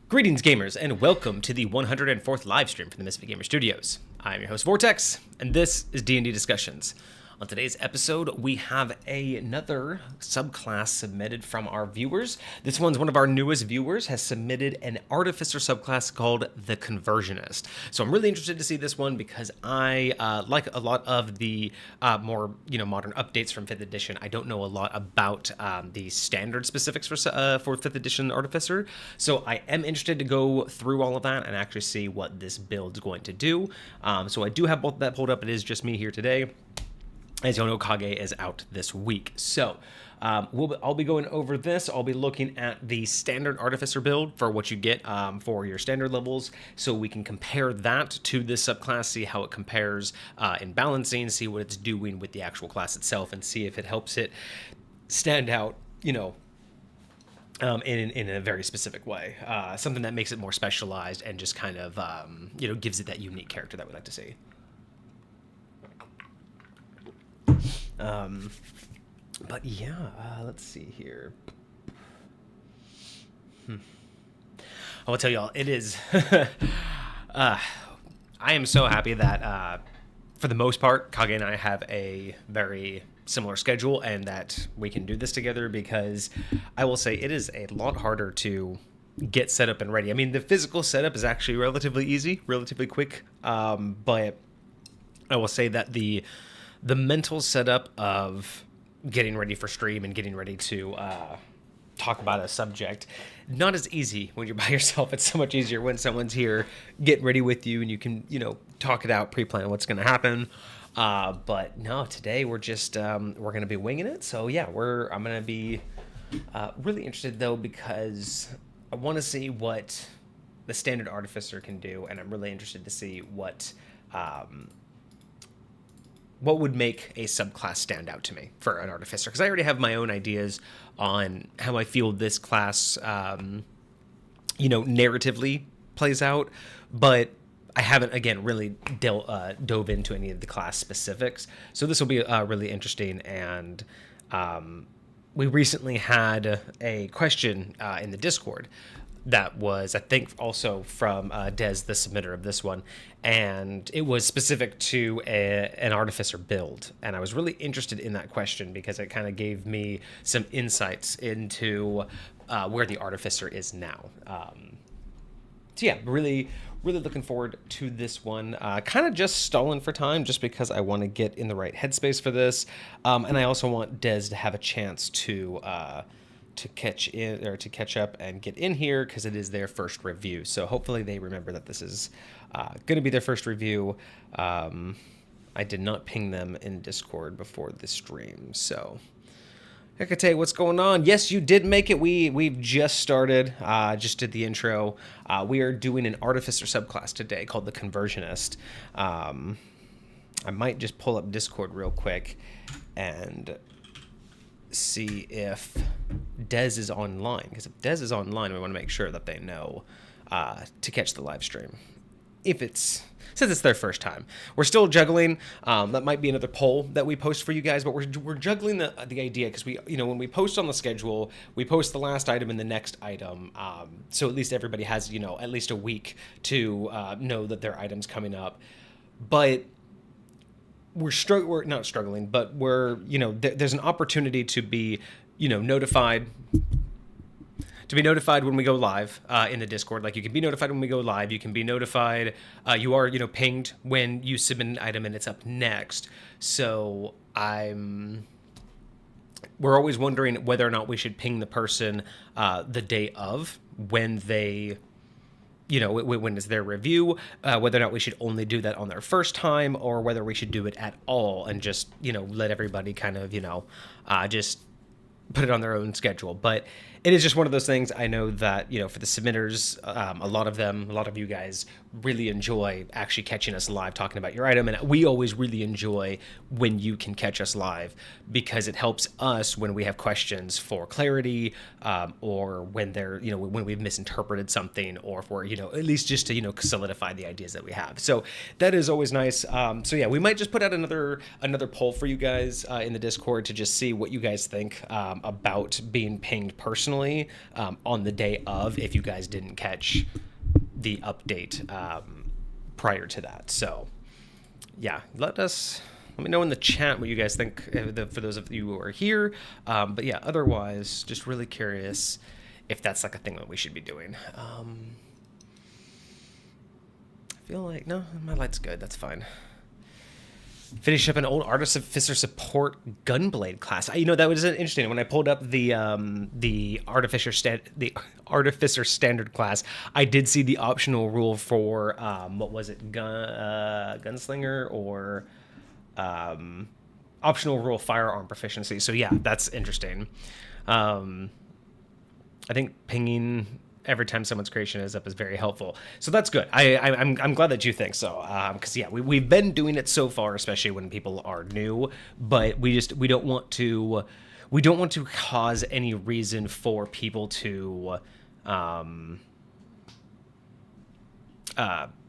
Greetings, gamers, and welcome to the 104th live stream from the MisfitGamersStudios. I'm your host, Vortex, and this is D&D Discussions. On today's episode, we have another subclass submitted from our viewers. This one's one of our newest viewers, has submitted an Artificer subclass called the Conversionist. So I'm really interested to see this one because I like a lot of the more modern updates from 5th edition. I don't know a lot about the standard specifics for 5th edition Artificer, so I am interested to go through all of that and actually see what this build's going to do. So I do have both that pulled up. It is just me here today. As you all know, Kage is out this week. So I'll be going over this. I'll be looking at the standard Artificer build for what you get for your standard levels, so we can compare that to this subclass, see how it compares in balancing, see what it's doing with the actual class itself, and see if it helps it stand out, in a very specific way. Something that makes it more specialized and just kind of, gives it that unique character that we like to see. But yeah, let's see here. I will tell y'all, it is, I am so happy that, for the most part, Kage and I have a very similar schedule and that we can do this together, because I will say it is a lot harder to get set up and ready. I mean, the physical setup is actually relatively easy, relatively quick, but I will say that the mental setup of getting ready for stream and getting ready to talk about a subject, not as easy when you're by yourself. It's so much easier when someone's here getting ready with you and you can, talk it out, pre-plan what's going to happen. But no, today we're just, we're going to be winging it. So yeah, I'm going to be really interested though, because I want to see what the standard Artificer can do. And I'm really interested to see what would make a subclass stand out to me for an Artificer, because I already have my own ideas on how I feel this class, narratively plays out, but I haven't, again, really dove into any of the class specifics. So this will be really interesting, and we recently had a question in the Discord that was, I think, also from Des, the submitter of this one, and it was specific to an Artificer build, and I was really interested in that question because it kind of gave me some insights into where the Artificer is now. So yeah, really looking forward to this one. Kind of just stalling for time just because I want to get in the right headspace for this, and I also want Des to have a chance to catch up and get in here, because it is their first review. So hopefully they remember that this is going to be their first review. I did not ping them in Discord before the stream. So Hecate, what's going on? Yes, you did make it. We've just started, just did the intro. We are doing an Artificer subclass today called the Conversionist. I might just pull up Discord real quick and see if Des is online, because if Des is online, we want to make sure that they know to catch the live stream. Since it's their first time, we're still juggling. That might be another poll that we post for you guys, but we're juggling the idea, because we, when we post on the schedule, we post the last item and the next item, so at least everybody has at least a week to know that their item's coming up. But we're not struggling, but we're, there's an opportunity to be, notified when we go live in the Discord. Like, you can be notified when we go live. You can be notified. You are, pinged when you submit an item and it's up next. So we're always wondering whether or not we should ping the person the day of, when they, when it's their review, whether or not we should only do that on their first time, or whether we should do it at all and just, let everybody kind of, just put it on their own schedule. But it is just one of those things. I know that, for the submitters, a lot of you guys really enjoy actually catching us live talking about your item. And we always really enjoy when you can catch us live, because it helps us when we have questions for clarity, or when when we've misinterpreted something, or if we're, at least just to, solidify the ideas that we have. So that is always nice. So yeah, we might just put out another poll for you guys in the Discord to just see what you guys think about being pinged personally. personally on the day of if you guys didn't catch the update prior to that. So yeah, let me know in the chat what you guys think, for those of you who are here. But yeah, otherwise, just really curious if that's like a thing that we should be doing. I feel like, no, my light's good. That's fine. Finish up an old Artificer support Gunblade class. That was interesting. When I pulled up the Artificer standard class, I did see the optional rule for what was it, gunslinger, or optional rule firearm proficiency. So yeah, that's interesting. I think pinging every time someone's creation is up is very helpful. So that's good. I'm glad that you think so. Because yeah, we've been doing it so far, especially when people are new, but we don't want to cause any reason for people to want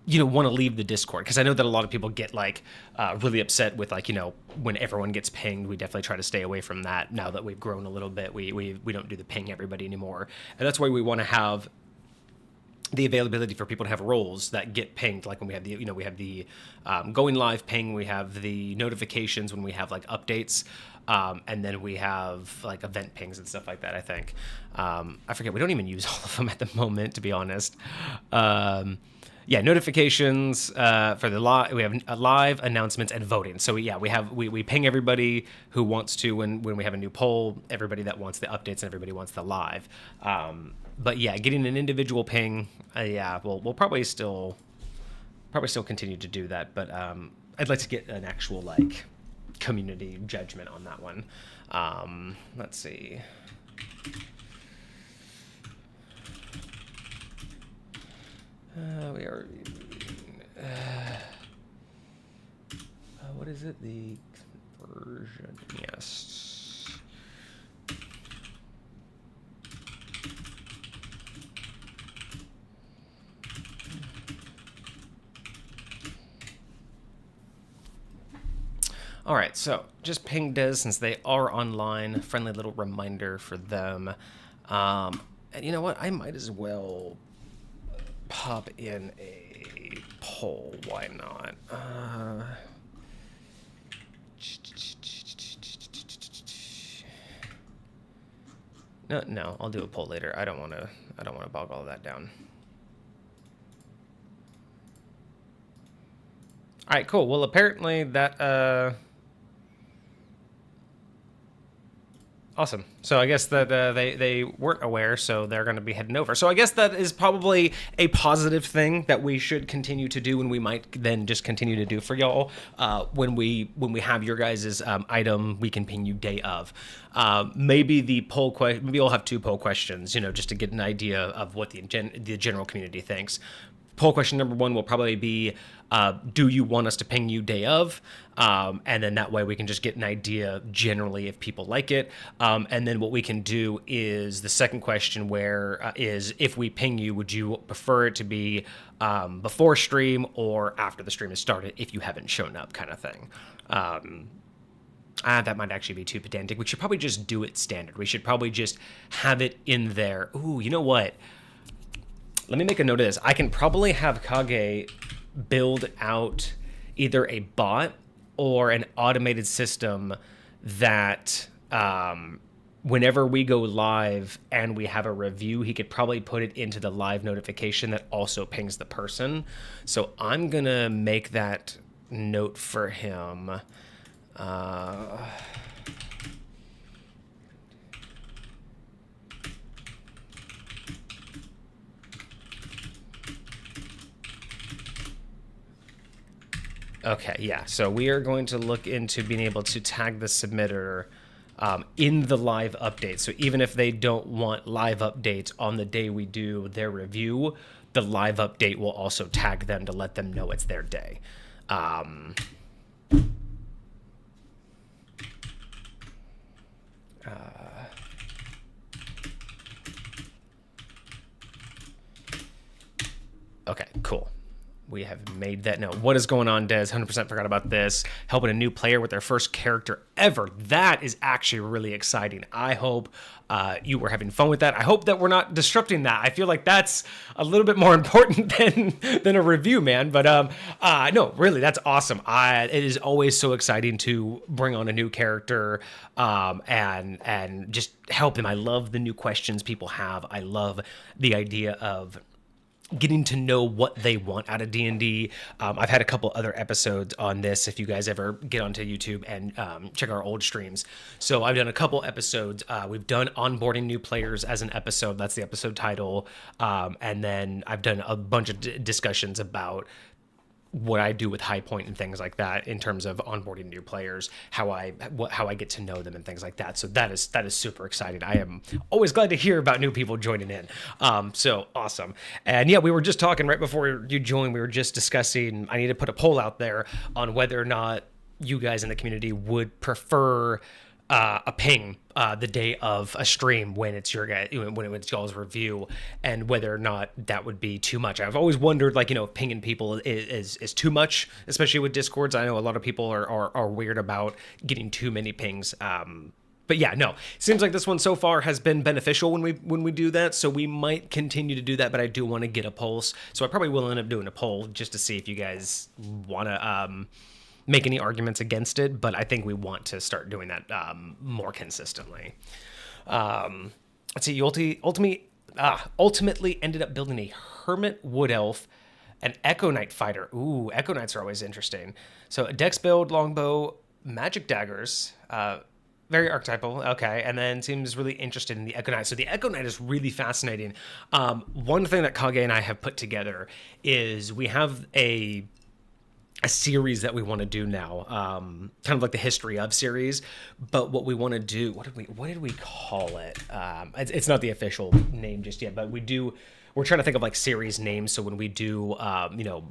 to leave the Discord, because I know that a lot of people get like really upset with when everyone gets pinged. We definitely try to stay away from that. Now that we've grown a little bit, we don't do the ping everybody anymore, and that's why we want to have the availability for people to have roles that get pinged, like when we have the going live ping, we have the notifications when we have like updates, and then we have like event pings and stuff like that. I think I forget, we don't even use all of them at the moment, to be honest. Yeah, notifications for the live. We have live announcements and voting. So yeah, we ping everybody who wants to when we have a new poll. Everybody that wants the updates and everybody wants the live. But yeah, getting an individual ping. Yeah, we'll probably still continue to do that. But I'd like to get an actual like community judgment on that one. Let's see. We are. What is it? The conversion. Yes. All right. So just ping Des since they are online. Friendly little reminder for them. And you know what? I might as well pop in a poll. Why not? No, I'll do a poll later. I don't want to bog all of that down. All right, cool. Well, apparently that awesome. So I guess that they weren't aware, so they're going to be heading over. So I guess that is probably a positive thing that we should continue to do, and we might then just continue to do for y'all. When we have your guys' item, we can ping you day of. Maybe maybe we'll have 2 poll questions, just to get an idea of what the general community thinks. Poll question number 1 will probably be, do you want us to ping you day of? And then that way we can just get an idea generally if people like it. And then what we can do is the second question is if we ping you, would you prefer it to be before stream or after the stream has started if you haven't shown up, kind of thing. That might actually be too pedantic. We should probably just do it standard. We should probably just have it in there. Ooh, you know what? Let me make a note of this. I can probably have Kage build out either a bot or an automated system that whenever we go live and we have a review, he could probably put it into the live notification that also pings the person. So I'm going to make that note for him. Okay, yeah, so we are going to look into being able to tag the submitter in the live update. So even if they don't want live updates on the day we do their review, the live update will also tag them to let them know it's their day. Okay, cool. We have made that note. What is going on, Des? 100% forgot about this. Helping a new player with their first character ever. That is actually really exciting. I hope you were having fun with that. I hope that we're not disrupting that. I feel like that's a little bit more important than a review, man. But no, really, that's awesome. It is always so exciting to bring on a new character and just help them. I love the new questions people have. I love the idea of getting to know what they want out of D&D. I've had a couple other episodes on this if you guys ever get onto YouTube and check our old streams. So I've done a couple episodes. We've done onboarding new players as an episode. That's the episode title. And then I've done a bunch of discussions about what I do with High Point and things like that in terms of onboarding new players, how I get to know them and things like that. So that is super exciting. I am always glad to hear about new people joining in. So awesome. And yeah, we were just talking right before you joined. We were just discussing, I need to put a poll out there on whether or not you guys in the community would prefer a ping the day of a stream when it's your guy, when it's y'all's review, and whether or not that would be too much. I've always wondered, like, pinging people is too much, especially with Discords. I know a lot of people are weird about getting too many pings. But yeah, no, seems like this one so far has been beneficial when we do that. So we might continue to do that, but I do want to get a pulse. So I probably will end up doing a poll just to see if you guys want to make any arguments against it, but I think we want to start doing that more consistently. Let's see, you ultimately ended up building a Hermit Wood Elf, an Echo Knight fighter. Ooh, Echo Knights are always interesting. So a Dex build, longbow, magic daggers, very archetypal, okay, and then seems really interested in the Echo Knight. So the Echo Knight is really fascinating. One thing that Kage and I have put together is we have a series that we want to do now, kind of like the history of series, but what we want to do, what did we call it? It's not the official name just yet, but we're trying to think of like series names. So when we do,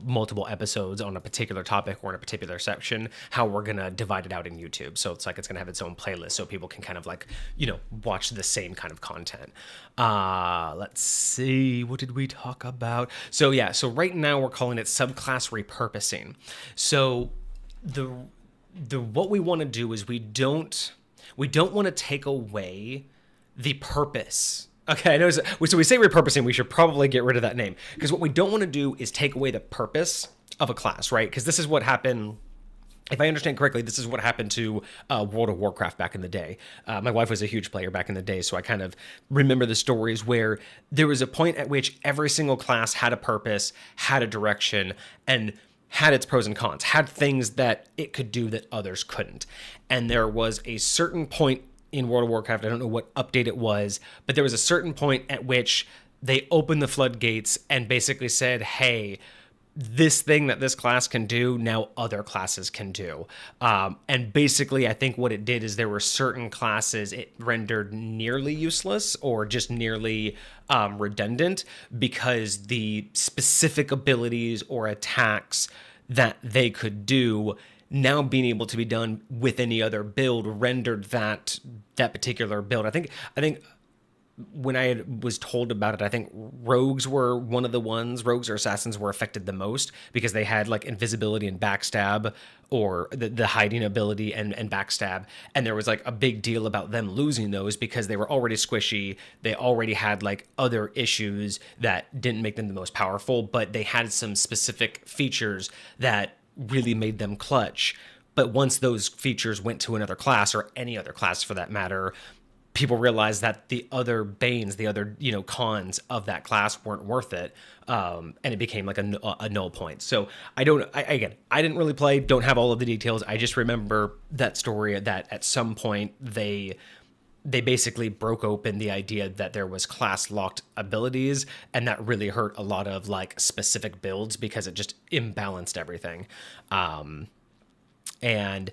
multiple episodes on a particular topic or in a particular section, how we're going to divide it out in YouTube. So it's like, it's going to have its own playlist so people can kind of like, watch the same kind of content. Let's see, what did we talk about? So yeah, so right now we're calling it subclass repurposing. So what we want to do is we don't want to take away the purpose. Okay, I know. So we say repurposing, we should probably get rid of that name, because what we don't want to do is take away the purpose of a class, right? Because this is what happened. If I understand correctly, this is what happened to World of Warcraft back in the day. My wife was a huge player back in the day, so I kind of remember the stories where there was a point at which every single class had a purpose, had a direction, and had its pros and cons, had things that it could do that others couldn't. And there was a certain point in World of Warcraft, I don't know what update it was, but there was a certain point at which they opened the floodgates and basically said, hey, this thing that this class can do, now other classes can do. And basically, I think what it did is there were certain classes it rendered nearly useless or just nearly redundant, because the specific abilities or attacks that they could do now being able to be done with any other build rendered that particular build. I think when I was told about it, I think rogues were one of the ones, rogues or assassins were affected the most, because they had like invisibility and backstab, or the hiding ability and backstab. And there was like a big deal about them losing those because they were already squishy. They already had like other issues that didn't make them the most powerful, but they had some specific features that really made them clutch. But once those features went to another class, or any other class for that matter, people realized that the other banes, the other cons of that class weren't worth it, and it became like a null point. So I didn't really play, don't have all of the details. I just remember that story, that at some point they basically broke open the idea that there was class locked abilities, and that really hurt a lot of like specific builds because it just imbalanced everything. And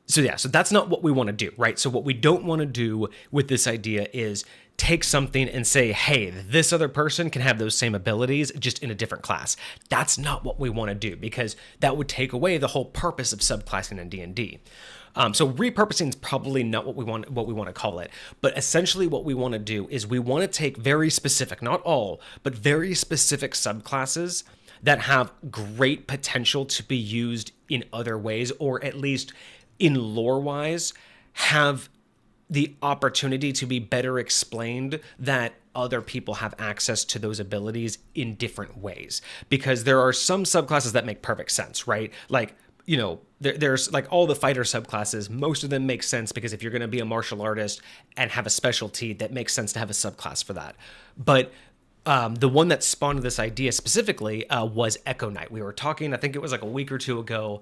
so yeah, so that's not what we want to do, right? So what we don't want to do with this idea is take something and say, hey, this other person can have those same abilities just in a different class. That's not what we want to do, because that would take away the whole purpose of subclassing in D&D. So repurposing is probably not what we want to call it, but essentially what we want to do is we want to take very specific, not all, but very specific subclasses that have great potential to be used in other ways, or at least in lore-wise, have the opportunity to be better explained, that other people have access to those abilities in different ways. Because there are some subclasses that make perfect sense, right? Like, you know, there's like all the fighter subclasses, most of them make sense because if you're going to be a martial artist and have a specialty, that makes sense to have a subclass for that. But the one that spawned this idea specifically was Echo Knight. We were talking, I think it was like a week or two ago,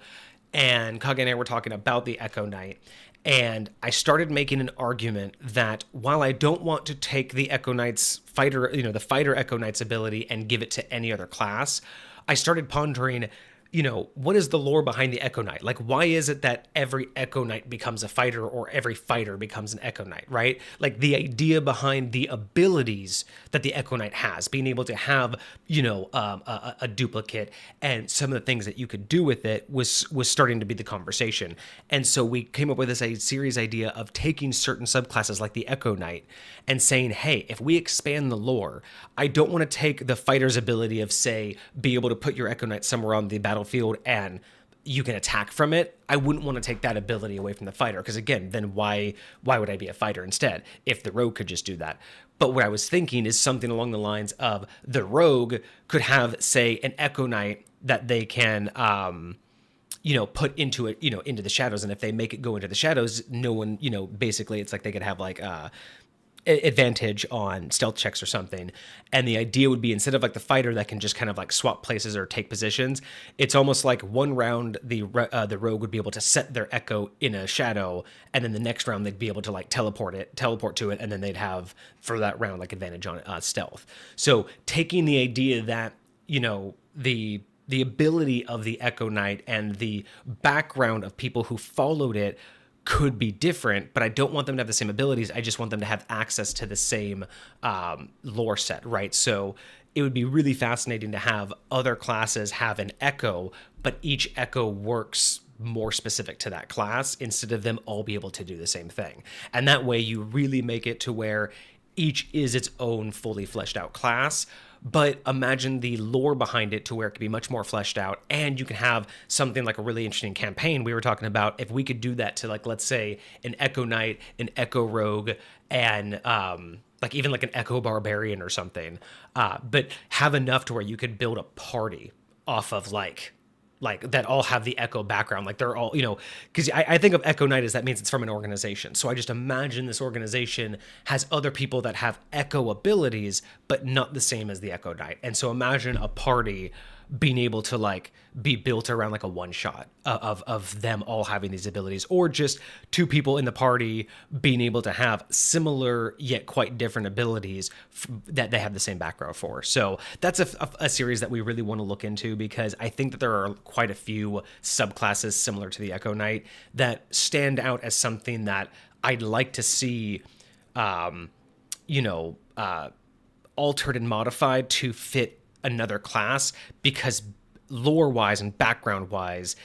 and Kage and I were talking about the Echo Knight. And I started making an argument that while I don't want to take the Echo Knight's fighter, you know, the fighter Echo Knight's ability and give it to any other class, I started pondering, you know, what is the lore behind the Echo Knight? Like, why is it that every Echo Knight becomes a fighter or every fighter becomes an Echo Knight, right? Like the idea behind the abilities that the Echo Knight has, being able to have, you know, a duplicate and some of the things that you could do with it was starting to be the conversation. And so we came up with this series idea of taking certain subclasses like the Echo Knight and saying, hey, if we expand the lore, I don't want to take the fighter's ability of, say, be able to put your Echo Knight somewhere on the battlefield and you can attack from it. I wouldn't want to take that ability away from the fighter, because again, then why would I be a fighter instead if the rogue could just do that? But what I was thinking is something along the lines of the rogue could have, say, an Echo Knight that they can you know, put into it, you know, into the shadows, and if they make it go into the shadows, no one, you know, basically it's like they could have like advantage on stealth checks or something. And the idea would be, instead of like the fighter that can just kind of like swap places or take positions, it's almost like one round the rogue would be able to set their echo in a shadow, and then the next round they'd be able to like teleport to it, and then they'd have for that round like advantage on stealth. So taking the idea that, you know, the ability of the Echo Knight and the background of people who followed it could be different, but I don't want them to have the same abilities. I just want them to have access to the same lore set, right? So it would be really fascinating to have other classes have an echo, but each echo works more specific to that class instead of them all be able to do the same thing. And that way you really make it to where each is its own fully fleshed out class, but imagine the lore behind it to where it could be much more fleshed out, and you can have something like a really interesting campaign. We were talking about if we could do that to, like, let's say an Echo Knight, an Echo Rogue, and like even like an Echo Barbarian or something, but have enough to where you could build a party off of like that all have the Echo background. Like they're all, you know, because I think of Echo Knight as that means it's from an organization. So I just imagine this organization has other people that have Echo abilities, but not the same as the Echo Knight. And so imagine a party being able to like be built around like a one shot of them all having these abilities, or just two people in the party being able to have similar yet quite different abilities that they have the same background for. So that's a series that we really want to look into, because I think that there are quite a few subclasses similar to the Echo Knight that stand out as something that I'd like to see, you know, altered and modified to fit another class, because lore wise and background wise,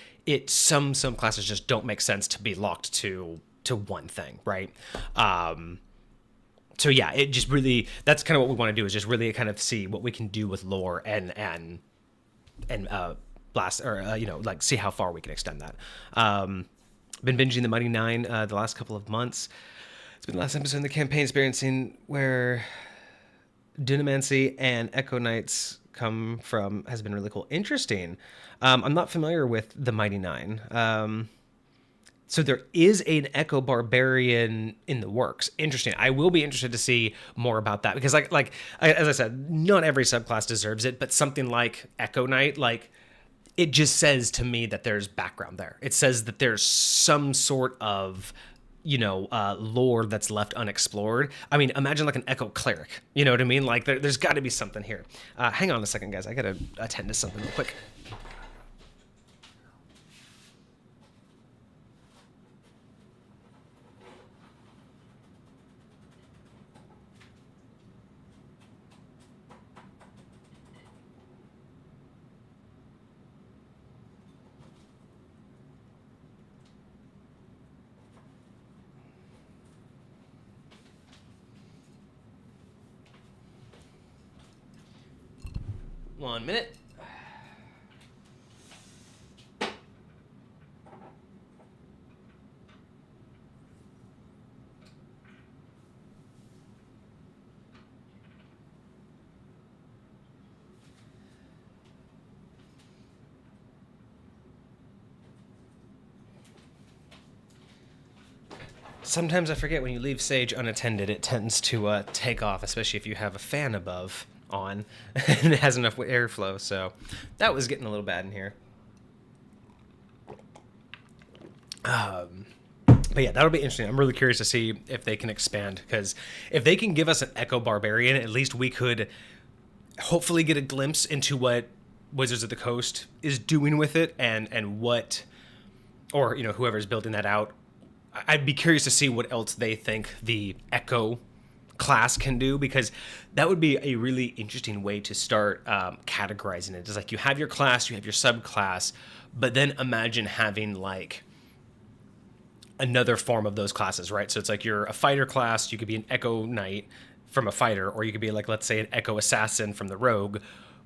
some classes just don't make sense to be locked to one thing, right? So yeah, it just really, that's kind of what we want to do, is just really kind of see what we can do with lore and blast, or you know, like see how far we can extend that. Been binging the Mighty Nine the last couple of months. It's been the last episode in the campaign experiencing where Dunamancy and Echo Knights come from has been really cool. Interesting. I'm not familiar with the Mighty Nine. So there is an Echo Barbarian in the works. Interesting. I will be interested to see more about that, because like as I said, not every subclass deserves it, but something like Echo Knight, like it just says to me that there's background there. It says that there's some sort of, you know, lore that's left unexplored. I mean, imagine like an Echo Cleric, you know what I mean? Like there's got to be something here. Hang on a second, guys. I got to attend to something real quick. One minute. Sometimes I forget when you leave Sage unattended, it tends to take off, especially if you have a fan above on and it has enough airflow. So that was getting a little bad in here. But yeah, that'll be interesting. I'm really curious to see if they can expand, because if they can give us an Echo Barbarian, at least we could hopefully get a glimpse into what Wizards of the Coast is doing with it, and what, or whoever's building that out. I'd be curious to see what else they think the Echo class can do, because that would be a really interesting way to start categorizing it. It's like you have your class, you have your subclass, but then imagine having like another form of those classes, right? So it's like you're a fighter class, you could be an Echo Knight from a fighter, or you could be like, let's say, an Echo Assassin from the Rogue.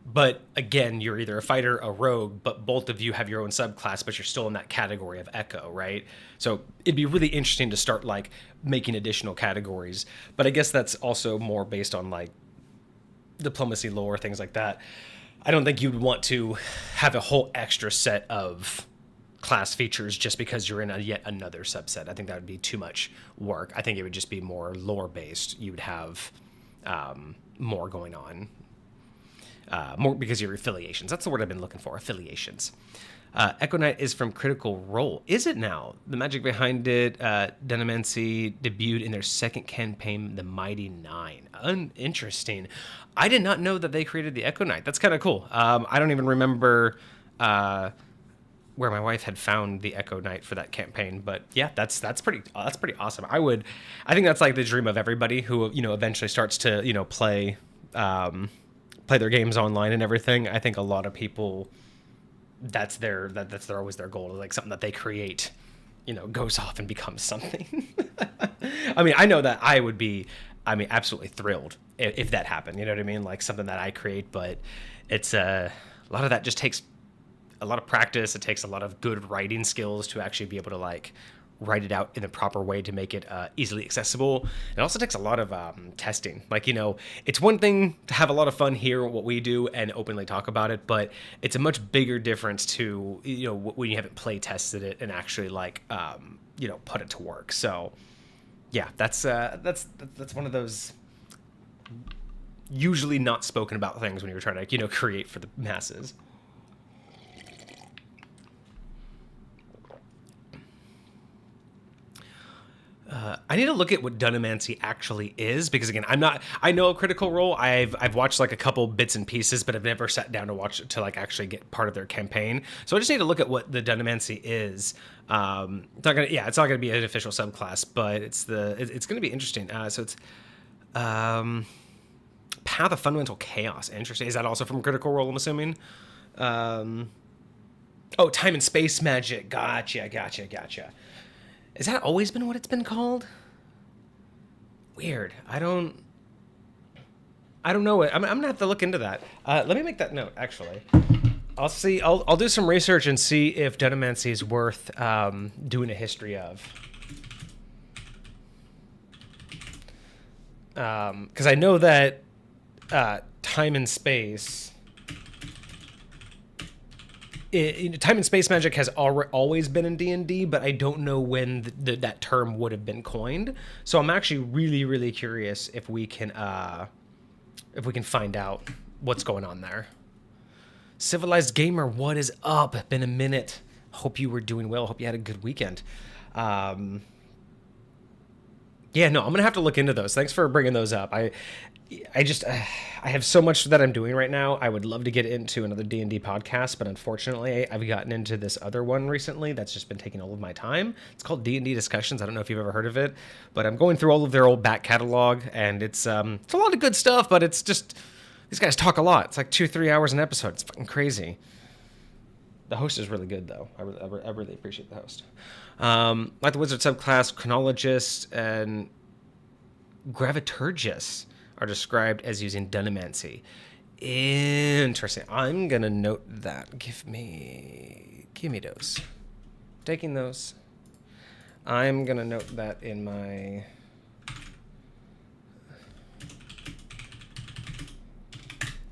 But again, you're either a fighter, a rogue, but both of you have your own subclass, but you're still in that category of Echo, right? So it'd be really interesting to start like making additional categories. But I guess that's also more based on like diplomacy lore, things like that. I don't think you'd want to have a whole extra set of class features just because you're in yet another subset. I think that would be too much work. I think it would just be more lore based. You would have more going on. More because of your affiliations. That's the word I've been looking for, affiliations. Echo Knight is from Critical Role. Is it now? The magic behind it, Dunamancy debuted in their second campaign, The Mighty Nine. Interesting. I did not know that they created the Echo Knight. That's kind of cool. I don't even remember where my wife had found the Echo Knight for that campaign, but yeah, that's pretty awesome. I think that's like the dream of everybody who eventually starts to play their games online and everything. I think a lot of people, that's always their goal, like something that they create goes off and becomes something. I mean, I know that I would be absolutely thrilled if that happened, you know what I mean, like something that I create. But it's a lot of that just takes a lot of practice. It takes a lot of good writing skills to actually be able to like write it out in the proper way to make it easily accessible. It also takes a lot of testing. Like, it's one thing to have a lot of fun here, what we do, and openly talk about it, but it's a much bigger difference to, when you haven't play tested it and actually like, put it to work. So yeah, that's one of those usually not spoken about things when you're trying to, create for the masses. I need to look at what Dunamancy actually is, because again, I know Critical Role. I've watched like a couple bits and pieces, but I've never sat down to watch it to like actually get part of their campaign. So I just need to look at what the Dunamancy is. It's not gonna be an official subclass, but it's gonna be interesting. So it's Path of Fundamental Chaos. Interesting. Is that also from Critical Role, I'm assuming? Time and Space Magic. Gotcha. Has that always been what it's been called? Weird. I don't know it. I'm gonna have to look into that. Let me make that note, actually. I'll see. I'll do some research and see if Dunamancy is worth doing a history of. Because I know that time and space. Time and space magic has always been in D&D, but I don't know when that term would have been coined. So I'm actually really, really curious if we can find out what's going on there. Civilized Gamer, what is up? Been a minute. Hope you were doing well. Hope you had a good weekend. I'm gonna have to look into those. Thanks for bringing those up. I have so much that I'm doing right now. I would love to get into another D&D podcast, but unfortunately, I've gotten into this other one recently that's just been taking all of my time. It's called D&D Discussions. I don't know if you've ever heard of it, but I'm going through all of their old back catalog, and it's a lot of good stuff, but it's just, these guys talk a lot. It's like 2-3 hours an episode. It's fucking crazy. The host is really good, though. I really appreciate the host. Like the Wizard subclass, Chronologist and Graviturgus are described as using Dunamancy. Interesting. I'm gonna note that. Give me those. Taking those. I'm gonna note that in my.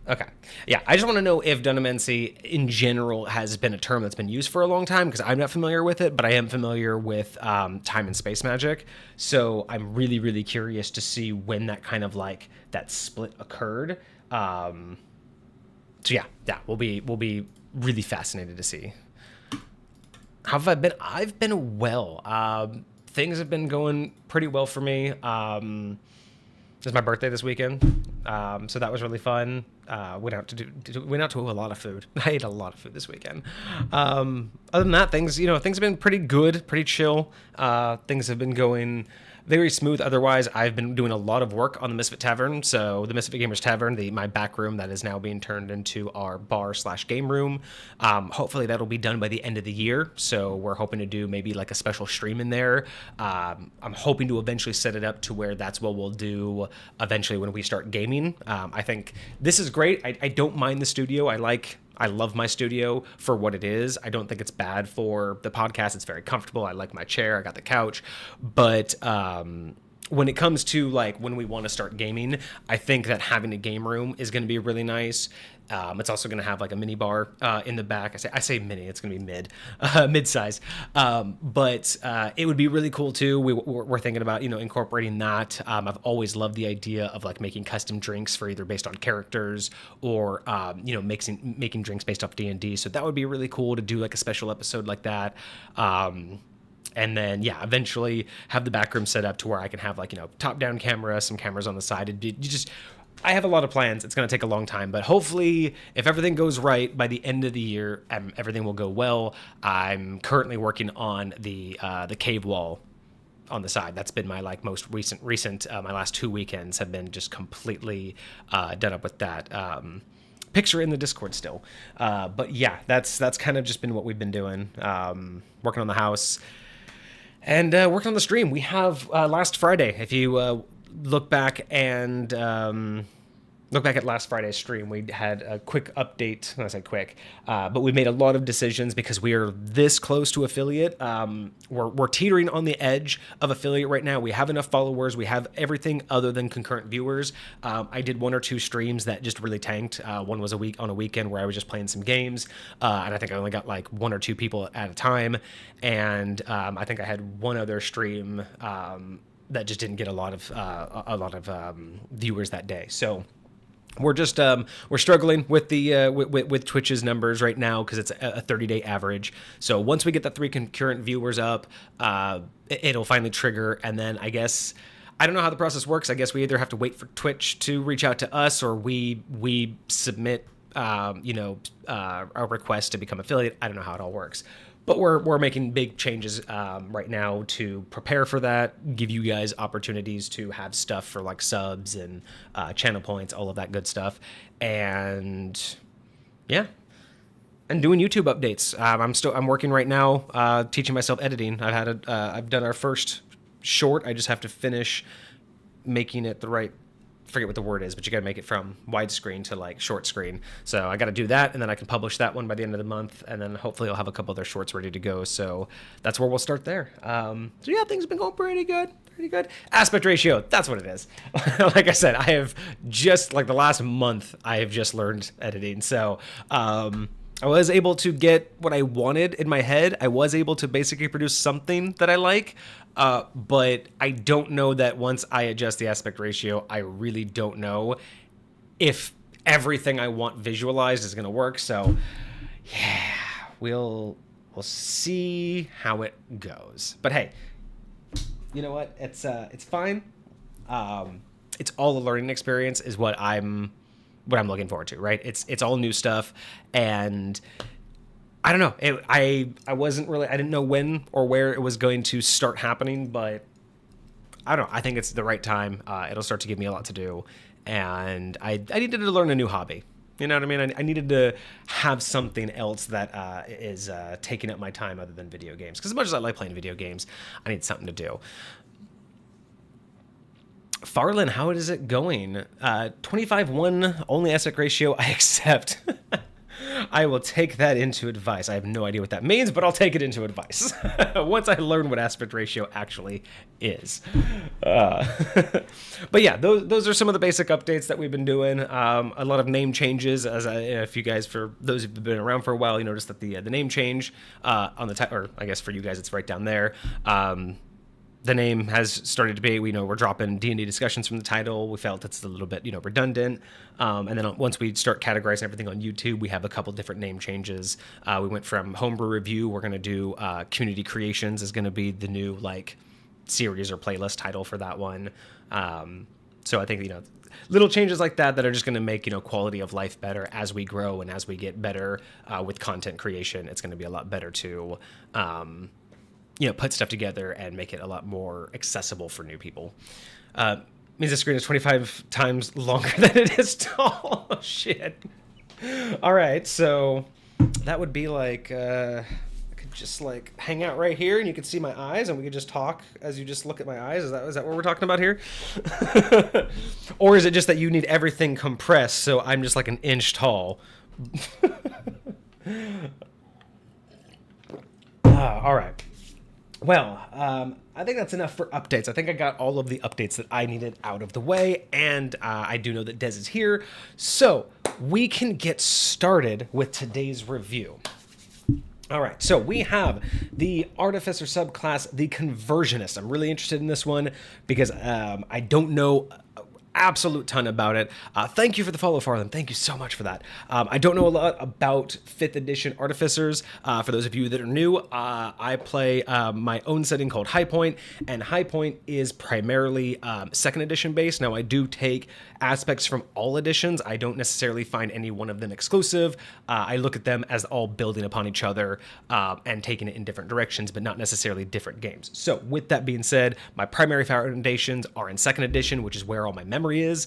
Okay. Yeah, I just want to know if Dunamancy in general has been a term that's been used for a long time, because I'm not familiar with it, but I am familiar with time and space magic. So I'm really, really curious to see when that kind of like that split occurred. So yeah, we'll be really fascinated to see. How have I been? I've been well. Things have been going pretty well for me. It was my birthday this weekend, so that was really fun. Went out to a lot of food. I ate a lot of food this weekend. Other than that, things have been pretty good, pretty chill. Things have been going very smooth. Otherwise, I've been doing a lot of work on the Misfit Tavern. So the Misfit Gamers Tavern, my back room that is now being turned into our bar/game room. Hopefully that'll be done by the end of the year. So we're hoping to do maybe like a special stream in there. I'm hoping to eventually set it up to where that's what we'll do eventually when we start gaming. I think this is great. I don't mind the studio. I love my studio for what it is. I don't think it's bad for the podcast. It's very comfortable. I like my chair. I got the couch. But when it comes to like when we want to start gaming, I think that having a game room is going to be really nice. It's also going to have like a mini bar in the back. I say mini. It's going to be mid-size. But it would be really cool too. We're thinking about incorporating that. I've always loved the idea of like making custom drinks for either based on characters or making drinks based off D&D. So that would be really cool to do like a special episode like that. And then, eventually have the back room set up to where I can have like, top-down camera, some cameras on the side. I have a lot of plans. It's going to take a long time, but hopefully if everything goes right by the end of the year, everything will go well. I'm currently working on the cave wall on the side. That's been my like most recent my last 2 weekends have been just completely done up with that. Picture in the Discord still. But yeah, that's kind of just been what we've been doing. Working on the house and working on the stream. We have last Friday, if you look back at last Friday's stream, we had a quick update. I said quick, but we made a lot of decisions because we are this close to affiliate. We're teetering on the edge of affiliate right now. We have enough followers. We have everything other than concurrent viewers. I did 1 or 2 streams that just really tanked. One was on a weekend where I was just playing some games, and I think I only got like 1 or 2 people at a time. And I think I had one other stream that just didn't get a lot of viewers that day. So we're just we're struggling with the with Twitch's numbers right now because it's a 30-day average. So once we get the 3 concurrent viewers up, it'll finally trigger, and then I guess I don't know how the process works. I guess we either have to wait for Twitch to reach out to us, or we submit a request to become affiliate. I don't know how it all works. But we're making big changes right now to prepare for that, give you guys opportunities to have stuff for like subs and channel points, all of that good stuff. And yeah, and doing YouTube updates. I'm working right now, teaching myself editing. I've done our first short. I just have to finish making it the right, forget what the word is, but you got to make it from widescreen to like short screen. So I got to do that, and then I can publish that one by the end of the month, and then hopefully I'll have a couple other shorts ready to go. So that's where we'll start there. So yeah, things have been going pretty good. Aspect ratio, that's what it is. Like I said, I have just like the last month, I have just learned editing. So I was able to get what I wanted in my head. I was able to basically produce something that I like. But I don't know that once I adjust the aspect ratio, I really don't know if everything I want visualized is going to work. So yeah, we'll see how it goes. But hey, you know what? It's fine. It's all a learning experience is what I'm looking forward to, right? It's all new stuff, and I don't know. I didn't know when or where it was going to start happening, but I don't know. I think it's the right time. It'll start to give me a lot to do, and I needed to learn a new hobby. You know what I mean? I needed to have something else that is taking up my time other than video games. Because as much as I like playing video games, I need something to do. Farland, how is it going? 25-1 only aspect ratio. I accept. I will take that into advice. I have no idea what that means, but I'll take it into advice once I learn what aspect ratio actually is. But yeah, those are some of the basic updates that we've been doing. A lot of name changes. If you guys, for those who've been around for a while, you noticed that the name change on the or I guess for you guys it's right down there. The name has started to be, we're dropping D&D discussions from the title. We felt it's a little bit, redundant. And then once we start categorizing everything on YouTube, we have a couple different name changes. We went from Homebrew Review. We're going to do Community Creations is going to be the new, series or playlist title for that one. So I think, little changes like that are just going to make, quality of life better as we grow and as we get better with content creation. It's going to be a lot better to... put stuff together and make it a lot more accessible for new people. Means the screen is 25 times longer than it is tall. Oh, shit. All right, so that would be I could just hang out right here and you could see my eyes and we could just talk as you just look at my eyes. Is that what we're talking about here? Or is it just that you need everything compressed so I'm just an inch tall? All right. Well, I think that's enough for updates. I think I got all of the updates that I needed out of the way, and I do know that Des is here, so we can get started with today's review. All right, so we have the Artificer Subclass, the Conversionist. I'm really interested in this one because I don't know absolute ton about it. Thank you for the follow, Farland. Thank you so much for that. I don't know a lot about 5th edition Artificers. For those of you that are new, I play my own setting called High Point, and High Point is primarily 2nd edition based. Now, I do take aspects from all editions. I don't necessarily find any one of them exclusive. I look at them as all building upon each other and taking it in different directions, but not necessarily different games. So with that being said, my primary foundations are in 2nd edition, which is where all my memory is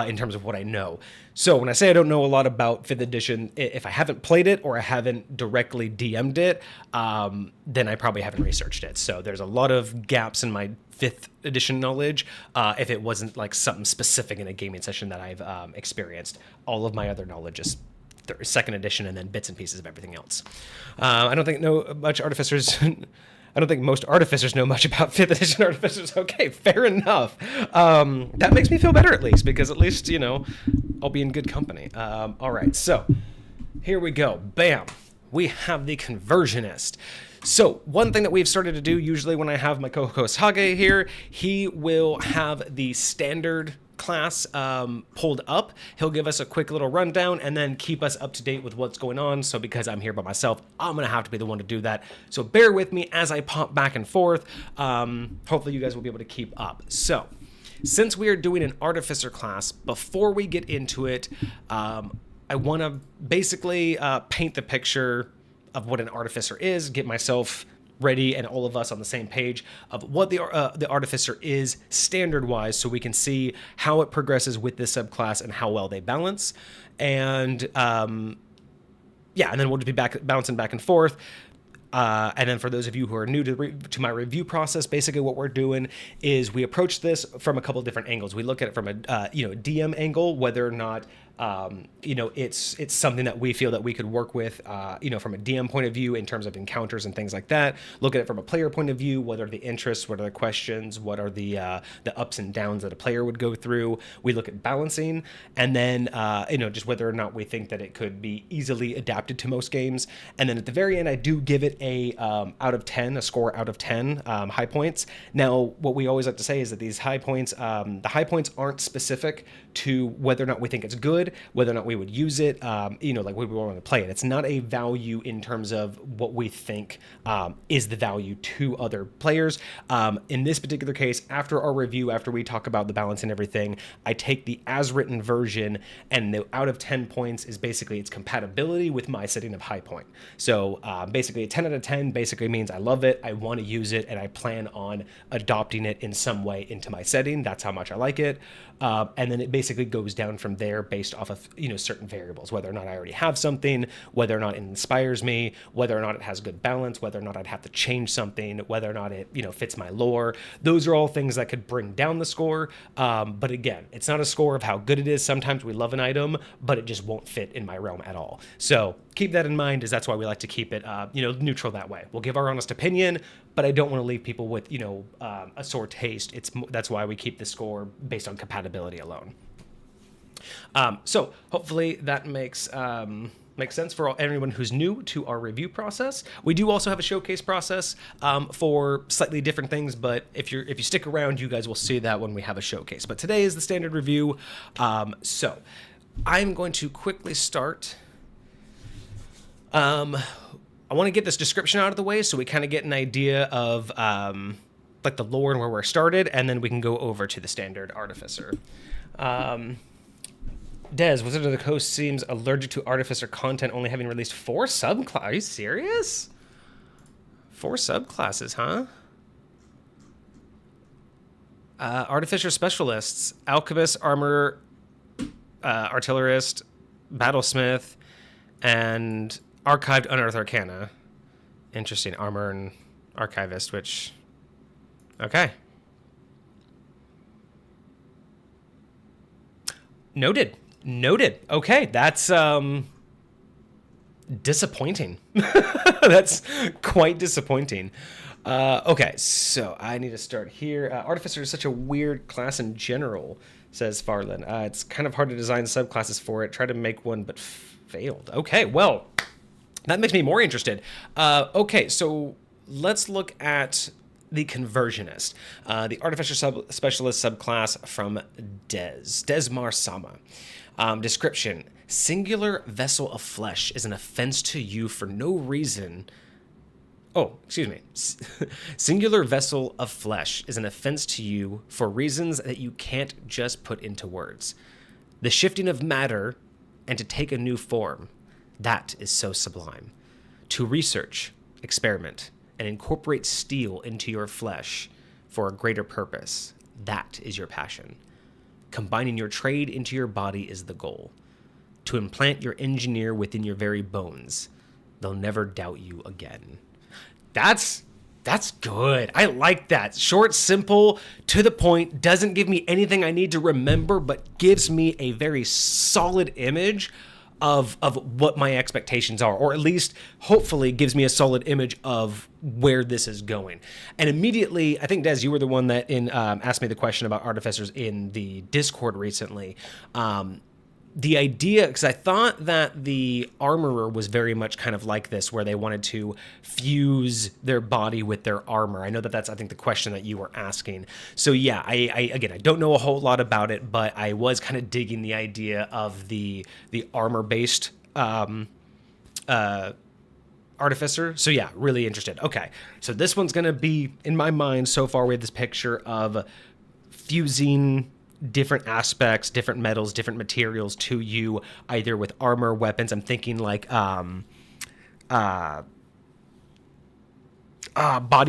in terms of what I know. So when I say I don't know a lot about 5th edition, if I haven't played it or I haven't directly DM'd it, then I probably haven't researched it. So there's a lot of gaps in my 5th edition knowledge if it wasn't something specific in a gaming session that I've experienced. All of my other knowledge is 2nd edition and then bits and pieces of everything else. I don't think much Artificers... I don't think most Artificers know much about 5th edition Artificers. Okay, fair enough. That makes me feel better at least, because at least, I'll be in good company. All right, so here we go. Bam. We have the Conversionist. So one thing that we've started to do, usually when I have my co-host Hage here, he will have the standard class pulled up. He'll give us a quick little rundown and then keep us up to date with what's going on. So because I'm here by myself, I'm gonna have to be the one to do that. So bear with me as I pop back and forth. Hopefully you guys will be able to keep up. So since we are doing an Artificer class, before we get into it, I want to basically paint the picture of what an Artificer is, get myself ready and all of us on the same page of what the Artificer is standard-wise, so we can see how it progresses with this subclass and how well they balance. And and then we'll just be bouncing back and forth. And then for those of you who are new to my review process, basically what we're doing is we approach this from a couple of different angles. We look at it from a DM angle, whether or not it's something that we feel that we could work with, from a DM point of view in terms of encounters and things like that. Look at it from a player point of view. What are the interests? What are the questions? What are the ups and downs that a player would go through? We look at balancing, and then just whether or not we think that it could be easily adapted to most games. And then at the very end, I do give it a score out of 10 high points. Now, what we always like to say is that these high points, the high points aren't specific to whether or not we think it's good, whether or not we would use it, what we want to play it. It's not a value in terms of what we think is the value to other players. In this particular case, after our review, after we talk about the balance and everything, I take the as-written version, and the out of 10 points is basically its compatibility with my setting of high point. So basically a 10 out of 10 basically means I love it, I want to use it, and I plan on adopting it in some way into my setting. That's how much I like it. And then it basically goes down from there based off of, certain variables, whether or not I already have something, whether or not it inspires me, whether or not it has good balance, whether or not I'd have to change something, whether or not it, fits my lore. Those are all things that could bring down the score. But again, it's not a score of how good it is. Sometimes we love an item, but it just won't fit in my realm at all. So keep that in mind, as that's why we like to keep it, neutral that way. We'll give our honest opinion, but I don't want to leave people with, a sore taste. That's why we keep the score based on compatibility alone. So hopefully that makes sense for everyone who's new to our review process. We do also have a showcase process for slightly different things, but if you stick around, you guys will see that when we have a showcase. But today is the standard review. So I'm going to quickly start. I want to get this description out of the way so we kind of get an idea of like the lore and where we're started, and then we can go over to the standard Artificer. Des, Wizard of the Coast seems allergic to Artificer content, only having released 4 subclasses. Are you serious? 4 subclasses, huh? Artificer Specialists, Alchemist, Armor, Artillerist, Battlesmith, and Archived Unearthed Arcana. Interesting. Armor and Archivist, which... Okay. Noted. Okay, that's disappointing. That's quite disappointing. Okay, so I need to start here. Artificer is such a weird class in general, says Farland. It's kind of hard to design subclasses for it. Tried to make one, but failed. Okay, well, that makes me more interested. Okay, so let's look at the Conversionist, the Artificer Specialist subclass from Desmar Sama. Description: singular vessel of flesh is an offense to you for no reason. Oh, excuse me. Singular vessel of flesh is an offense to you for reasons that you can't just put into words. The shifting of matter and to take a new form, that is so sublime. To research, experiment, and incorporate steel into your flesh for a greater purpose, that is your passion. Combining your trade into your body is the goal. To implant your engineer within your very bones, they'll never doubt you again. That's good. I like that. Short, simple, to the point, doesn't give me anything I need to remember, but gives me a very solid image of what my expectations are, or at least hopefully gives me a solid image of where this is going. And immediately, I think, Des, you were the one that asked me the question about artificers in the Discord recently. The idea, because I thought that the armorer was very much kind of like this, where they wanted to fuse their body with their armor. I know that's, I think, the question that you were asking. So yeah, I don't know a whole lot about it, but I was kind of digging the idea of the armor-based artificer. So yeah, really interested. Okay, so this one's gonna be, in my mind, so far we have this picture of fusing different aspects, different metals, different materials to you, either with armor, weapons. I'm thinking like body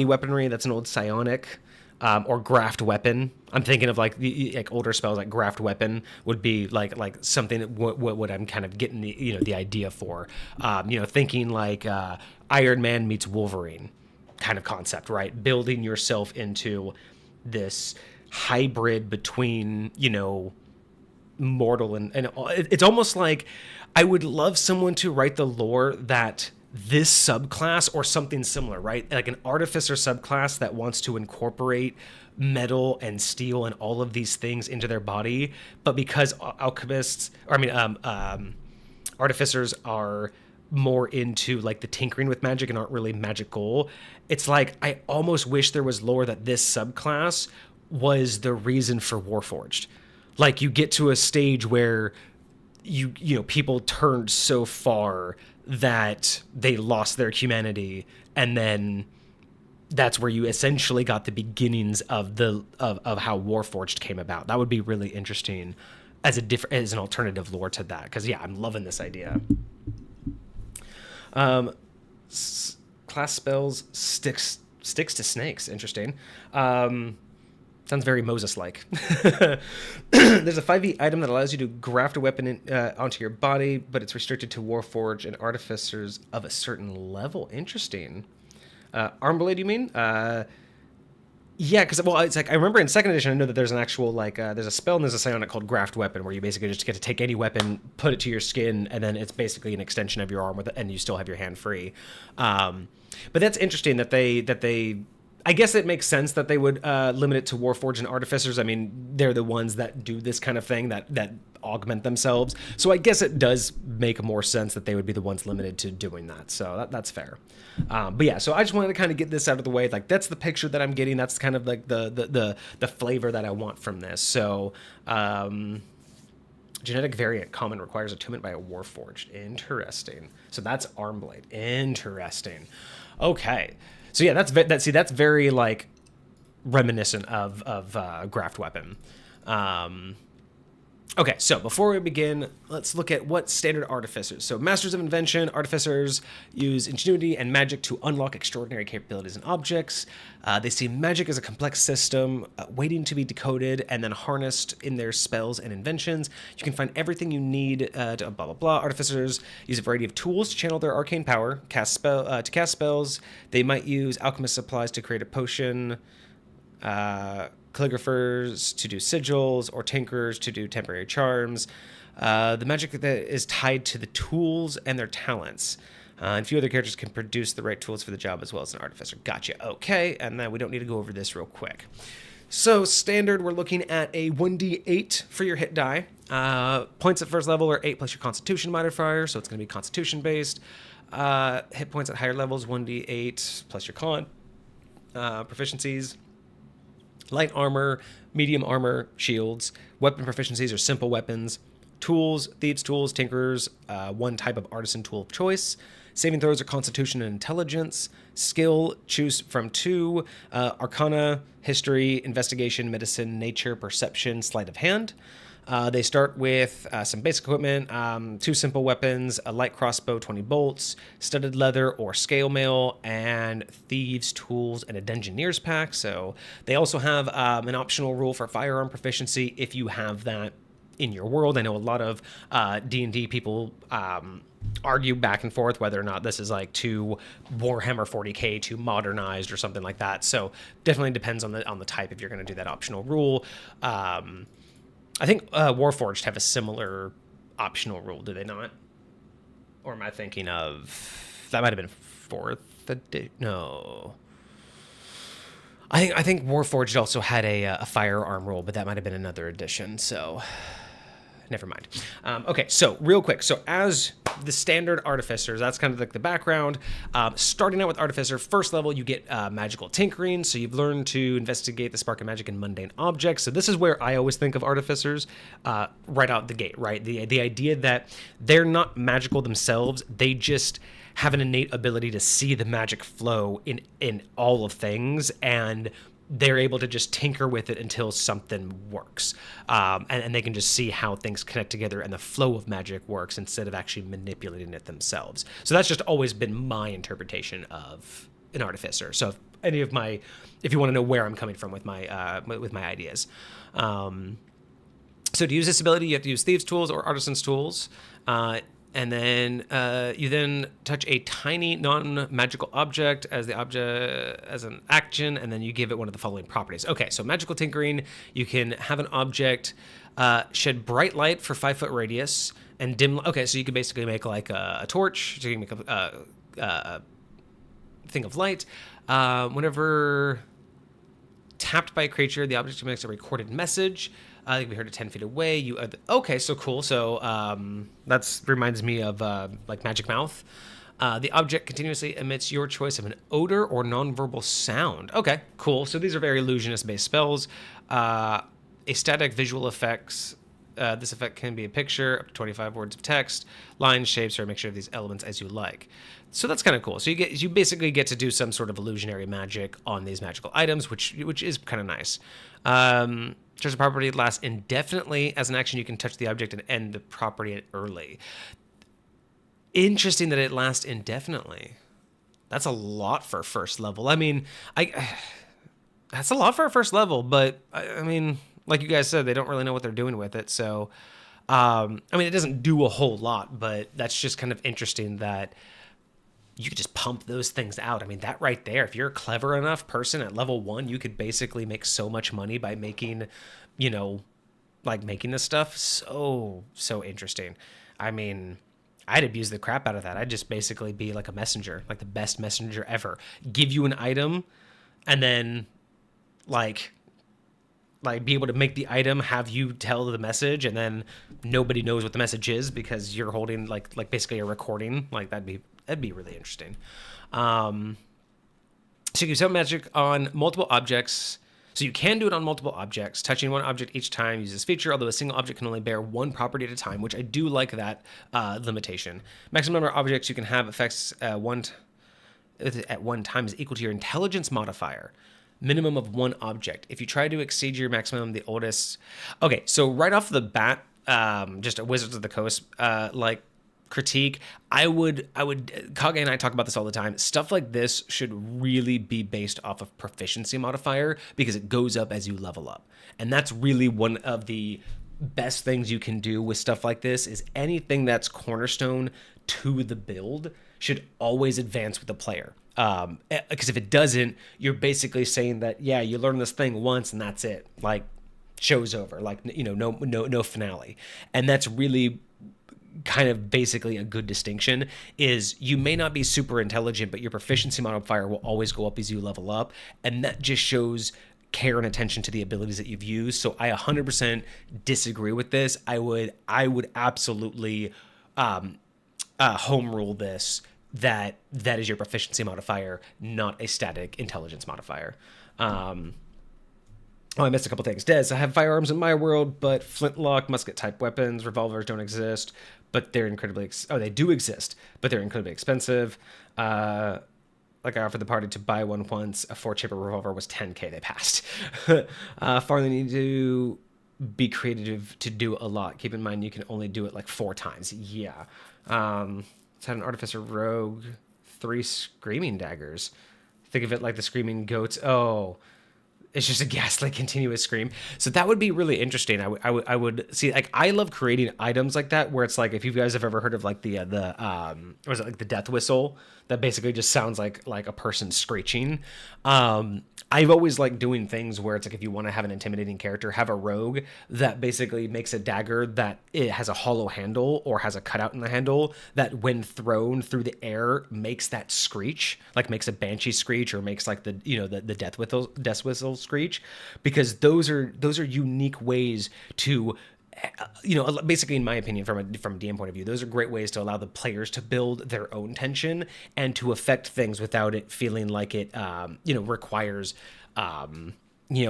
weaponry. That's an old psionic, or graft weapon. I'm thinking of like the older spells, like graft weapon would be like something that what I'm kind of getting the idea for. Thinking like Iron Man meets Wolverine kind of concept, right? Building yourself into this hybrid between mortal and it's almost like I would love someone to write the lore that this subclass or something similar, right? Like an artificer subclass that wants to incorporate metal and steel and all of these things into their body, but because artificers are more into like the tinkering with magic and aren't really magical, it's like I almost wish there was lore that this subclass was the reason for Warforged. Like you get to a stage where people turned so far that they lost their humanity, and then that's where you essentially got the beginnings of how Warforged came about. That would be really interesting as an alternative lore to that, because yeah, I'm loving this idea. Class spells sticks to snakes. Interesting. Sounds very Moses-like. There's a 5e item that allows you to graft a weapon onto your body, but it's restricted to Warforged and Artificers of a certain level. Interesting. Armblade, you mean? Yeah, because, well, it's like, I remember in 2nd edition, I know that there's an actual, like, there's a spell and there's a psionic called Graft Weapon, where you basically just get to take any weapon, put it to your skin, and then it's basically an extension of your arm, and you still have your hand free. But that's interesting that they I guess it makes sense that they would limit it to Warforged and Artificers. I mean, they're the ones that do this kind of thing, that augment themselves. So I guess it does make more sense that they would be the ones limited to doing that. So that's fair. But yeah, so I just wanted to kind of get this out of the way. Like, that's the picture that I'm getting. That's kind of like the flavor that I want from this. So genetic variant common requires attunement by a Warforged. Interesting. So that's Armblade. Interesting. Okay. So yeah, that's very like reminiscent of Graft Weapon. Okay, so before we begin, let's look at what standard artificers. So Masters of Invention, artificers use ingenuity and magic to unlock extraordinary capabilities in objects. They see magic as a complex system waiting to be decoded and then harnessed in their spells and inventions. You can find everything you need to blah, blah, blah. Artificers use a variety of tools to channel their arcane power, to cast spells. They might use alchemist supplies to create a potion, calligraphers to do sigils, or tinkerers to do temporary charms. The magic that is tied to the tools and their talents. And a few other characters can produce the right tools for the job as well as an artificer. Gotcha. Okay, and then we don't need to go over this real quick. So standard, we're looking at a 1d8 for your hit die. Points at first level are 8 plus your constitution modifier, so it's going to be constitution based. Hit points at higher levels, 1d8 plus your con. Proficiencies. Light armor, medium armor, shields. Weapon proficiencies are simple weapons. Tools, thieves' tools, tinkerers, one type of artisan tool of choice. Saving throws are constitution and intelligence. Skill, choose from 2. Arcana, history, investigation, medicine, nature, perception, sleight of hand. They start with some basic equipment, 2 simple weapons, a light crossbow, 20 bolts, studded leather or scale mail, and thieves' tools and a dungeoneer's pack. So they also have an optional rule for firearm proficiency if you have that in your world. I know a lot of D&D people argue back and forth whether or not this is like too Warhammer 40k, too modernized or something like that. So definitely depends on the type if you're going to do that optional rule. I think Warforged have a similar optional rule, do they not? Or am I thinking of... That might have been 4th edition. No. I think Warforged also had a firearm rule, but that might have been another edition, so... Never mind. Okay, so real quick. So as the standard artificers, that's kind of like the background. Starting out with artificer, first level, you get magical tinkering. So you've learned to investigate the spark of magic in mundane objects. So this is where I always think of artificers right out the gate, right? The idea that they're not magical themselves. They just have an innate ability to see the magic flow in all of things, and they're able to just tinker with it until something works. And they can just see how things connect together and the flow of magic works instead of actually manipulating it themselves. So that's just always been my interpretation of an artificer. So if you want to know where I'm coming from with my ideas. So to use this ability, you have to use thieves' tools or artisan's tools. And then you then touch a tiny non-magical object as an action, and then you give it one of the following properties. Okay, so magical tinkering, you can have an object shed bright light for 5-foot radius and dim. Okay, so you can basically make like a torch. So you can make a thing of light. Whenever tapped by a creature, the object makes a recorded message. I think we heard it 10 feet away. Okay, so cool. So that reminds me of like Magic Mouth. The object continuously emits your choice of an odor or nonverbal sound. Okay, cool. So these are very illusionist-based spells. A static visual effects. This effect can be a picture, up to 25 words of text, lines, shapes, or a mixture of these elements as you like. So that's kind of cool. So you basically get to do some sort of illusionary magic on these magical items, which is kind of nice. Treasure property lasts indefinitely. As an action, you can touch the object and end the property early. Interesting that it lasts indefinitely. That's a lot for first level. I mean, That's a lot for a first level, but I mean, like you guys said, they don't really know what they're doing with it. So, I mean, it doesn't do a whole lot, but that's just kind of interesting that you could just pump those things out. I mean, that right there, if you're a clever enough person at level 1, you could basically make so much money by making, you know, like making this stuff so interesting. I mean, I'd abuse the crap out of that. I'd just basically be like a messenger, like the best messenger ever. Give you an item and then like be able to make the item, have you tell the message, and then nobody knows what the message is because you're holding like basically a recording. Like that'd be really interesting. So you can set magic on multiple objects. So you can do it on multiple objects. Touching one object each time uses this feature, although a single object can only bear one property at a time, which I do like that limitation. Maximum number of objects you can have effects at one time is equal to your intelligence modifier. Minimum of one object. If you try to exceed your maximum, the oldest... Okay, so right off the bat, just a Wizards of the Coast, like, critique, I would Kage and I talk about this all the time. Stuff like this should really be based off of proficiency modifier because it goes up as you level up. And that's really one of the best things you can do with stuff like this is anything that's cornerstone to the build should always advance with the player. Because if it doesn't, you're basically saying that, yeah, you learn this thing once and that's it. Like, show's over. Like, you know, no finale. And that's really kind of basically a good distinction is you may not be super intelligent, but your proficiency modifier will always go up as you level up. And that just shows care and attention to the abilities that you've used. So I 100% disagree with this. I would absolutely home rule this, that is your proficiency modifier, not a static intelligence modifier. Oh, I missed a couple things. Des, I have firearms in my world, but flintlock, musket-type weapons, revolvers don't exist, but they're incredibly... they do exist, but they're incredibly expensive. Like I offered the party to buy one once. A 4-chamber revolver was $10K. They passed. Farley need to be creative to do a lot. Keep in mind, you can only do it like 4 times. Yeah. It's had an Artificer Rogue, 3 Screaming Daggers. Think of it like the Screaming Goats. Oh... It's just a ghastly continuous scream. So that would be really interesting. I would see, like, I love creating items like that where it's like, if you guys have ever heard of like the was it like the death whistle that basically just sounds like a person screeching. I've always liked doing things where it's like, if you want to have an intimidating character, have a rogue that basically makes a dagger that it has a hollow handle or has a cutout in the handle that when thrown through the air makes that screech, like makes a banshee screech or makes like the death whistle screech, because those are unique ways to, basically, in my opinion, from a DM point of view, those are great ways to allow the players to build their own tension and to affect things without it feeling like it, requires,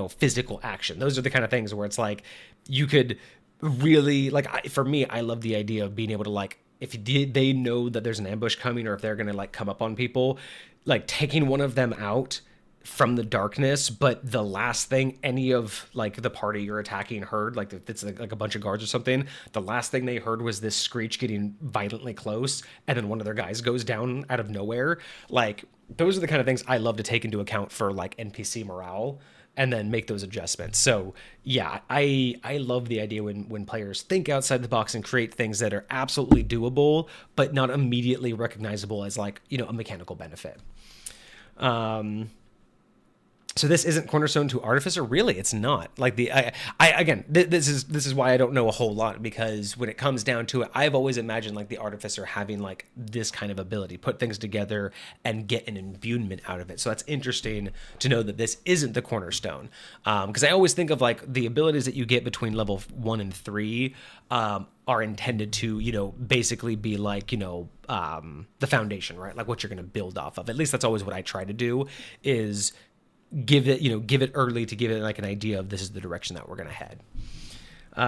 physical action. Those are the kind of things where it's like, you could really, like, for me, I love the idea of being able to, like, if they know that there's an ambush coming or if they're going to, like, come up on people, like, taking one of them out from the darkness, but the last thing any of like the party you're attacking heard, like if it's like a bunch of guards or something, the last thing they heard was this screech getting violently close, and then one of their guys goes down out of nowhere. Like, those are the kind of things I love to take into account for like NPC morale and then make those adjustments. So yeah, I love the idea when players think outside the box and create things that are absolutely doable, but not immediately recognizable as like, a mechanical benefit. So this isn't cornerstone to Artificer? Really, it's not. Like again, this is why I don't know a whole lot, because when it comes down to it, I've always imagined like the Artificer having like this kind of ability, put things together and get an imbuement out of it. So that's interesting to know that this isn't the cornerstone, because I always think of like the abilities that you get between level 1 and 3 are intended to, basically be like, the foundation, right? Like what you're going to build off of. At least that's always what I try to do, is give it early to give it like an idea of this is the direction that we're going to head.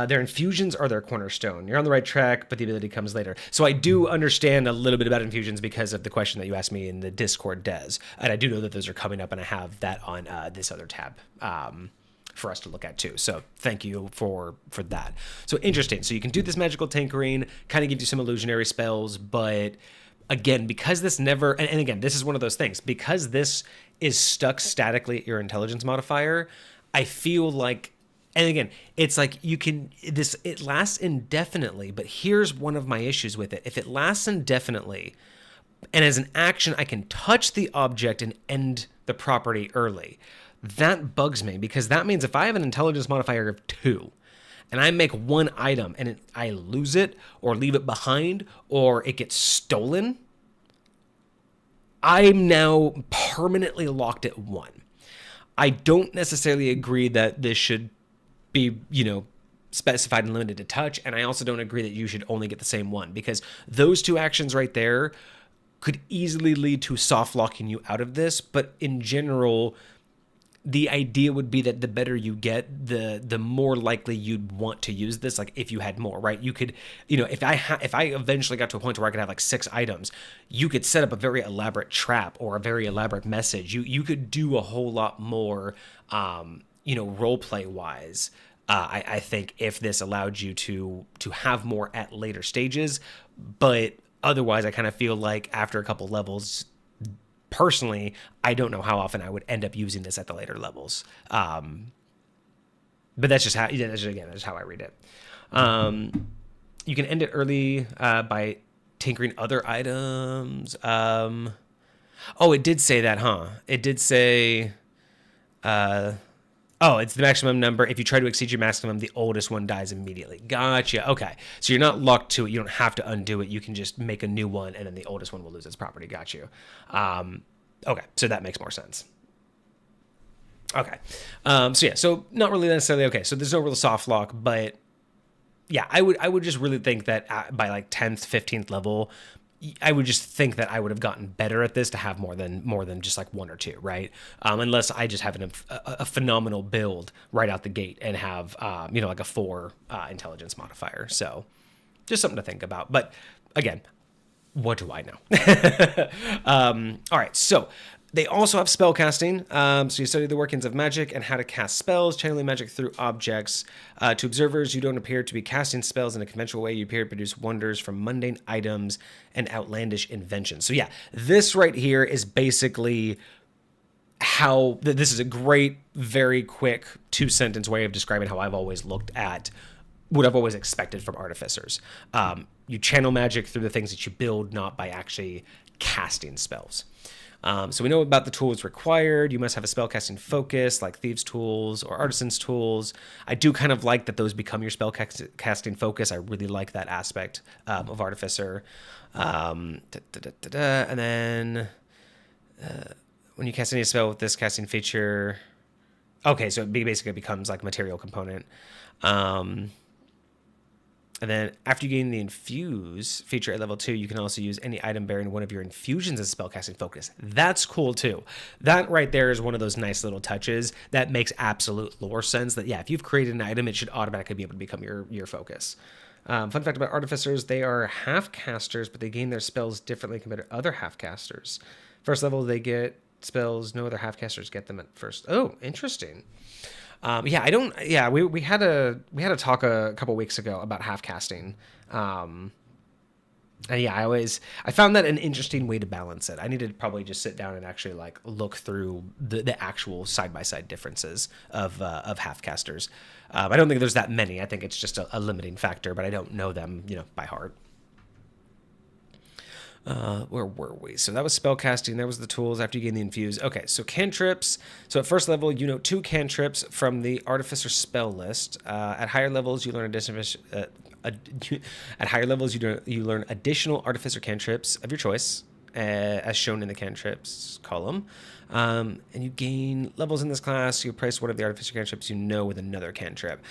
Their infusions are their cornerstone. You're on the right track, but the ability comes later. So I do understand a little bit about infusions because of the question that you asked me in the Discord, Des. And I do know that those are coming up, and I have that on this other tab for us to look at too. So thank you for that. So interesting. So you can do this magical tinkering, kind of gives you some illusionary spells, but again, because this never, and again, this is one of those things, because this is stuck statically at your intelligence modifier, I feel like, and again, it's like it lasts indefinitely, but here's one of my issues with it. If it lasts indefinitely, and as an action, I can touch the object and end the property early, that bugs me, because that means if I have an intelligence modifier of 2, and I make one item and I lose it or leave it behind or it gets stolen, I'm now permanently locked at 1. I don't necessarily agree that this should be, specified and limited to touch, and I also don't agree that you should only get the same one, because those 2 actions right there could easily lead to soft locking you out of this. But in general, the idea would be that the better you get, the more likely you'd want to use this. Like if you had more, right? You could, if I eventually got to a point where I could have like 6 items, you could set up a very elaborate trap or a very elaborate message. You could do a whole lot more, role play wise. I think if this allowed you to have more at later stages, but otherwise, I kind of feel like after a couple levels, personally, I don't know how often I would end up using this at the later levels. But that's just how, that's how I read it. You can end it early by tinkering other items. It did say that, huh? It did say, it's the maximum number. If you try to exceed your maximum, the oldest one dies immediately. Gotcha. Okay. So you're not locked to it. You don't have to undo it. You can just make a new one, and then the oldest one will lose its property. Got you. Okay. So that makes more sense. Okay. So not really necessarily okay. So there's no real soft lock, but yeah, I would just really think that by like 10th, 15th level, I would just think that I would have gotten better at this to have more than just like 1 or 2, right? Unless I just have a phenomenal build right out the gate and have like a 4 intelligence modifier. So just something to think about. But again, what do I know? All right, so they also have spell casting. So you study the workings of magic and how to cast spells, channeling magic through objects. To observers, you don't appear to be casting spells in a conventional way. You appear to produce wonders from mundane items and outlandish inventions. So yeah, this right here is basically how, this is a great, very quick 2-sentence way of describing how I've always looked at what I've always expected from artificers. You channel magic through the things that you build, not by actually casting spells. So we know about the tools required. You must have a spellcasting focus, like Thieves' Tools or Artisan's Tools. I do kind of like that those become your spellcasting focus. I really like that aspect of Artificer. And then when you cast any spell with this casting feature... Okay, so it basically becomes like material component. And then after you gain the Infuse feature at level 2, you can also use any item bearing one of your infusions as spellcasting focus. That's cool too. That right there is one of those nice little touches that makes absolute lore sense that, yeah, if you've created an item, it should automatically be able to become your focus. Fun fact about artificers, they are half casters, but they gain their spells differently compared to other half casters. First level, they get spells no other half casters get them at first. Oh, interesting. We had a talk a couple weeks ago about half casting. And yeah, I found that an interesting way to balance it. I need to probably just sit down and actually like look through the actual side-by-side differences of half casters. I don't think there's that many. I think it's just a limiting factor, but I don't know them, by heart. Where were we? So that was spellcasting. That was the tools after you gain the infuse. Okay, so cantrips. So at first level, you know 2 cantrips from the Artificer spell list. At higher levels, you learn you learn additional Artificer cantrips of your choice, as shown in the cantrips column. And you gain levels in this class. You replace one of the Artificer cantrips you know with another cantrip.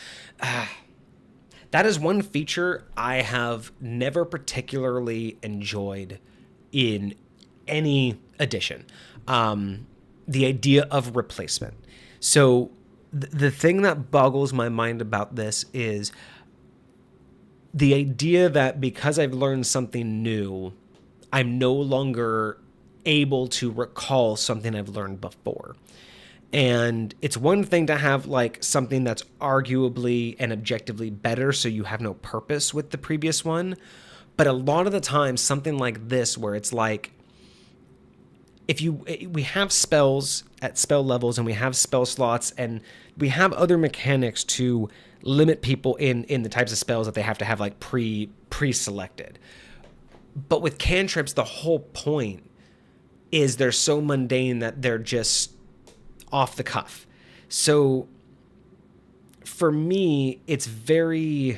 That is one feature I have never particularly enjoyed in any edition. The idea of replacement. So the thing that boggles my mind about this is the idea that because I've learned something new, I'm no longer able to recall something I've learned before. And it's one thing to have like something that's arguably and objectively better, so you have no purpose with the previous one. But a lot of the time, something like this, where it's like we have spells at spell levels and we have spell slots and we have other mechanics to limit people in the types of spells that they have to have like pre-selected. But with cantrips, the whole point is they're so mundane that they're just off the cuff. So for me, it's very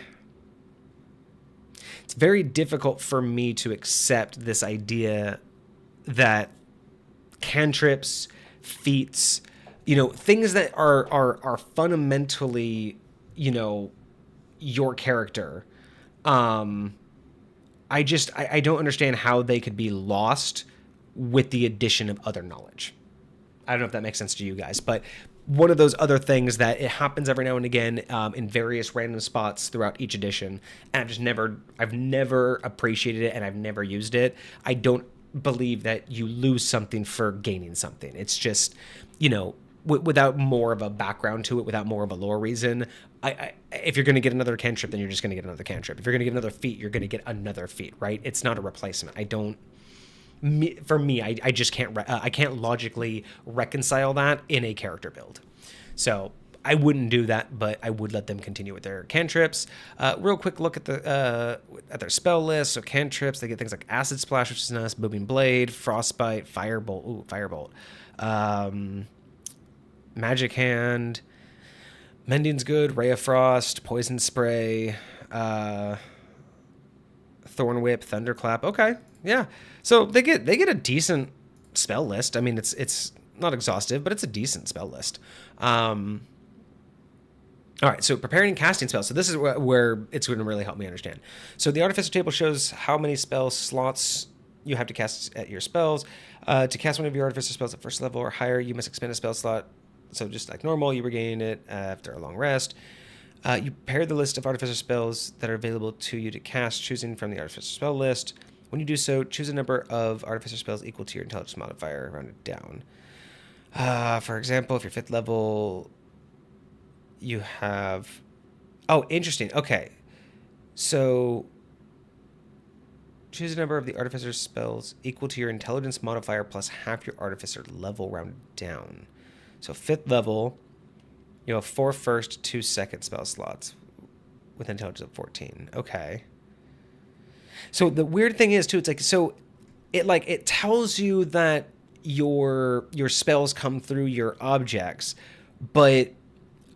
difficult for me to accept this idea that cantrips, feats, things that are fundamentally, your character. I don't understand how they could be lost with the addition of other knowledge. I don't know if that makes sense to you guys, but one of those other things that it happens every now and again in various random spots throughout each edition, and I've never appreciated it and I've never used it. I don't believe that you lose something for gaining something. It's just, without more of a background to it, without more of a lore reason. If you're going to get another cantrip, then you're just going to get another cantrip. If you're going to get another feat, you're going to get another feat, right? It's not a replacement. For me, I just can't. I can't logically reconcile that in a character build. So I wouldn't do that, but I would let them continue with their cantrips. Real quick look at their spell list. So cantrips, they get things like Acid Splash, which is nice, Booming Blade, Frostbite, Firebolt. Ooh, Firebolt. Magic Hand, Mending's good, Ray of Frost, Poison Spray, Thorn Whip, Thunderclap. Okay, yeah. So they get a decent spell list. I mean, it's not exhaustive, but it's a decent spell list. All right, so preparing and casting spells. So this is where it's going to really help me understand. So the Artificer table shows how many spell slots you have to cast at your spells. To cast one of your Artificer spells at first level or higher, you must expend a spell slot. So just like normal, you regain it after a long rest. You prepare the list of Artificer spells that are available to you to cast, choosing from the Artificer spell list. When you do so, choose a number of Artificer spells equal to your intelligence modifier, rounded down. For example, if you're 5th level, you have... Oh, interesting. Okay. So choose a number of the Artificer spells equal to your intelligence modifier plus half your Artificer level, rounded down. So 5th level, you have 4 first, 2 second spell slots with intelligence of 14. Okay. So the weird thing is too, it's like, so it tells you that your spells come through your objects, but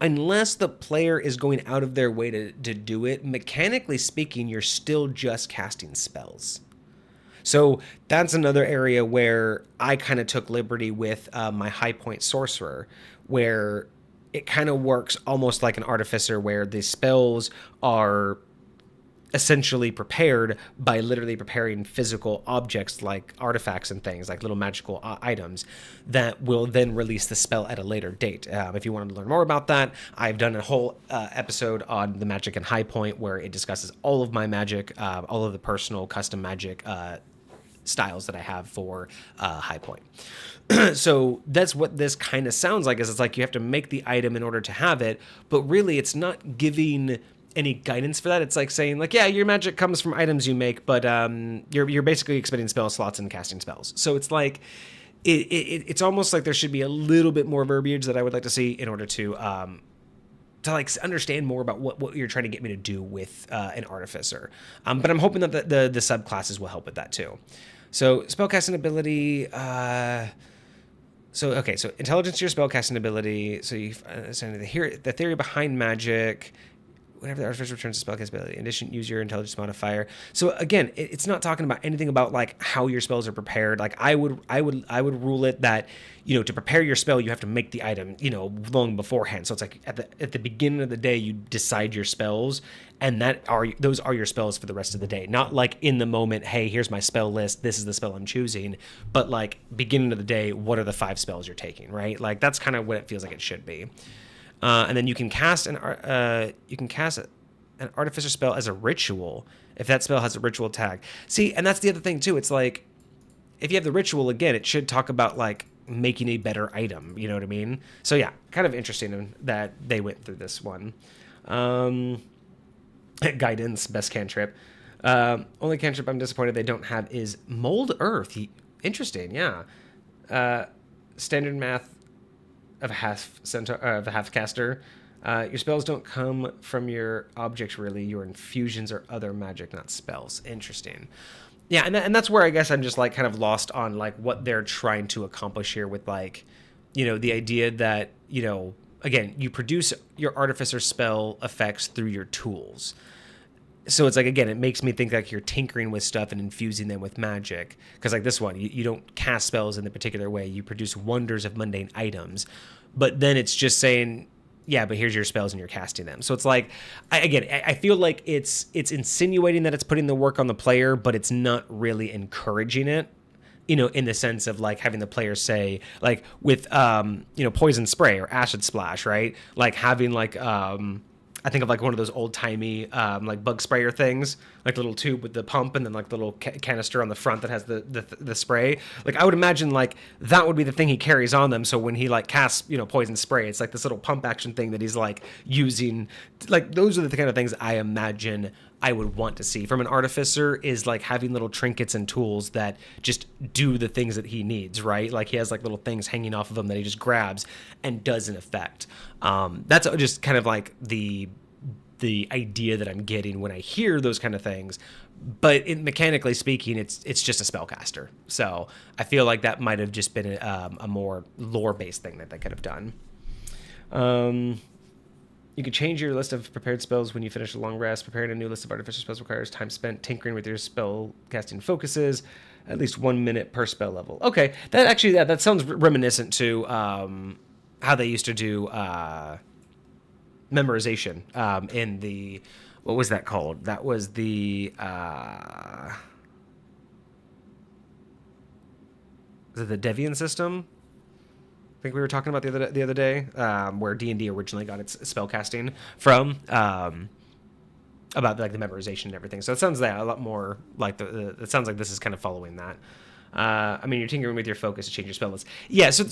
unless the player is going out of their way to do it, mechanically speaking, you're still just casting spells. So that's another area where I kind of took liberty with my high point sorcerer, where it kind of works almost like an artificer, where the spells are essentially prepared by literally preparing physical objects like artifacts and things, like little magical items that will then release the spell at a later date. If you want to learn more about that, I've done a whole episode on the magic and high point where it discusses all of my magic, all of the personal custom magic styles that I have for high point. So that's what this kind of sounds like, is it's like you have to make the item in order to have it, but really it's not giving any guidance for that. It's like saying, like, yeah, your magic comes from items you make, but you're basically expending spell slots and casting spells. So it's like it's almost like there should be a little bit more verbiage that I would like to see in order to like understand more about what you're trying to get me to do with an artificer. But I'm hoping that the subclasses will help with that too. So spellcasting ability. So intelligence to your spellcasting ability. So you the theory behind magic. Whenever the artificer returns to spellcast ability, in addition, use your intelligence modifier. So again, it's not talking about anything about like how your spells are prepared. Like I would rule it that, to prepare your spell, you have to make the item, long beforehand. So it's like at the beginning of the day, you decide your spells, and those are your spells for the rest of the day. Not like in the moment, hey, here's my spell list, this is the spell I'm choosing, but like beginning of the day, what are the 5 spells you're taking, right? Like that's kind of what it feels like it should be. And then you can cast an artificer spell as a ritual if that spell has a ritual tag. See, and that's the other thing too. It's like if you have the ritual, again, it should talk about like making a better item. You know what I mean? So yeah, kind of interesting that they went through this one. Guidance, best cantrip. Only cantrip I'm disappointed they don't have is Mold Earth. Interesting, yeah. Standard math of a half caster. Your spells don't come from your objects, really. Your infusions are other magic, not spells. Interesting. Yeah, and that's where I guess I'm just like kind of lost on like what they're trying to accomplish here with like, the idea that, again, you produce your artificer spell effects through your tools. So it's like, again, it makes me think like you're tinkering with stuff and infusing them with magic. Because like this one, you don't cast spells in the particular way. You produce wonders of mundane items. But then it's just saying, yeah, but here's your spells and you're casting them. So it's like, I feel like it's insinuating that it's putting the work on the player, but it's not really encouraging it. In the sense of like having the player say, like with poison spray or acid splash, right? Like having like I think of like one of those old timey like bug sprayer things, like the little tube with the pump and then like the little canister on the front that has the spray. Like I would imagine like that would be the thing he carries on them. So when he like casts poison spray, it's like this little pump action thing that he's like using. Like those are the kind of things I imagine I would want to see from an artificer, is like having little trinkets and tools that just do the things that he needs, right? Like he has like little things hanging off of him that he just grabs and does an effect. That's just kind of like the idea that I'm getting when I hear those kind of things. But mechanically speaking, it's just a spellcaster. So I feel like that might have just been a more lore-based thing that they could have done. You can change your list of prepared spells when you finish a long rest. Preparing a new list of artificial spells requires time spent tinkering with your spell casting focuses, at least 1 minute per spell level. Okay, that sounds reminiscent to how they used to do memorization in the, what was that called? That was the is it the Deviant system? I think we were talking about the other day, where D&D originally got its spellcasting from, about like the memorization and everything. So it sounds a lot more like it sounds like this is kind of following that. I mean, you're tinkering with your focus to change your spell list. Yeah. So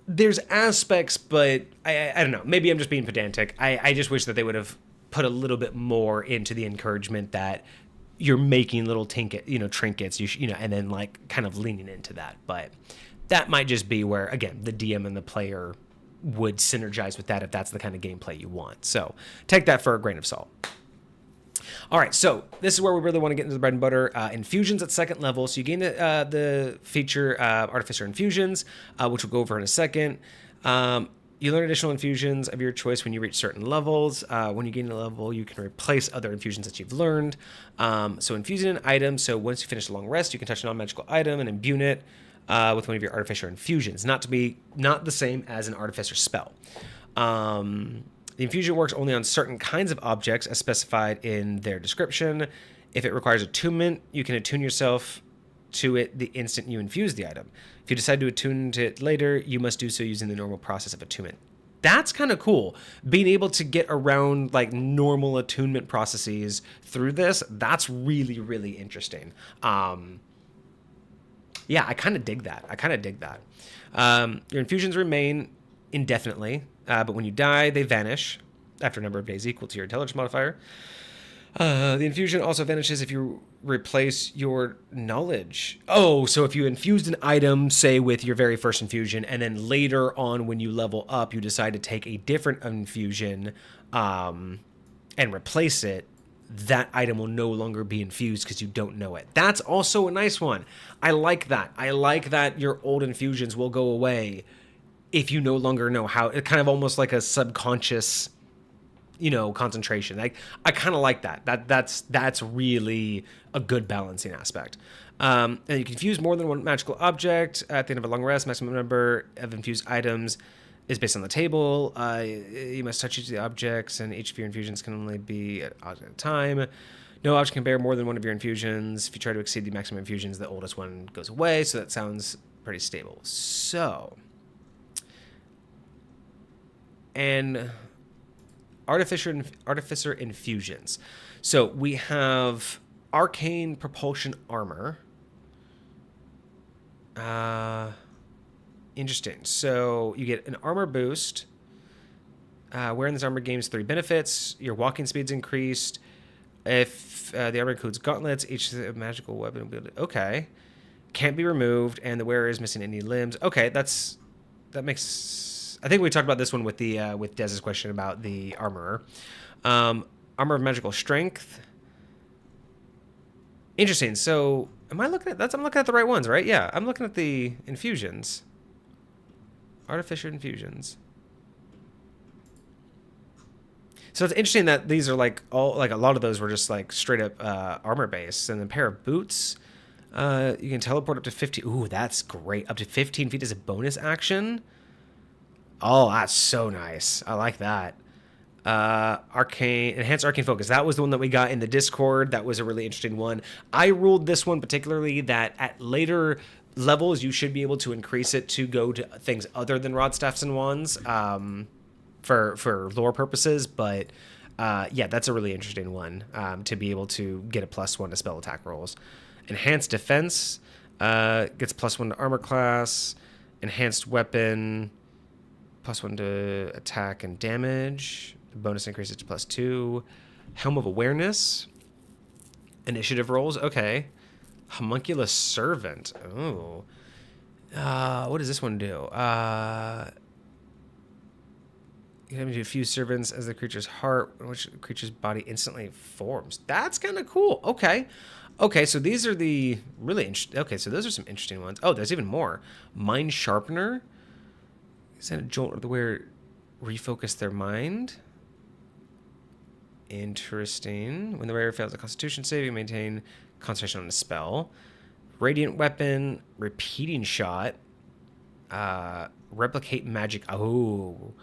there's aspects, but I don't know. Maybe I'm just being pedantic. I just wish that they would have put a little bit more into the encouragement that you're making little trinkets, and then like kind of leaning into that, but. That might just be where, again, the DM and the player would synergize with that if that's the kind of gameplay you want. So take that for a grain of salt. All right, so this is where we really want to get into the bread and butter. Infusions at second level. So you gain the feature Artificer Infusions, which we'll go over in a second. You learn additional infusions of your choice when you reach certain levels. When you gain a level, you can replace other infusions that you've learned. So infusing an item. So once you finish a long rest, you can touch a non-magical item and imbue it with one of your Artificer Infusions. Not the same as an Artificer spell. The infusion works only on certain kinds of objects as specified in their description. If it requires attunement, you can attune yourself to it the instant you infuse the item. If you decide to attune to it later, you must do so using the normal process of attunement. That's kind of cool. Being able to get around like normal attunement processes through this, that's really, really interesting. Yeah, I kind of dig that. Your infusions remain indefinitely, but when you die, they vanish after a number of days equal to your intelligence modifier. The infusion also vanishes if you replace your knowledge. Oh, so if you infused an item, say with your very first infusion, and then later on when you level up, you decide to take a different infusion and replace it, that item will no longer be infused because you don't know it. That's also a nice one. I like that. I like that your old infusions will go away if you no longer know how. It's kind of almost like a subconscious, concentration. Like I kind of like that. That's really a good balancing aspect. And you can infuse more than one magical object at the end of a long rest. Maximum number of infused items is based on the table. You must touch each of the objects, and each of your infusions can only be at a time. No object can bear more than one of your infusions. If you try to exceed the maximum infusions, the oldest one goes away. So that sounds pretty stable. So, and Artificer Infusions. So we have Arcane Propulsion Armor. Interesting. So you get an armor boost. Wearing this armor gains 3 benefits. Your walking speed's increased. If the armor includes gauntlets, each magical weapon will be able to... Okay. Can't be removed, and the wearer is missing any limbs. Okay, that makes. I think we talked about this one with the with Dez's question about the armorer. Armor of magical strength. Interesting. So, am I looking at I'm looking at the right ones, right? Yeah, I'm looking at the infusions. Artificer infusions. So it's interesting that these are like a lot of those were just like straight up armor based, and a pair of boots. You can teleport up to 50. Ooh, that's great. Up to 15 feet as a bonus action. Oh, that's so nice. I like that. Enhanced arcane focus. That was the one that we got in the Discord. That was a really interesting one. I ruled this one particularly that at later levels you should be able to increase it to go to things other than rod, staffs, and wands for lore purposes. But yeah, that's a really interesting one to be able to get a +1 to spell attack rolls. Enhanced defense gets +1 to armor class. Enhanced weapon +1 to attack and damage. The bonus increases to +2. Helm of awareness. Initiative rolls. Okay. Homunculus servant. Oh. What does this one do? You can have a few servants as the creature's heart, which the creature's body instantly forms. That's kind of cool. Okay. Okay, so these are the really interesting. Okay, so those are some interesting ones. Oh, there's even more. Mind Sharpener. Is that a jolt of the wearer refocus their mind? Interesting. When the wearer fails a Constitution save, you maintain concentration on the spell. Radiant Weapon, Repeating Shot, Replicate Magic. Oh,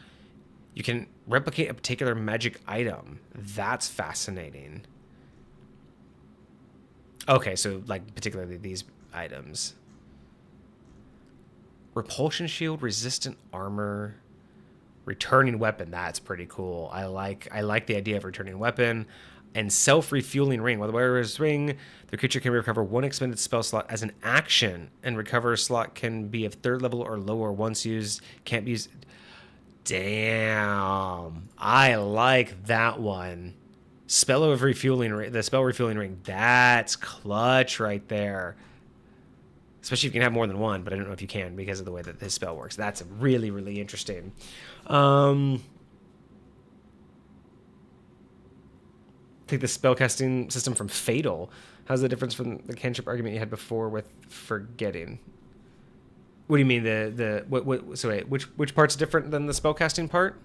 you can replicate a particular magic item. That's fascinating. Okay, so like particularly these items. Repulsion shield, resistant armor, returning weapon. That's pretty cool. I like the idea of returning weapon. And self-refueling ring. While the wearer's ring, the creature can recover 1 expended spell slot as an action, and recover slot can be of 3rd level or lower. Once used, can't be used. Damn, I like that one. The spell refueling ring. That's clutch right there. Especially if you can have more than one, but I don't know if you can because of the way that this spell works. That's really, really interesting. Take the spellcasting system from Fatal. How's the difference from the cantrip argument you had before with forgetting? What do you mean so wait, which part's different than the spellcasting part?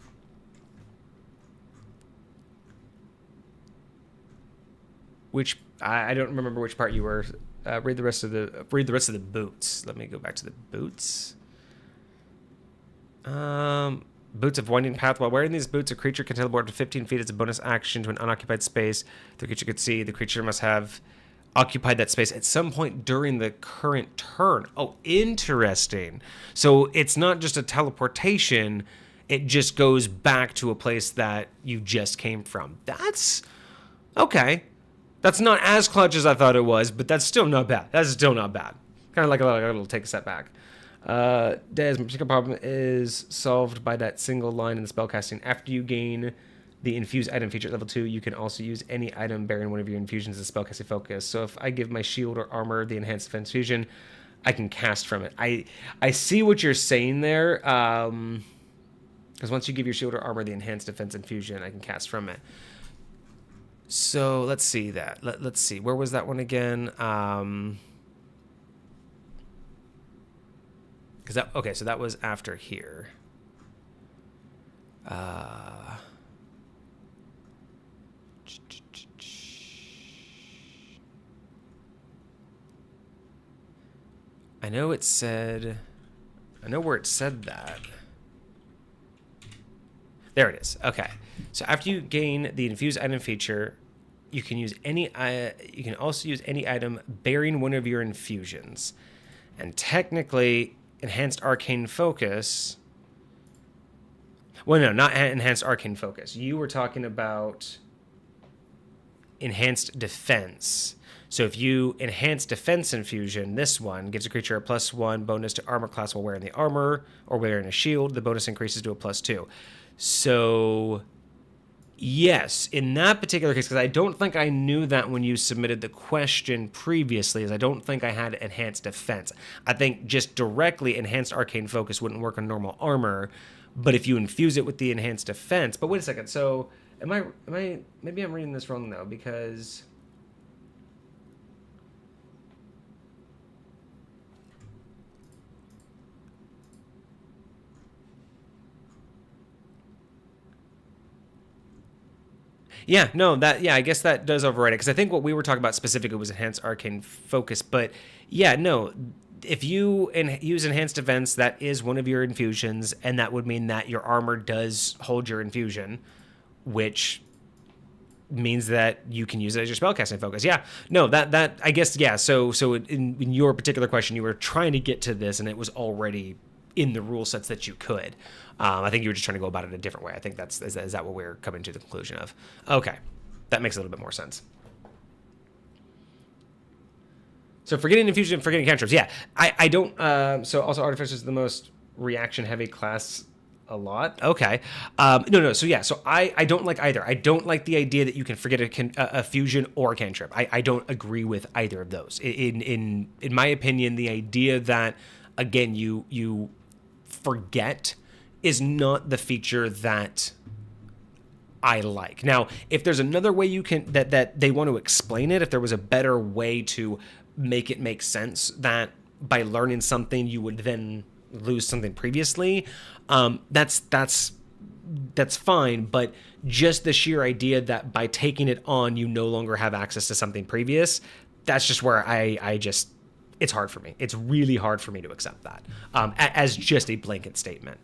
Which I don't remember which part you were. Read the rest of the boots. Let me go back to the boots. Boots of Winding Path. While wearing these boots, a creature can teleport to 15 feet as a bonus action to an unoccupied space the creature could see. The creature must have occupied that space at some point during the current turn. Oh, interesting. So it's not just a teleportation. It just goes back to a place that you just came from. That's okay. That's not as clutch as I thought it was, but that's still not bad. That's still not bad. Kind of like a little take a step back. Dez, my particular problem is solved by that single line in the spellcasting. After you gain the infused item feature at level 2, you can also use any item bearing one of your infusions as spellcasting focus. So if I give my shield or armor the enhanced defense fusion, I can cast from it. I see what you're saying there. Because once you give your shield or armor the enhanced defense infusion, I can cast from it. So let's see that. Let's see. Where was that one again? Okay, so that was after here. I know where it said that. There it is. Okay. So after you gain the infused item feature, you can use any. You can also use any item bearing one of your infusions, and technically, enhanced arcane focus. Well, no, not enhanced arcane focus. You were talking about enhanced defense. So if you enhance defense infusion, this one gives a creature a +1 bonus to armor class while wearing the armor or wearing a shield. The bonus increases to a +2. So Yes, in that particular case, because I don't think I knew that when you submitted the question previously, as I don't think I had enhanced defense. I think just directly enhanced arcane focus wouldn't work on normal armor, but if you infuse it with the enhanced defense. But wait a second, so maybe I'm reading this wrong though, because I guess that does override it, because I think what we were talking about specifically was enhanced arcane focus. But yeah, no, if you use enhanced defense, that is one of your infusions, and that would mean that your armor does hold your infusion, which means that you can use it as your spellcasting focus. Yeah, no, that I guess, yeah. So in your particular question, you were trying to get to this, and it was already in the rule sets that you could. I think you were just trying to go about it a different way. I think is that what we're coming to the conclusion of? Okay, that makes a little bit more sense. So forgetting infusion and forgetting cantrips. Yeah, I don't. So also Artificer is the most reaction heavy class a lot. Okay. No. So yeah. So I don't like either. I don't like the idea that you can forget a fusion or a cantrip. I don't agree with either of those. In my opinion, the idea that again you forget is not the feature that I like. Now, if there's another way you can that they want to explain it, if there was a better way to make it make sense that by learning something you would then lose something previously, that's fine. But just the sheer idea that by taking it on you no longer have access to something previous, that's just where I just, it's hard for me. It's really hard for me to accept that as just a blanket statement.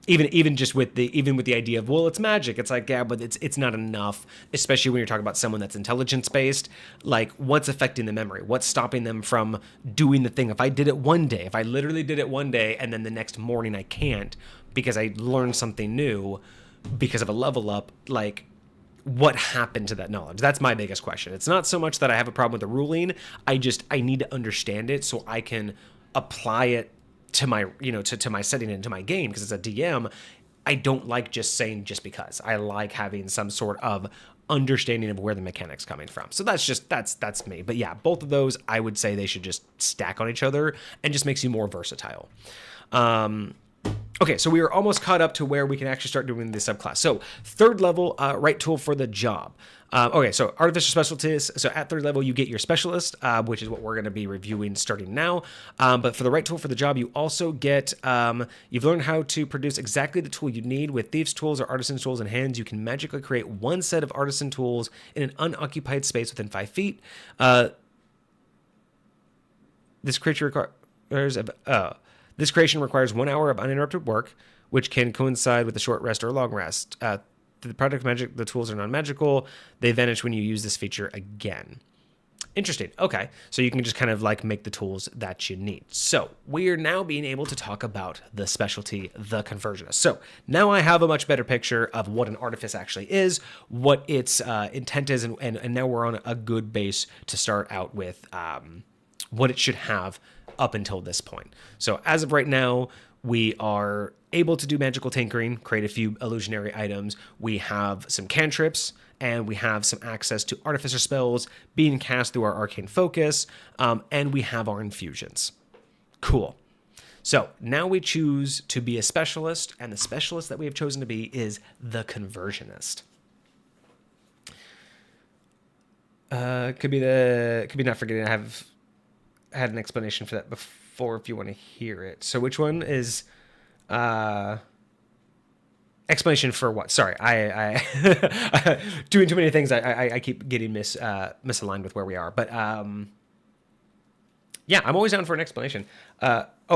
Even with the idea of, well, it's magic. It's like, yeah, but it's not enough, especially when you're talking about someone that's intelligence based. Like, what's affecting the memory? What's stopping them from doing the thing? If I did it one day, if I literally did it one day and then the next morning I can't because I learned something new because of a level up, like, what happened to that knowledge? That's my biggest question. It's not so much that I have a problem with the ruling. I need to understand it so I can apply it to my, to my setting and to my game, because as a DM, I don't like just saying just because. I like having some sort of understanding of where the mechanic's coming from. So that's me. But yeah, both of those, I would say they should just stack on each other and just makes you more versatile. Okay, so we are almost caught up to where we can actually start doing the subclass. So third level, right tool for the job. Okay, so Artificer Specialties. So at third level, you get your Specialist, which is what we're going to be reviewing starting now. But for the right tool for the job, you also get, you've learned how to produce exactly the tool you need. With Thieves' Tools or Artisan's Tools in hands, you can magically create one set of Artisan tools in an unoccupied space within 5 feet. This creature requires This creation requires 1 hour of uninterrupted work, which can coincide with a short rest or a long rest. The product magic, the tools are non-magical. They vanish when you use this feature again. Interesting. Okay, so you can just kind of like make the tools that you need. So we are now being able to talk about the specialty, the Conversionist. So now I have a much better picture of what an artifice actually is, what its intent is, and now we're on a good base to start out with what it should have up until this point. So as of right now, we are able to do magical tinkering, create a few illusionary items. We have some cantrips, and we have some access to artificer spells being cast through our arcane focus, and we have our infusions. Cool. So now we choose to be a specialist, and the specialist that we have chosen to be is the Conversionist. Could be not forgetting. I have had an explanation for that before if you want to hear it. So which one is explanation for what? Sorry, I doing too many things. I keep getting misaligned with where we are. But yeah, I'm always down for an explanation.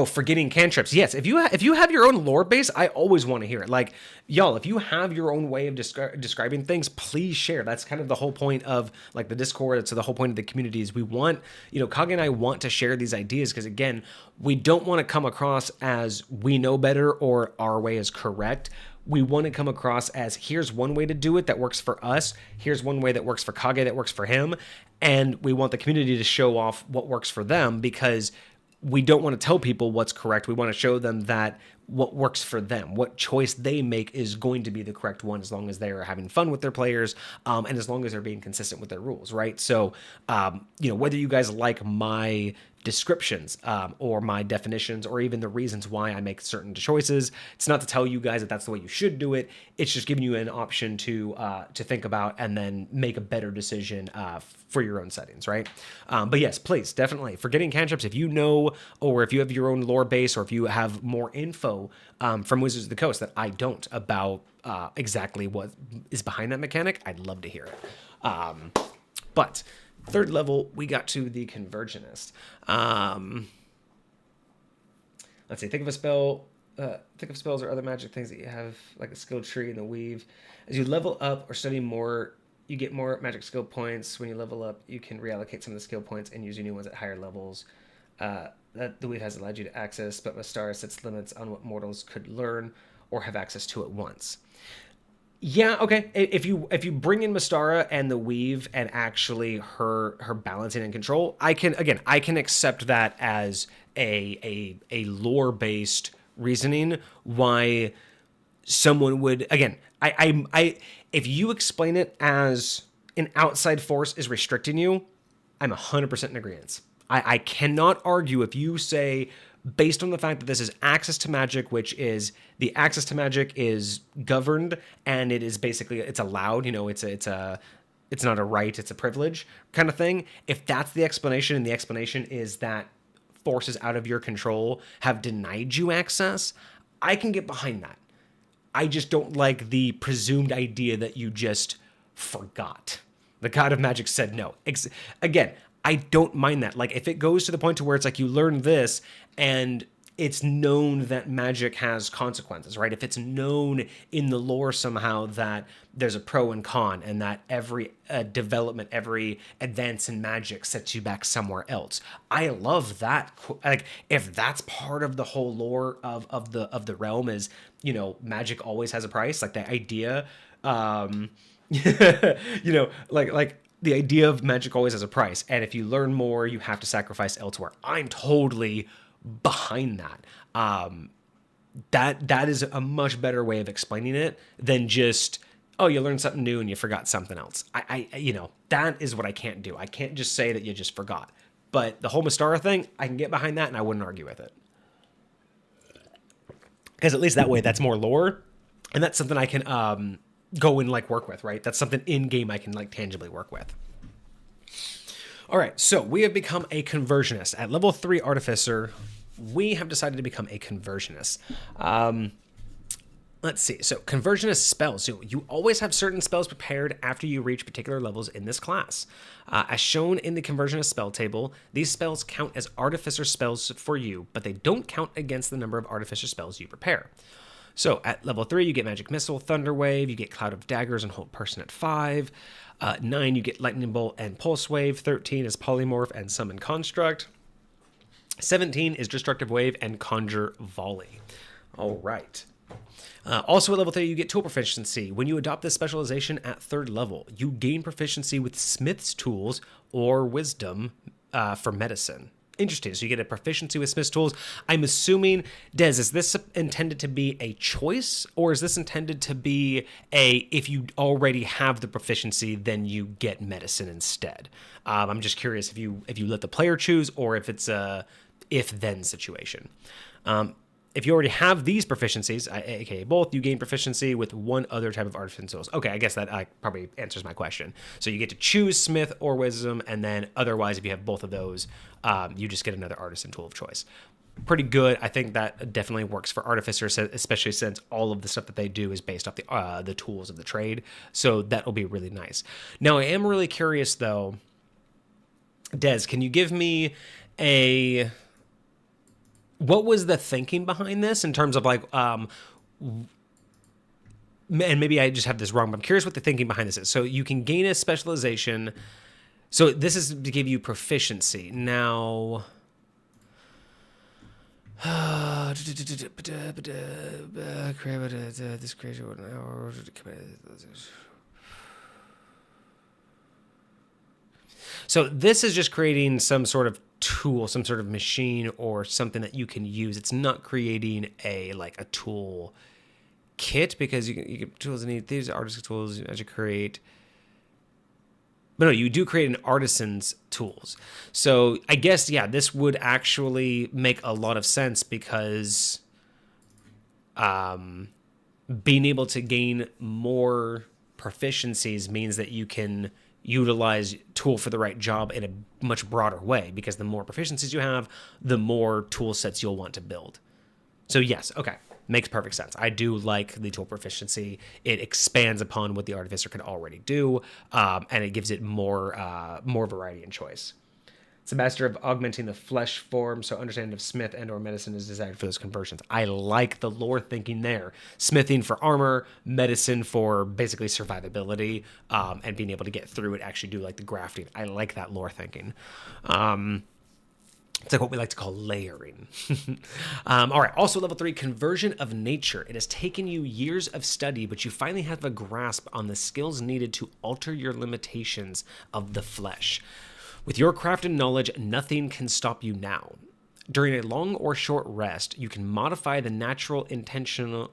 Forgetting cantrips. Yes, if you have your own lore base, I always want to hear it. Like, y'all, if you have your own way of describing things, please share. That's kind of the whole point of like the Discord. So the whole point of the community is we want, Kage and I want to share these ideas because again, we don't want to come across as we know better or our way is correct. We want to come across as here's one way to do it that works for us. Here's one way that works for Kage that works for him. And we want the community to show off what works for them because we don't want to tell people what's correct. We want to show them that what works for them, what choice they make is going to be the correct one, as long as they are having fun with their players, and as long as they're being consistent with their rules, right? So, whether you guys like my descriptions or my definitions or even the reasons why I make certain choices, it's not to tell you guys that that's the way you should do it. It's just giving you an option to think about and then make a better decision for your own settings, right? But yes, please, definitely, for getting cantrips, if you know, or if you have your own lore base, or if you have more info from Wizards of the Coast that I don't about exactly what is behind that mechanic, I'd love to hear it. But third level, we got to the Conversionist. Let's see. Think of a spell. Think of spells or other magic things that you have, like a skill tree in the weave. As you level up or study more, you get more magic skill points. When you level up, you can reallocate some of the skill points and use your new ones at higher levels. That the weave has allowed you to access, but Mystara sets limits on what mortals could learn or have access to at once. Yeah, okay. If you bring in Mystara and the weave and actually her balancing and control, I can accept that as a lore based reasoning why someone would, again, I if you explain it as an outside force is restricting you, I'm 100% in agreement. I cannot argue if you say, based on the fact that this is access to magic, which is the access to magic is governed and it is basically, it's allowed, it's not a right, it's a privilege kind of thing. If that's the explanation, and the explanation is that forces out of your control have denied you access, I can get behind that. I just don't like the presumed idea that you just forgot. The God of Magic said no. Again, I don't mind that. Like, if it goes to the point to where it's like you learn this and it's known that magic has consequences, right? If it's known in the lore somehow that there's a pro and con and that every development, every advance in magic sets you back somewhere else. I love that. Like, if that's part of the whole lore of the realm is, magic always has a price. Like the idea, like the idea of magic always has a price. And if you learn more, you have to sacrifice elsewhere. I'm totally behind that. That is a much better way of explaining it than just, oh, you learned something new and you forgot something else. That is what I can't do. I can't just say that you just forgot. But the whole Mystara thing, I can get behind that and I wouldn't argue with it. Because at least that way, that's more lore. And that's something I can go and work with, right? That's something in game I can tangibly work with. All right, so we have become a Conversionist. At level 3 Artificer, we have decided to become a Conversionist. Let's see. So Conversionist spells. So you always have certain spells prepared after you reach particular levels in this class. As shown in the Conversionist spell table, these spells count as Artificer spells for you, but they don't count against the number of Artificer spells you prepare. So at level 3, you get Magic Missile, Thunder Wave, you get Cloud of Daggers and Hold Person at 5. 9, you get Lightning Bolt and Pulse Wave. 13 is Polymorph and Summon Construct. 17 is Destructive Wave and Conjure Volley. All right. Also at level 3, you get Tool Proficiency. When you adopt this specialization at 3rd level, you gain proficiency with Smith's Tools or Wisdom for Medicine. Interesting. So you get a proficiency with Smith's Tools. I'm assuming, Des, is this intended to be a choice, or is this intended to be if you already have the proficiency, then you get medicine instead? I'm just curious if you let the player choose, or if it's a if-then situation. If you already have these proficiencies, aka both, you gain proficiency with one other type of artificer tools. Okay, I guess that probably answers my question. So you get to choose Smith or Wisdom, and then otherwise, if you have both of those, you just get another artisan tool of choice. Pretty good. I think that definitely works for Artificers, especially since all of the stuff that they do is based off the tools of the trade. So that will be really nice. Now, I am really curious, though. Des, can you give me what was the thinking behind this in terms of and maybe I just have this wrong, but I'm curious what the thinking behind this is. So you can gain a specialization. So this is to give you proficiency. Now, this crazy one. So this is just creating some sort of tool, some sort of machine or something that you can use. It's not creating a tool kit, because you get tools need these artisan tools as you create. But no, you do create an artisan's tools. So I guess, yeah, this would actually make a lot of sense, because being able to gain more proficiencies means that you can utilize tool for the right job in a much broader way, because the more proficiencies you have, the more tool sets you'll want to build. So yes, okay, makes perfect sense. I do like the tool proficiency. It expands upon what the Artificer can already do, and it gives it more variety and choice. It's a master of augmenting the flesh form, so understanding of smith and or medicine is desired for those conversions. I like the lore thinking there. Smithing for armor, medicine for basically survivability, and being able to get through it, actually do like the grafting. I like that lore thinking. It's like what we like to call layering. All right, also level 3, Conversion of Nature. It has taken you years of study, but you finally have a grasp on the skills needed to alter your limitations of the flesh. With your craft and knowledge, nothing can stop you now. During a long or short rest, you can modify the natural intentional.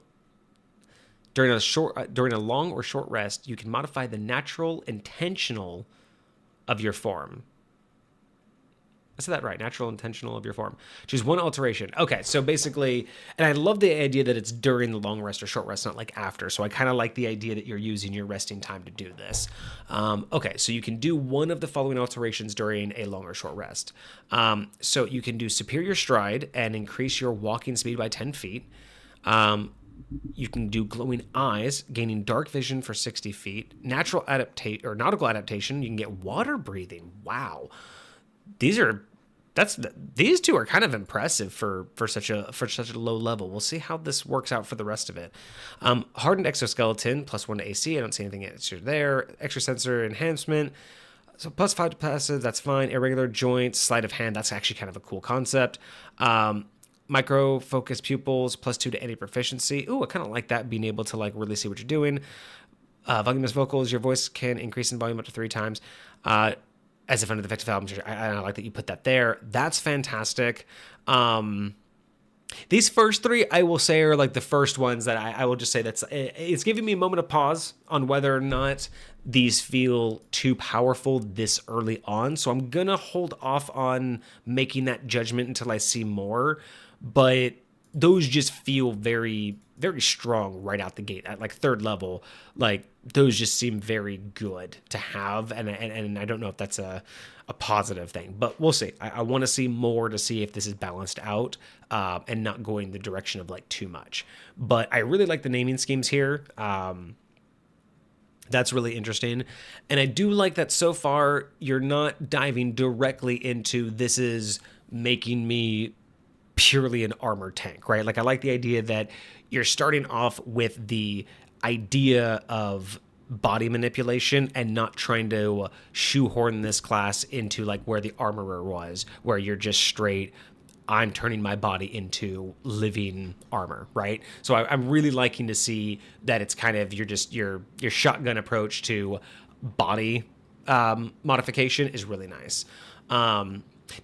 During a long or short rest, you can modify the natural intentional of your form. I said that right. Natural intentional of your form. Choose one alteration. Okay, so basically, and I love the idea that it's during the long rest or short rest, not like after. So I kind of like the idea that you're using your resting time to do this. Okay, so you can do one of the following alterations during a long or short rest. So you can do Superior Stride and increase your walking speed by 10 feet. You can do Glowing Eyes, gaining dark vision for 60 feet. Nautical adaptation, you can get water breathing. Wow. These two are kind of impressive for such a low level. We'll see how this works out for the rest of it. Hardened exoskeleton, +1 to AC. I don't see anything extra there. Extra sensor enhancement, so +5 to passive. That's fine. Irregular joints, sleight of hand. That's actually kind of a cool concept. Micro focus pupils, +2 to any proficiency. Ooh, I kind of like that, being able to like really see what you're doing. Voluminous vocals. Your voice can increase in volume up to 3 times. As if under the effective album, I like that you put that there. That's fantastic. These first 3, I will say, are like the first ones that I will just say it's giving me a moment of pause on whether or not these feel too powerful this early on. So I'm going to hold off on making that judgment until I see more. But those just feel very, very strong right out the gate at like 3rd level. Like those just seem very good to have, and I don't know if that's a positive thing, but we'll see. I want to see more to see if this is balanced out and not going the direction of like too much. But I really like the naming schemes here. That's really interesting, and I do like that so far you're not diving directly into this is making me purely an armor tank, right? Like I like the idea that you're starting off with the idea of body manipulation and not trying to shoehorn this class into like where the armorer was, where you're just straight, I'm turning my body into living armor, right? So I'm really liking to see that it's kind of your shotgun approach to body modification is really nice.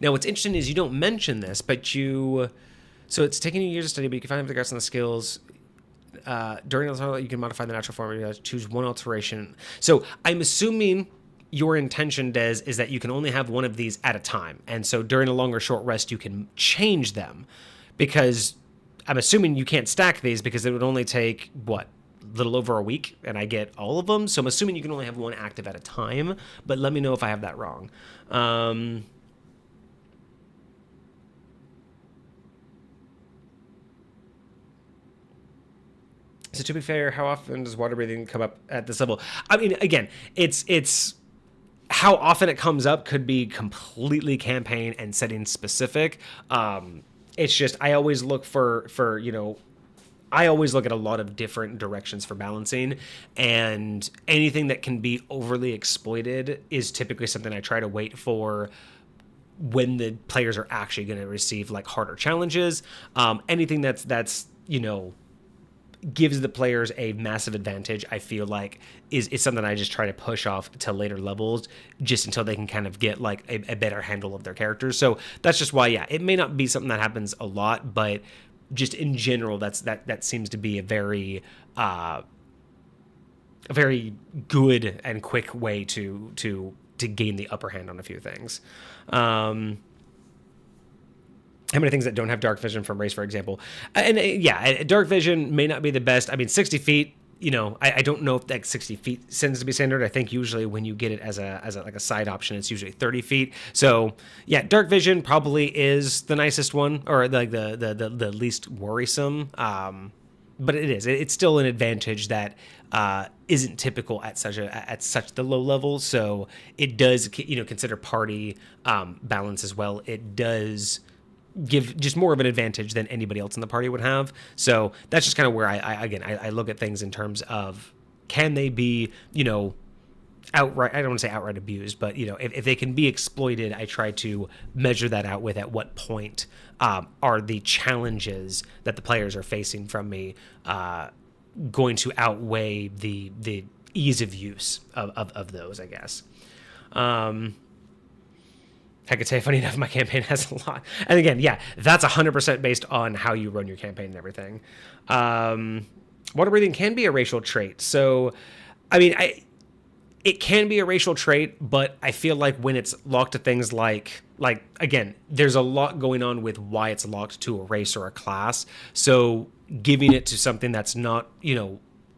Now, what's interesting is you don't mention this, but so it's taking you years to study, but you can find the grasp on the skills. During the you can modify the natural form. You choose one alteration. So I'm assuming your intention, Des, is that you can only have one of these at a time. And so during a long or short rest, you can change them, because I'm assuming you can't stack these because it would only take, a little over a week, and I get all of them. So I'm assuming you can only have one active at a time, but let me know if I have that wrong. So to be fair, how often does water breathing come up at this level? I mean, again, it's how often it comes up could be completely campaign and setting specific. It's just I always look I always look at a lot of different directions for balancing, and anything that can be overly exploited is typically something I try to wait for when the players are actually going to receive like harder challenges. Anything that's gives the players a massive advantage, I feel like is something I just try to push off to later levels just until they can kind of get like a better handle of their characters. So that's just why, yeah, it may not be something that happens a lot, but just in general, that seems to be a very good and quick way to gain the upper hand on a few things. How many things that don't have dark vision from race, for example? And yeah, dark vision may not be the best. I mean, 60 feet, I don't know if that 60 feet tends to be standard. I think usually when you get it as a like a side option, it's usually 30 feet. So yeah, dark vision probably is the nicest one, or like the least worrisome. But it's still an advantage that isn't typical at such the low level. So it does, consider party balance as well. It does give just more of an advantage than anybody else in the party would have. So that's just kind of where I look at things in terms of, can they be, outright, I don't want to say outright abused, but if they can be exploited, I try to measure that out with at what point are the challenges that the players are facing from me going to outweigh the ease of use of those, I guess. I could say, funny enough, my campaign has a lot. And again, yeah, that's 100% based on how you run your campaign and everything. Water breathing can be a racial trait. So, I mean, it can be a racial trait, but I feel like when it's locked to things like again, there's a lot going on with why it's locked to a race or a class. So giving it to something that's not,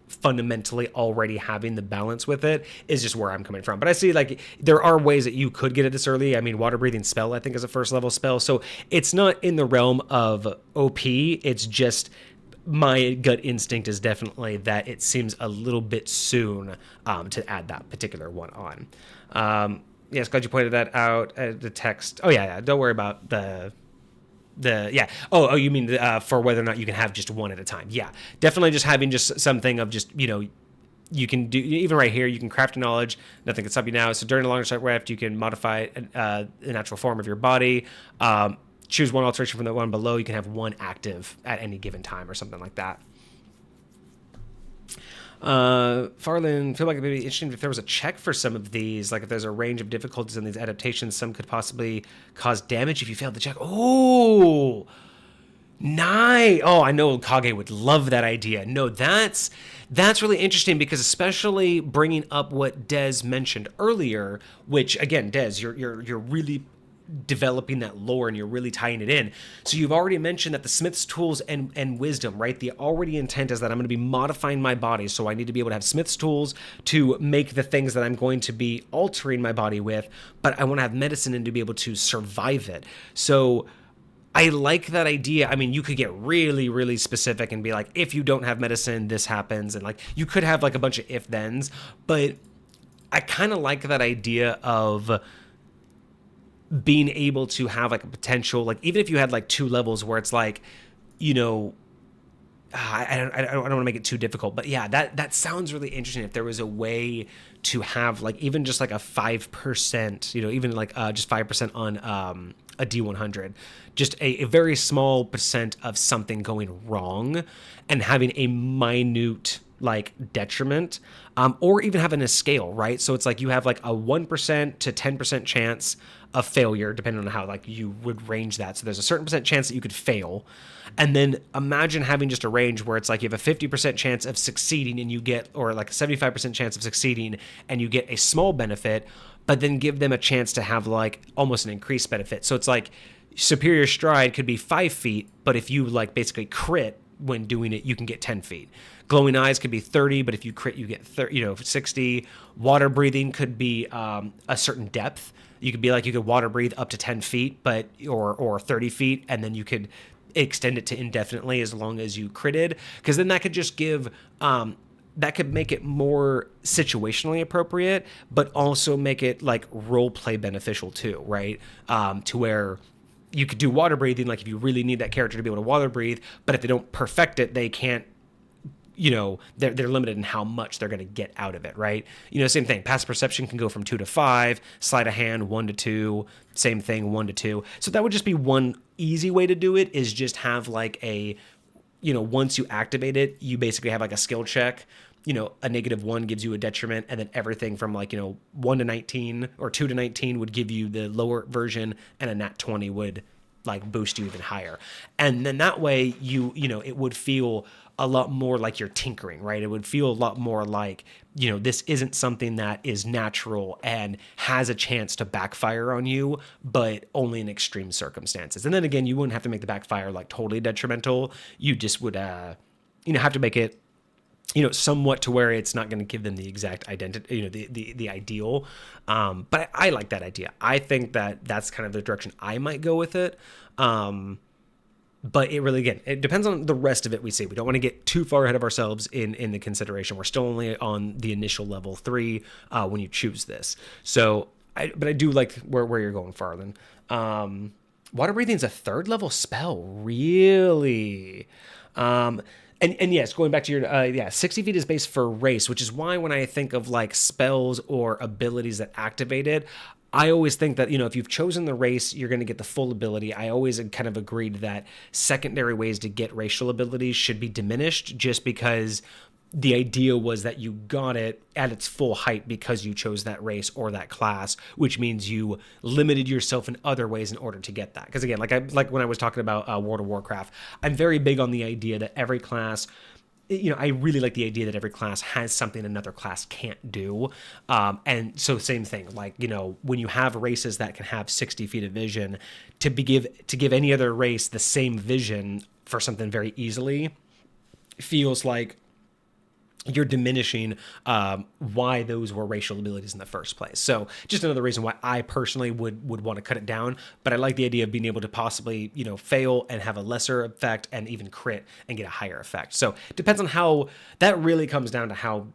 fundamentally already having the balance with it is just where I'm coming from. But I see like there are ways that you could get it this early. I mean, water breathing spell, I think, is a first level spell. So it's not in the realm of OP. It's just my gut instinct is definitely that it seems a little bit soon to add that particular one on. Yes, glad you pointed that out. The text. Oh yeah. Don't worry about the yeah. Oh, you mean for whether or not you can have just one at a time? Yeah, definitely. Just having just something of just you can do, even right here. You can craft a knowledge. Nothing can stop you now. So during a longer shot rest, you can modify the natural form of your body. Choose one alteration from the one below. You can have one active at any given time or something like that. Farland, feel like it'd be interesting if there was a check for some of these, like if there's a range of difficulties in these adaptations, some could possibly cause damage if you failed the check. Oh, nice. Oh, I know Kage would love that idea. No, that's really interesting, because especially bringing up what Des mentioned earlier, which again, Des, you're really developing that lore and you're really tying it in. So you've already mentioned that the smith's tools and wisdom, right? The already intent is that I'm going to be modifying my body, so I need to be able to have smith's tools to make the things that I'm going to be altering my body with, but I want to have medicine and to be able to survive it. So I like that idea. I mean, you could get really, really specific and be like, if you don't have medicine, this happens, and like you could have like a bunch of if-thens, but I kind of like that idea of being able to have like a potential, like even if you had like 2 levels where it's like, I don't want to make it too difficult, but yeah, that sounds really interesting. If there was a way to have like even just like a 5%, even like just 5% on a D100, just a very small percent of something going wrong and having a minute like detriment, or even having a scale, right? So it's like you have like a 1% to 10% chance of failure, depending on how like you would range that. So there's a certain percent chance that you could fail. And then imagine having just a range where it's like you have a 50% chance of succeeding and you get, or like a 75% chance of succeeding and you get a small benefit, but then give them a chance to have like almost an increased benefit. So it's like superior stride could be 5 feet, but if you like basically crit when doing it, you can get 10 feet. Glowing eyes could be 30, but if you crit, you get 60. Water breathing could be a certain depth. You could be like, you could water breathe up to 10 feet, but or 30 feet, and then you could extend it to indefinitely as long as you critted, because then that could just give that could make it more situationally appropriate, but also make it like role play beneficial too, right? To where you could do water breathing, like if you really need that character to be able to water breathe, but if they don't perfect it, they can't, they're limited in how much they're going to get out of it, right? Same thing. Passive perception can go from 2 to 5, sleight of hand 1 to 2, same thing 1 to 2. So that would just be one easy way to do it, is just have like a once you activate it, you basically have like a skill check. A -1 gives you a detriment, and then everything from like, 1 to 19 or 2 to 19 would give you the lower version, and a nat 20 would like boost you even higher. And then that way it would feel a lot more like you're tinkering, right? It would feel a lot more like, this isn't something that is natural and has a chance to backfire on you, but only in extreme circumstances. And then again, you wouldn't have to make the backfire like totally detrimental. You just would, have to make it, somewhat to where it's not going to give them the exact identity, the ideal. But I like that idea. I think that that's kind of the direction I might go with it. But it really, again, it depends on the rest of it we see. We don't want to get too far ahead of ourselves in the consideration. We're still only on the initial level 3 when you choose this. So, but I do like where you're going, Farland. Water breathing is a 3rd level spell, really. And yes, going back to your 60 feet is base for race, which is why when I think of like spells or abilities that activate it, I always think that, if you've chosen the race, you're going to get the full ability. I always kind of agreed that secondary ways to get racial abilities should be diminished, just because the idea was that you got it at its full height because you chose that race or that class, which means you limited yourself in other ways in order to get that. Because again, like when I was talking about World of Warcraft, I'm very big on the idea that every class, I really like the idea that every class has something another class can't do. And so same thing, like, when you have races that can have 60 feet of vision, to give any other race the same vision for something very easily feels like you're diminishing why those were racial abilities in the first place. So just another reason why I personally would want to cut it down. But I like the idea of being able to possibly, fail and have a lesser effect and even crit and get a higher effect. So it depends on how, that really comes down to how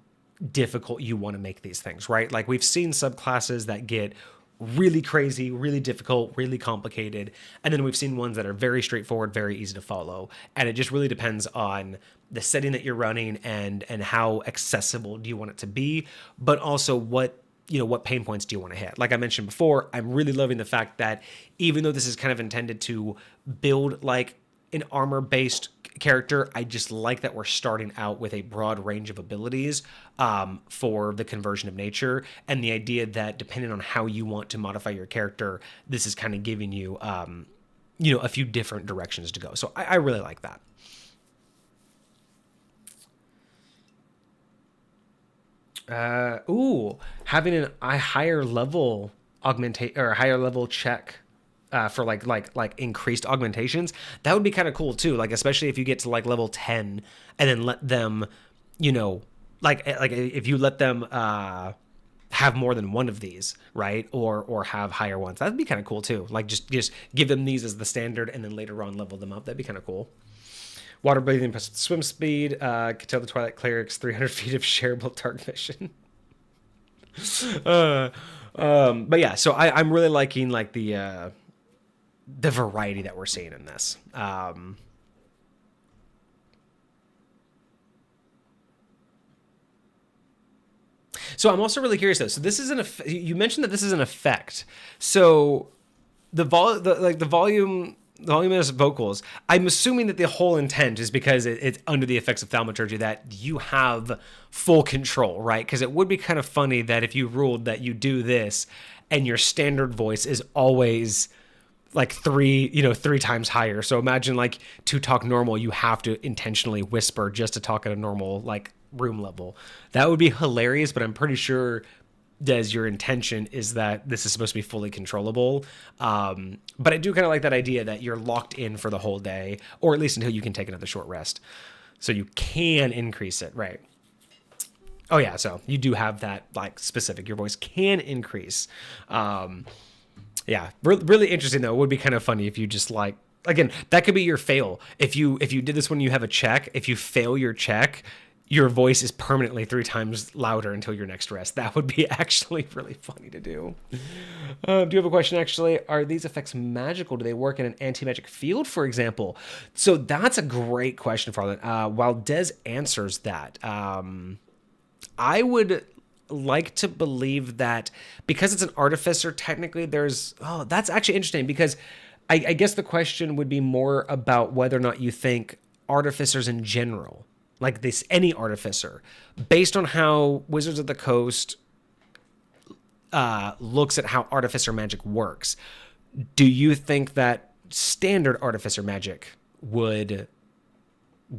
difficult you want to make these things, right? Like we've seen subclasses that get really crazy, really difficult, really complicated. And then we've seen ones that are very straightforward, very easy to follow. And it just really depends on the setting that you're running and how accessible do you want it to be, but also what pain points do you want to hit? Like I mentioned before, I'm really loving the fact that even though this is kind of intended to build like an armor-based character, I just like that we're starting out with a broad range of abilities for the conversion of nature, and the idea that depending on how you want to modify your character, this is kind of giving you, a few different directions to go. So I really like that. Having a higher level augmentate or a higher level check for like increased augmentations, that would be kind of cool too. Like especially if you get to like level 10 and then let them, like if you let them have more than one of these, right? Or have higher ones, that'd be kind of cool too. Like just give them these as the standard and then later on level them up. That'd be kind of cool. Water breathing plus swim speed. Could tell the Twilight Clerics 300 feet of shareable dark vision. But yeah, so I'm really liking like the variety that we're seeing in this. So I'm also really curious though. So this is you mentioned that this is an effect. So the voluminous vocals, I'm assuming that the whole intent is because it's under the effects of thaumaturgy that you have full control, right? Because it would be kind of funny that if you ruled that you do this and your standard voice is always like three times higher. So imagine like to talk normal, you have to intentionally whisper just to talk at a normal like room level. That would be hilarious, but I'm pretty sure Des, your intention is that this is supposed to be fully controllable. But I do kind of like that idea that you're locked in for the whole day, or at least until you can take another short rest. So you can increase it, right? Oh yeah, so you do have that like specific, your voice can increase. Yeah, really interesting though. It would be kind of funny if you just like, again, that could be your fail. If you did this when you have a check, if you fail your check, your voice is permanently 3 times louder until your next rest. That would be actually really funny to do. Do you have a question, actually? Are these effects magical? Do they work in an anti-magic field, for example? So that's a great question, Farland. While Des answers that, I would like to believe that because it's an artificer, technically that's actually interesting because I guess the question would be more about whether or not you think artificers in general, like this, any artificer, based on how Wizards of the Coast looks at how artificer magic works, do you think that standard artificer magic would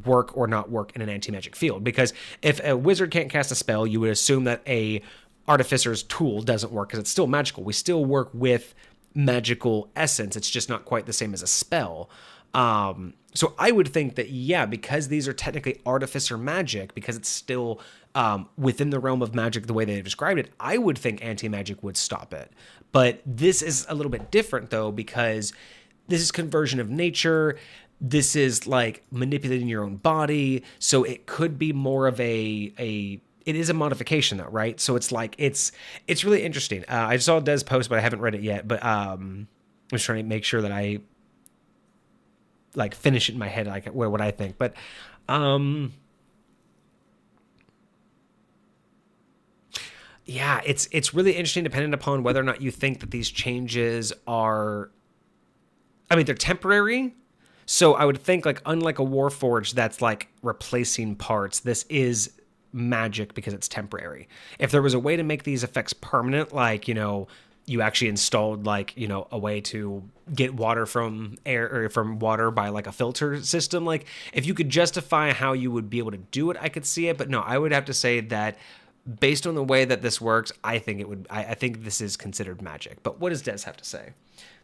work or not work in an anti-magic field? Because if a wizard can't cast a spell, you would assume that a artificer's tool doesn't work because it's still magical. We still work with magical essence. It's just not quite the same as a spell. So I would think that, yeah, because these are technically artificer magic, because it's still within the realm of magic the way they described it, I would think anti-magic would stop it. But this is a little bit different, though, because this is conversion of nature. This is like manipulating your own body. So it could be more of it is a modification, though, right? So it's like, it's really interesting. I saw Des post, but I haven't read it yet. But I'm just trying to make sure that I like finish it in my head, like what I think. But yeah, it's really interesting, depending upon whether or not you think that these changes are, I mean, they're temporary. So I would think, like, unlike a Warforged that's like replacing parts, this is magic because it's temporary. If there was a way to make these effects permanent, like, you know, you actually installed, like, you know, a way to get water from air or from water by like a filter system, like if you could justify how you would be able to do it, I could see it. But no, I would have to say that based on the way that this works, I think it would, I think this is considered magic. But what does Des have to say?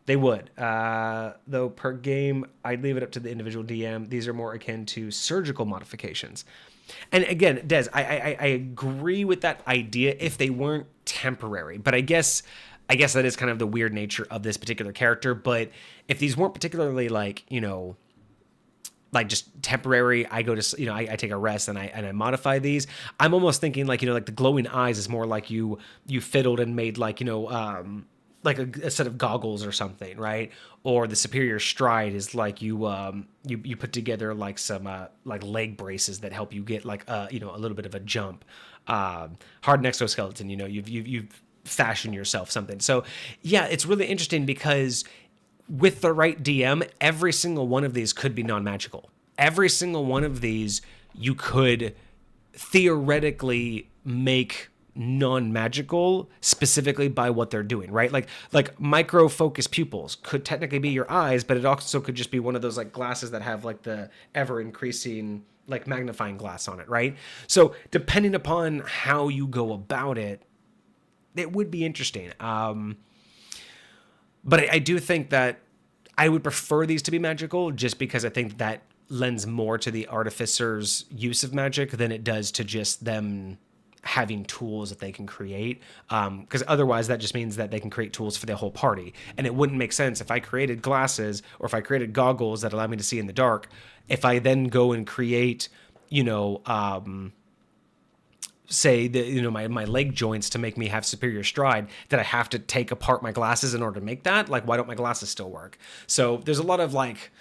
They would. Though per game, I'd leave it up to the individual DM. These are more akin to surgical modifications. And again, Des, I agree with that idea if they weren't temporary. But I guess that is kind of the weird nature of this particular character. But if these weren't particularly like, you know, like just temporary, I go to, you know, I take a rest and I modify these. I'm almost thinking like, you know, like the glowing eyes is more like you fiddled and made like, you know, like a set of goggles or something, right? Or the superior stride is like you put together like some like leg braces that help you get like you know, a little bit of a jump. Hardened exoskeleton, you know, you've fashioned yourself something. So yeah, it's really interesting because with the right DM, every single one of these could be non-magical. Every single one of these you could theoretically make non-magical specifically by what they're doing, right? Like micro focus pupils could technically be your eyes, but it also could just be one of those like glasses that have like the ever increasing like magnifying glass on it, right? So depending upon how you go about it, it would be interesting. But I do think that I would prefer these to be magical just because I think that lends more to the artificer's use of magic than it does to just them having tools that they can create. Because otherwise that just means that they can create tools for the whole party. And it wouldn't make sense if I created glasses or if I created goggles that allow me to see in the dark. If I then go and create, you know, say that, you know, my leg joints to make me have superior stride, that I have to take apart my glasses in order to make that. Like, why don't my glasses still work? So there's a lot of like,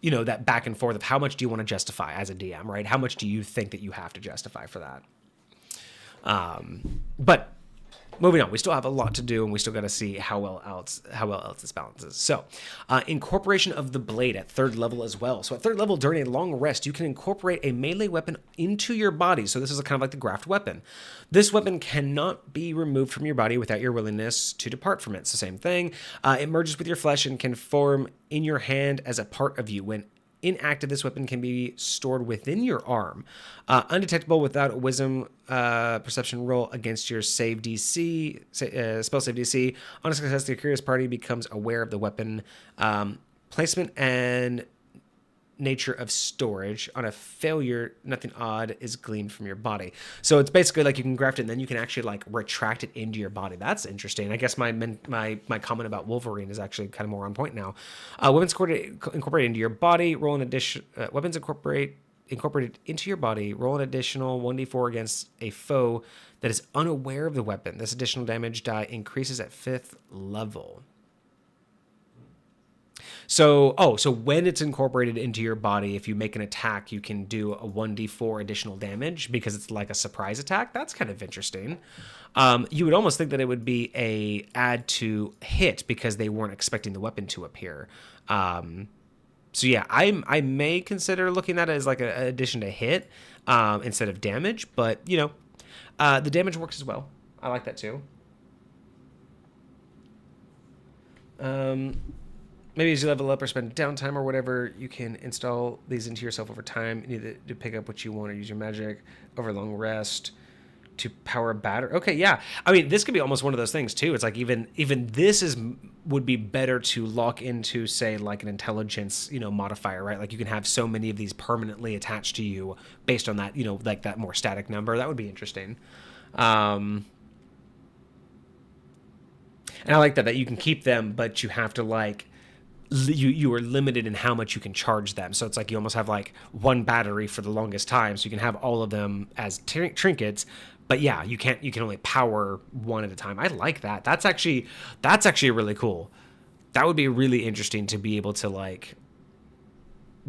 you know, that back and forth of how much do you want to justify as a DM, right? How much do you think that you have to justify for that? But moving on, we still have a lot to do, and we still got to see how well else this balances. So, incorporation of the blade at 3rd level as well. So at 3rd level, during a long rest, you can incorporate a melee weapon into your body. So this is kind of like the graft weapon. This weapon cannot be removed from your body without your willingness to depart from it. It's the same thing. It merges with your flesh and can form in your hand as a part of you. When inactive, this weapon can be stored within your arm. Undetectable without a wisdom perception roll against your save DC, spell save DC. On a success, the curious party becomes aware of the weapon placement and nature of storage. On a failure, nothing odd is gleaned from your body. So it's basically like you can graft it and then you can actually like retract it into your body. That's interesting. I guess my comment about Wolverine is actually kind of more on point now. Weapons incorporated into your body. Roll an addition. Weapons incorporated into your body. Roll an additional 1d4 against a foe that is unaware of the weapon. This additional damage die increases at 5th level. So when it's incorporated into your body, if you make an attack, you can do a 1d4 additional damage because it's like a surprise attack. That's kind of interesting. You would almost think that it would be a add to hit because they weren't expecting the weapon to appear. So So yeah, I may consider looking at it as like an addition to hit instead of damage, but you know, the damage works as well. I like that too. Maybe as you level up or spend downtime or whatever, you can install these into yourself over time. You need to pick up what you want or use your magic over a long rest to power a battery. Okay, yeah. I mean, this could be almost one of those things too. It's like even this would be better to lock into, say, like an intelligence, you know, modifier, right? Like you can have so many of these permanently attached to you based on that, you know, like that more static number. That would be interesting. And I like that you can keep them, but you have to like you are limited in how much you can charge them. So it's like you almost have like one battery for the longest time, so you can have all of them as trinkets. But yeah, you can only power one at a time. I like that. That's actually really cool. That would be really interesting to be able to like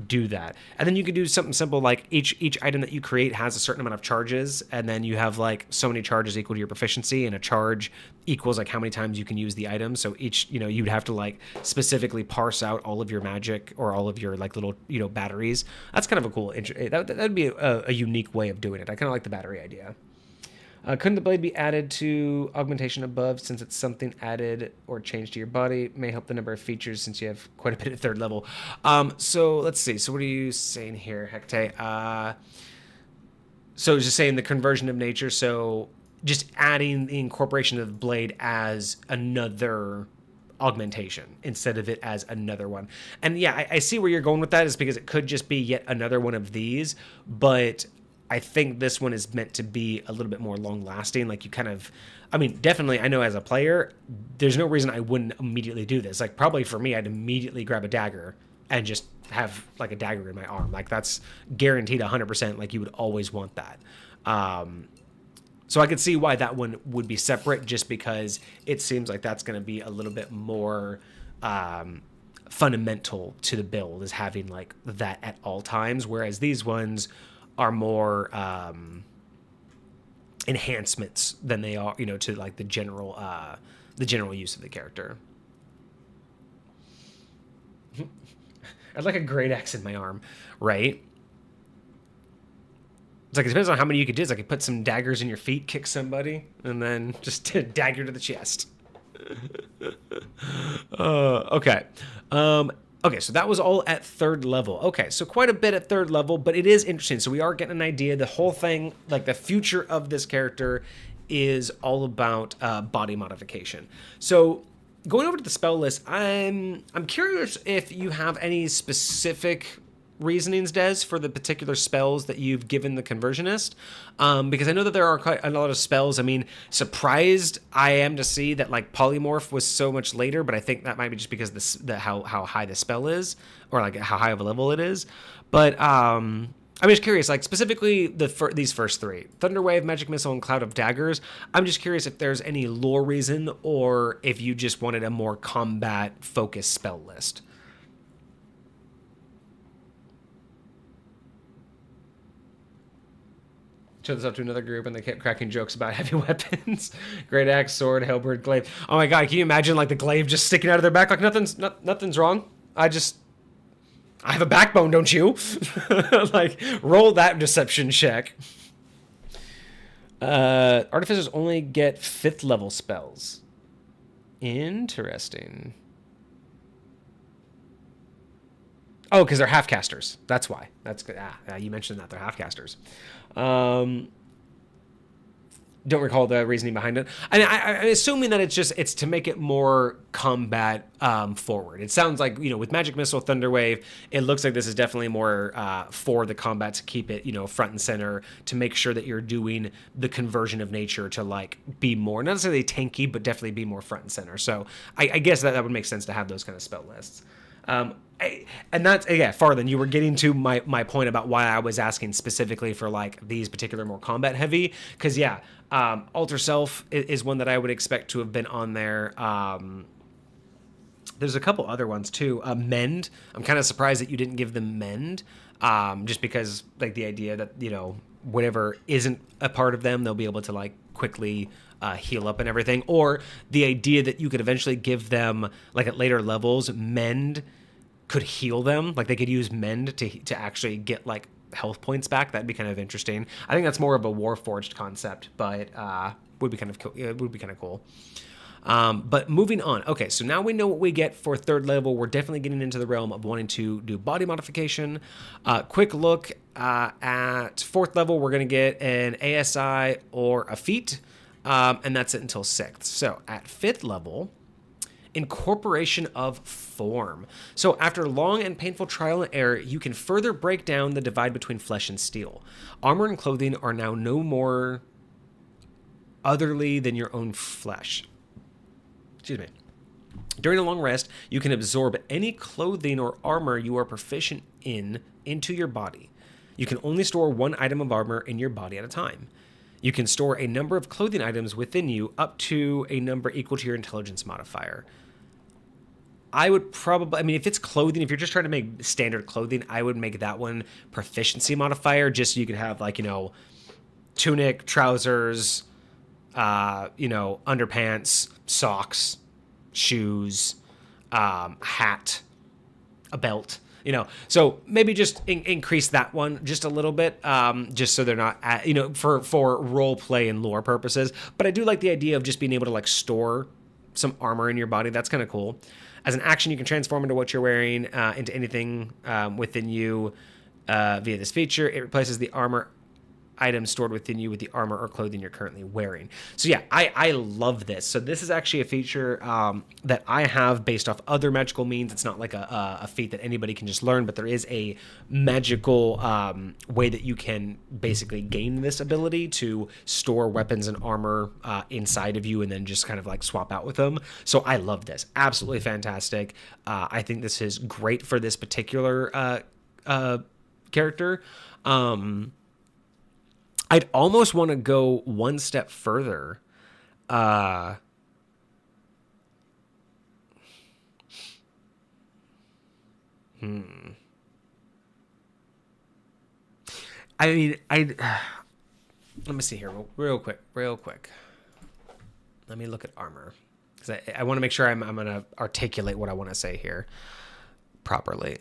do that. And then you could do something simple like each item that you create has a certain amount of charges, and then you have like so many charges equal to your proficiency, and a charge equals like how many times you can use the item. So each, you know, you'd have to like specifically parse out all of your magic or all of your like little, you know, batteries. That's kind of a cool that'd be a unique way of doing it. I kind of like the battery idea. Couldn't the blade be added to augmentation above, since it's something added or changed to your body? May help the number of features since you have quite a bit at third level. So let's see. So what are you saying here, Hecate? So just saying the conversion of nature. So just adding the incorporation of the blade as another augmentation instead of it as another one. And yeah, I see where you're going with that, is because it could just be yet another one of these, but I think this one is meant to be a little bit more long lasting. Like you kind of, I mean, definitely I know as a player, there's no reason I wouldn't immediately do this. Like probably for me, I'd immediately grab a dagger and just have like a dagger in my arm. Like that's guaranteed 100%. Like you would always want that. So I could see why that one would be separate, just because it seems like that's going to be a little bit more fundamental to the build, is having like that at all times. Whereas these ones are more enhancements than they are, you know, to like the general use of the character. I'd like a great axe in my arm, right? It's like, it depends on how many you could do. It's like you put some daggers in your feet, kick somebody, and then just a dagger to the chest. Okay. Okay, so that was all at third level. Okay, so quite a bit at third level, but it is interesting. So we are getting an idea. The whole thing, like the future of this character, is all about body modification. So going over to the spell list, I'm curious if you have any specific reasonings, Des, for the particular spells that you've given the Conversionist, because I know that there are quite a lot of spells. I mean, surprised I am to see that like Polymorph was so much later, but I think that might be just because how high the spell is, or like how high of a level it is. But I'm just curious, like specifically these first three: Thunderwave, Magic Missile, and Cloud of Daggers. I'm just curious if there's any lore reason, or if you just wanted a more combat-focused spell list. Showed this up to another group, and they kept cracking jokes about heavy weapons. Great axe, sword, halberd, glaive. Oh my god, can you imagine like the glaive just sticking out of their back? Like nothing's wrong. I have a backbone, don't you? Like, roll that deception check. Artificers only get 5th level spells. Interesting. Oh, because they're half casters. That's why. That's good. You mentioned that they're half casters. Don't recall the reasoning behind it. I'm assuming that it's to make it more combat forward. It sounds like, you know, with Magic Missile, Thunderwave, it looks like this is definitely more for the combat, to keep it, you know, front and center, to make sure that you're doing the conversion of nature to like be more, not necessarily tanky, but definitely be more front and center. So I guess that would make sense to have those kind of spell lists. And that's, yeah, Farthen, you were getting to my point about why I was asking specifically for like these particular more combat heavy, because yeah, Alter Self is one that I would expect to have been on there. There's a couple other ones too. Mend, I'm kind of surprised that you didn't give them Mend, just because like the idea that, you know, whatever isn't a part of them, they'll be able to like quickly heal up and everything, or the idea that you could eventually give them like at later levels Mend could heal them. Like they could use mend to actually get like health points back. That'd be kind of interesting. I think that's more of a Warforged concept, but would be kind of cool. It would be kind of cool. But moving on. Okay, so now we know what we get for third level. We're definitely getting into the realm of wanting to do body modification. Quick look at fourth level. We're going to get an ASI or a feat, and that's it until sixth. So at fifth level, incorporation of form. So after long and painful trial and error, you can further break down the divide between flesh and steel. Armor and clothing are now no more otherly than your own flesh. Excuse me. During a long rest, you can absorb any clothing or armor you are proficient in into your body. You can only store one item of armor in your body at a time. You can store a number of clothing items within you up to a number equal to your intelligence modifier. I would probably, I mean, if it's clothing, if you're just trying to make standard clothing, I would make that one proficiency modifier, just so you could have like, tunic, trousers, underpants, socks, shoes, hat, a belt, so maybe just increase that one just a little bit, just so they're not for role play and lore purposes. But I do like the idea of just being able to like store some armor in your body. That's kind of cool. As an action, you can transform into what you're wearing, into anything within you via this feature. It replaces the armor item stored within you with the armor or clothing you're currently wearing. So yeah, I love this. So this is actually a feature that I have based off other magical means. It's not like a feat that anybody can just learn, but there is a magical way that you can basically gain this ability to store weapons and armor inside of you and then just kind of like swap out with them. So I love this. Absolutely fantastic. I think this is great for this particular character. I'd almost want to go one step further. I mean, let me see here real quick. Let me look at armor, because I want to make sure I'm going to articulate what I want to say here properly.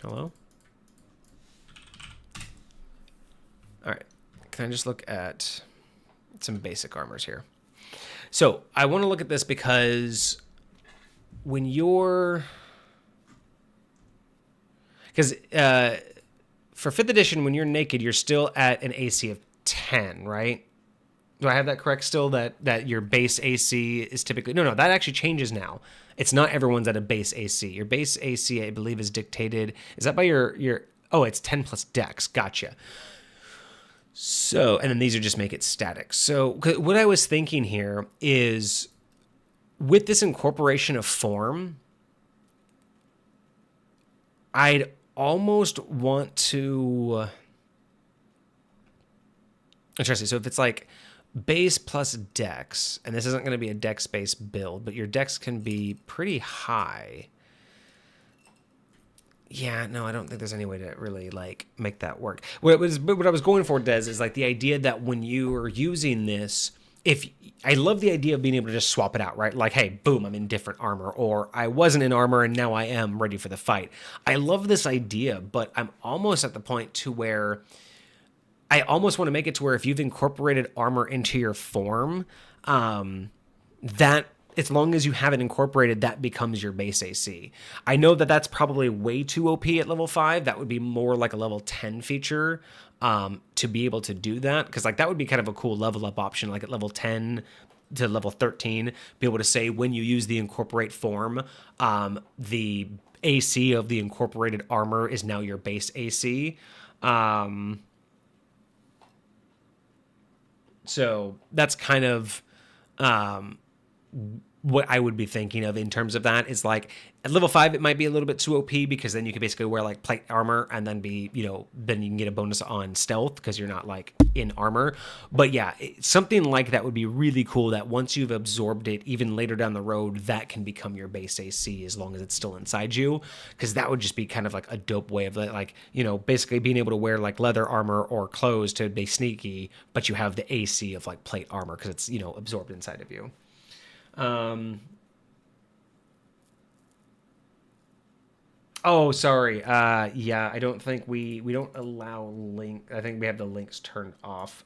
Hello? All right. Can I just look at some basic armors here? So I want to look at this because when you're... Because for 5th edition, when you're naked, you're still at an AC of 10, right? Do I have that correct still, that your base AC is typically... No, that actually changes now. It's not everyone's at a base AC. Your base AC, I believe, is dictated... Is that by your... Oh, it's 10 plus dex. Gotcha. So, and then these are just make it static. So what I was thinking here is with this incorporation of form, I'd almost want to... Interesting. So if it's like base plus dex, and this isn't going to be a dex-based build, but your dex can be pretty high. Yeah, no, I don't think there's any way to really like make that work. What I was going for, Des, is like the idea that when you are using this, I love the idea of being able to just swap it out, right? Like, hey, boom, I'm in different armor, or I wasn't in armor and now I am ready for the fight. I love this idea, but I'm almost at the point to where I almost want to make it to where if you've incorporated armor into your form, that as long as you have it incorporated, that becomes your base AC. I know that that's probably way too OP at level 5. That would be more like a level 10 feature to be able to do that. Because like that would be kind of a cool level up option, like at level 10 to level 13, be able to say when you use the incorporate form, the AC of the incorporated armor is now your base AC. So that's kind of what I would be thinking of in terms of that is like at level 5 it might be a little bit too OP because then you can basically wear like plate armor and then be, you know, then you can get a bonus on stealth because you're not like in armor. But yeah, something like that would be really cool, that once you've absorbed it, even later down the road, that can become your base AC as long as it's still inside you, because that would just be kind of like a dope way of like, you know, basically being able to wear like leather armor or clothes to be sneaky, but you have the AC of like plate armor because it's, you know, absorbed inside of you. Oh, sorry. Yeah, I don't think we don't allow link. I think we have the links turned off.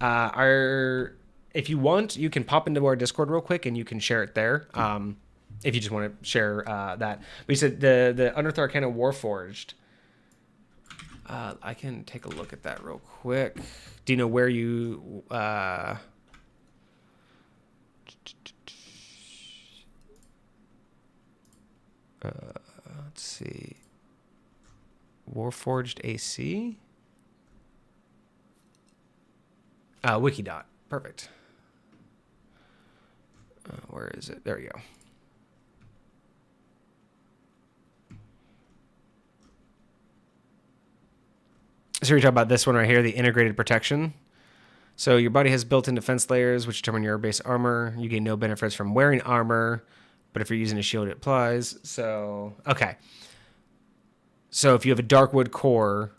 Our If you want, you can pop into our Discord real quick and you can share it there. If you just want to share that. We said the Unearthed Arcana Warforged. I can take a look at that real quick. Do you know where you? Let's see. Warforged AC. Wikidot. Perfect. Where is it? There we go. So we're talking about this one right here, the integrated protection. So your body has built-in defense layers, which determine your base armor. You gain no benefits from wearing armor, but if you're using a shield, it applies. So, okay. So if you have a Darkwood core,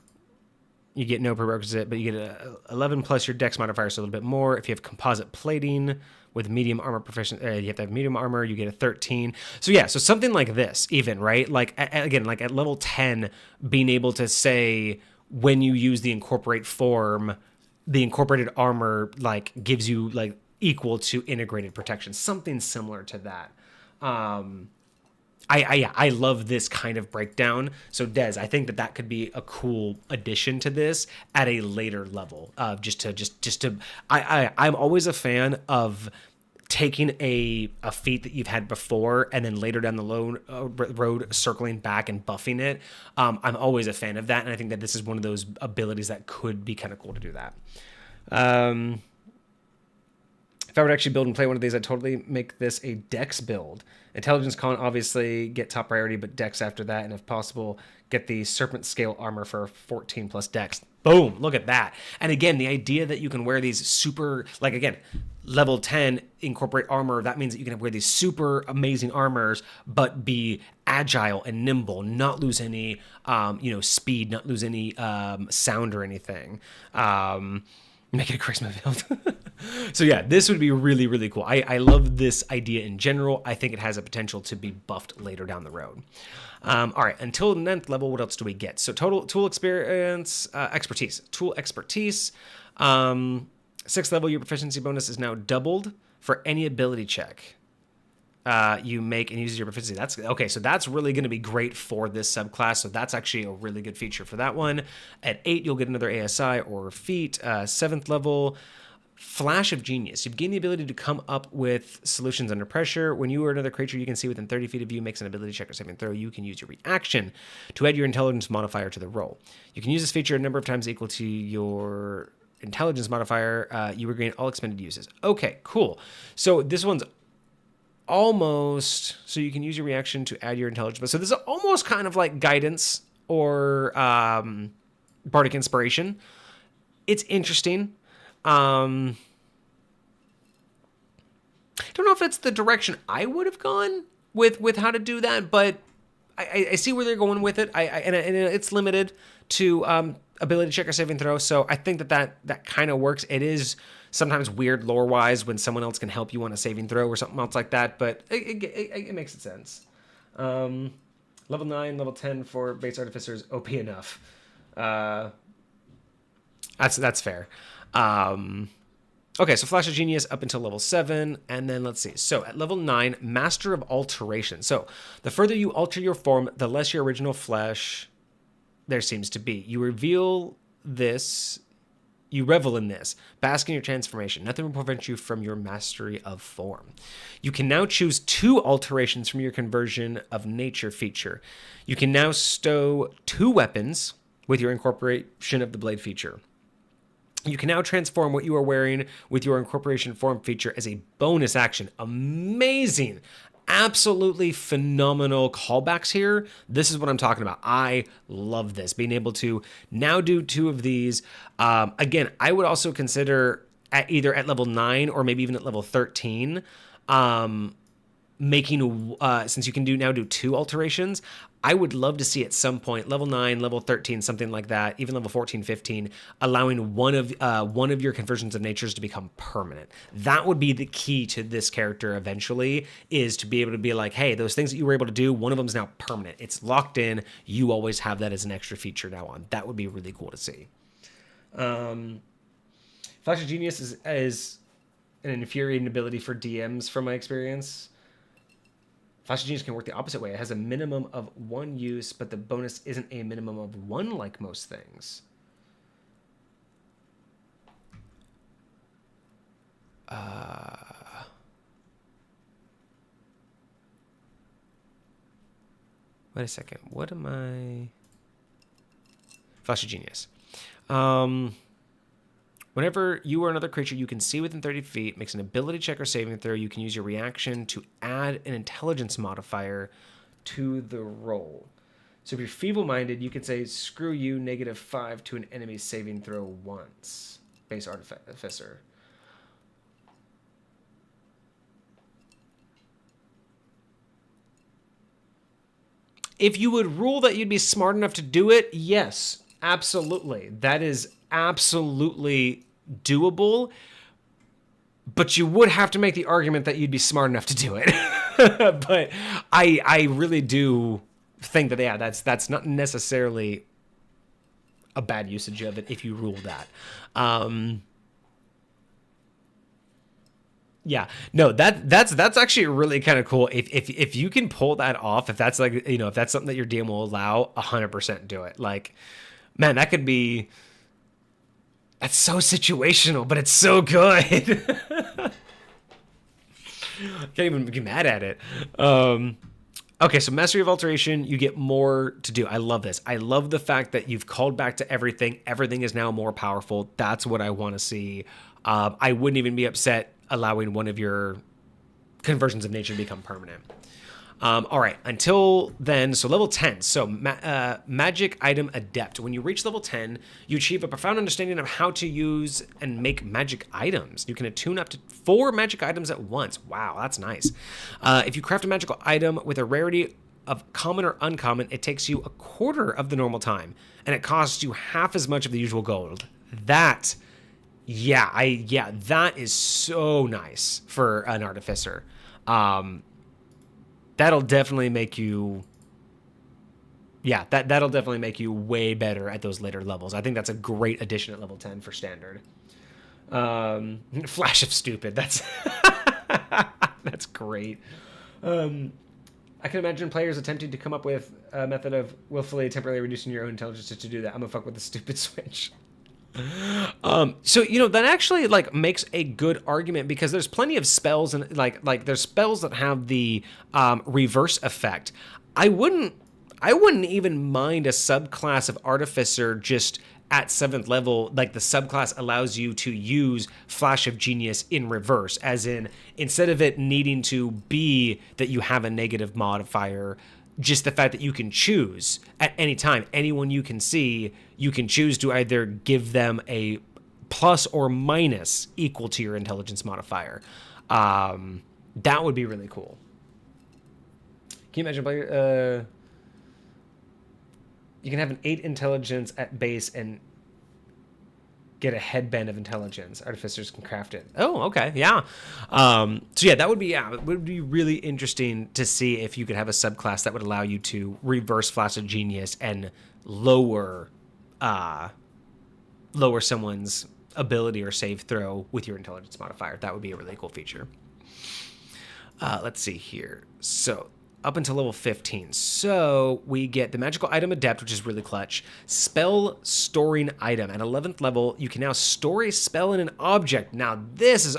you get no prerequisite, but you get a 11 plus your dex modifier, so a little bit more. If you have composite plating with medium armor proficient, you have to have medium armor, you get a 13. So yeah, so something like this even, right? Like, again, like at level 10, being able to say when you use the incorporate form, the incorporated armor like gives you like equal to integrated protection, something similar to that. I love this kind of breakdown. So Des, I think that could be a cool addition to this at a later level. I'm always a fan of taking a feat that you've had before and then later down the road circling back and buffing it. I'm always a fan of that, and I think that this is one of those abilities that could be kind of cool to do that. If I were to actually build and play one of these, I'd totally make this a Dex build. Intelligence con obviously get top priority, but Dex after that, and if possible, get the Serpent Scale armor for 14 plus Dex. Boom, look at that. And again, the idea that you can wear these super, like again, level 10 incorporate armor, that means that you can wear these super amazing armors, but be agile and nimble, not lose any, speed, not lose any sound or anything. Make it a charisma build. So yeah, this would be really, really cool. I love this idea in general. I think it has a potential to be buffed later down the road. All right, until 9th level, what else do we get? So total tool experience, expertise. Tool expertise. 6th level, your proficiency bonus is now doubled for any ability check you make and uses your proficiency. That's okay. So that's really going to be great for this subclass. So that's actually a really good feature for that one. At 8, you'll get another ASI or feat. 7th level, Flash of Genius. You've gained the ability to come up with solutions under pressure. When you or another creature you can see within 30 feet of you makes an ability check or saving throw, you can use your reaction to add your intelligence modifier to the roll. You can use this feature a number of times equal to your intelligence modifier. You regain all expended uses. Okay, cool. So this one's almost, so you can use your reaction to add your intelligence. So this is almost kind of like guidance or bardic inspiration. It's interesting. I don't know if it's the direction I would have gone with how to do that, but I see where they're going with it. And it's limited to ability check or saving throw, so I think that kind of works. It is sometimes weird lore-wise when someone else can help you on a saving throw or something else like that, but it makes sense. Level 9, level 10 for base artificers, OP enough. That's fair. Okay, so Flash of Genius up until level 7, and then let's see. So at level 9, Master of Alteration. So the further you alter your form, the less your original flesh there seems to be. You reveal this, you revel in this, bask in your transformation. Nothing will prevent you from your mastery of form. You can now choose 2 alterations from your conversion of nature feature. You can now stow 2 weapons with your incorporation of the blade feature. You can now transform what you are wearing with your incorporation form feature as a bonus action. Amazing. Absolutely phenomenal callbacks here. This is what I'm talking about. I love this. Being able to now do 2 of these. Again, I would also consider either at level 9 or maybe even at level 13, making, since you can now do 2 alterations, I would love to see at some point, level 9, level 13, something like that, even level 14, 15, allowing one of your conversions of natures to become permanent. That would be the key to this character eventually, is to be able to be like, hey, those things that you were able to do, one of them is now permanent. It's locked in. You always have that as an extra feature now on. That would be really cool to see. Flash of Genius is an infuriating ability for DMs from my experience. Flash of Genius can work the opposite way. It has a minimum of 1 use, but the bonus isn't a minimum of 1 like most things. Wait a second. What am I... Flash of Genius. Whenever you or another creature you can see within 30 feet makes an ability check or saving throw, you can use your reaction to add an intelligence modifier to the roll. So if you're feeble-minded, you can say, screw you, -5 to an enemy's saving throw once. Base Artificer. If you would rule that you'd be smart enough to do it, yes, absolutely. That is absolutely doable, but you would have to make the argument that you'd be smart enough to do it. But I really do think that, yeah, that's not necessarily a bad usage of it if you rule that. Yeah, no, that's actually really kind of cool. If you can pull that off, if that's like, you know, if that's something that your DM will allow, 100% do it. Like, man, that could be... That's so situational, but it's so good. Can't even be mad at it. Okay, so Mastery of Alteration, you get more to do. I love this. I love the fact that you've called back to everything. Everything is now more powerful. That's what I want to see. I wouldn't even be upset allowing one of your conversions of nature to become permanent. All right, until then, so level 10. So Magic Item Adept. When you reach level 10, you achieve a profound understanding of how to use and make magic items. You can attune up to 4 magic items at once. Wow, that's nice. If you craft a magical item with a rarity of common or uncommon, it takes you 1/4 of the normal time, and it costs you half as much of the usual gold. That, yeah, that is so nice for an Artificer. That'll definitely make you, that'll definitely make you way better at those later levels. I think that's a great addition at level 10 for standard. Flash of Stupid, that's that's great. I can imagine players attempting to come up with a method of willfully temporarily reducing your own intelligence to do that. I'm gonna fuck with the stupid switch. So, you know, that actually like makes a good argument, because there's plenty of spells and like there's spells that have the reverse effect. I wouldn't even mind a subclass of Artificer just at 7th level. Like, the subclass allows you to use Flash of Genius in reverse, as in, instead of it needing to be that you have a negative modifier, just the fact that you can choose at any time, anyone you can see, you can choose to either give them a plus or minus equal to your intelligence modifier. That would be really cool. Can you imagine player? You can have an 8 intelligence at base and get a headband of intelligence. Artificers can craft it. Oh, okay, yeah. So yeah, that would be it would be really interesting to see if you could have a subclass that would allow you to reverse Flash of Genius and lower someone's ability or save throw with your intelligence modifier. That would be a really cool feature. Let's see here. So up until level 15. So we get the Magical Item Adept, which is really clutch. Spell Storing Item. At 11th level, you can now store a spell in an object. Now this is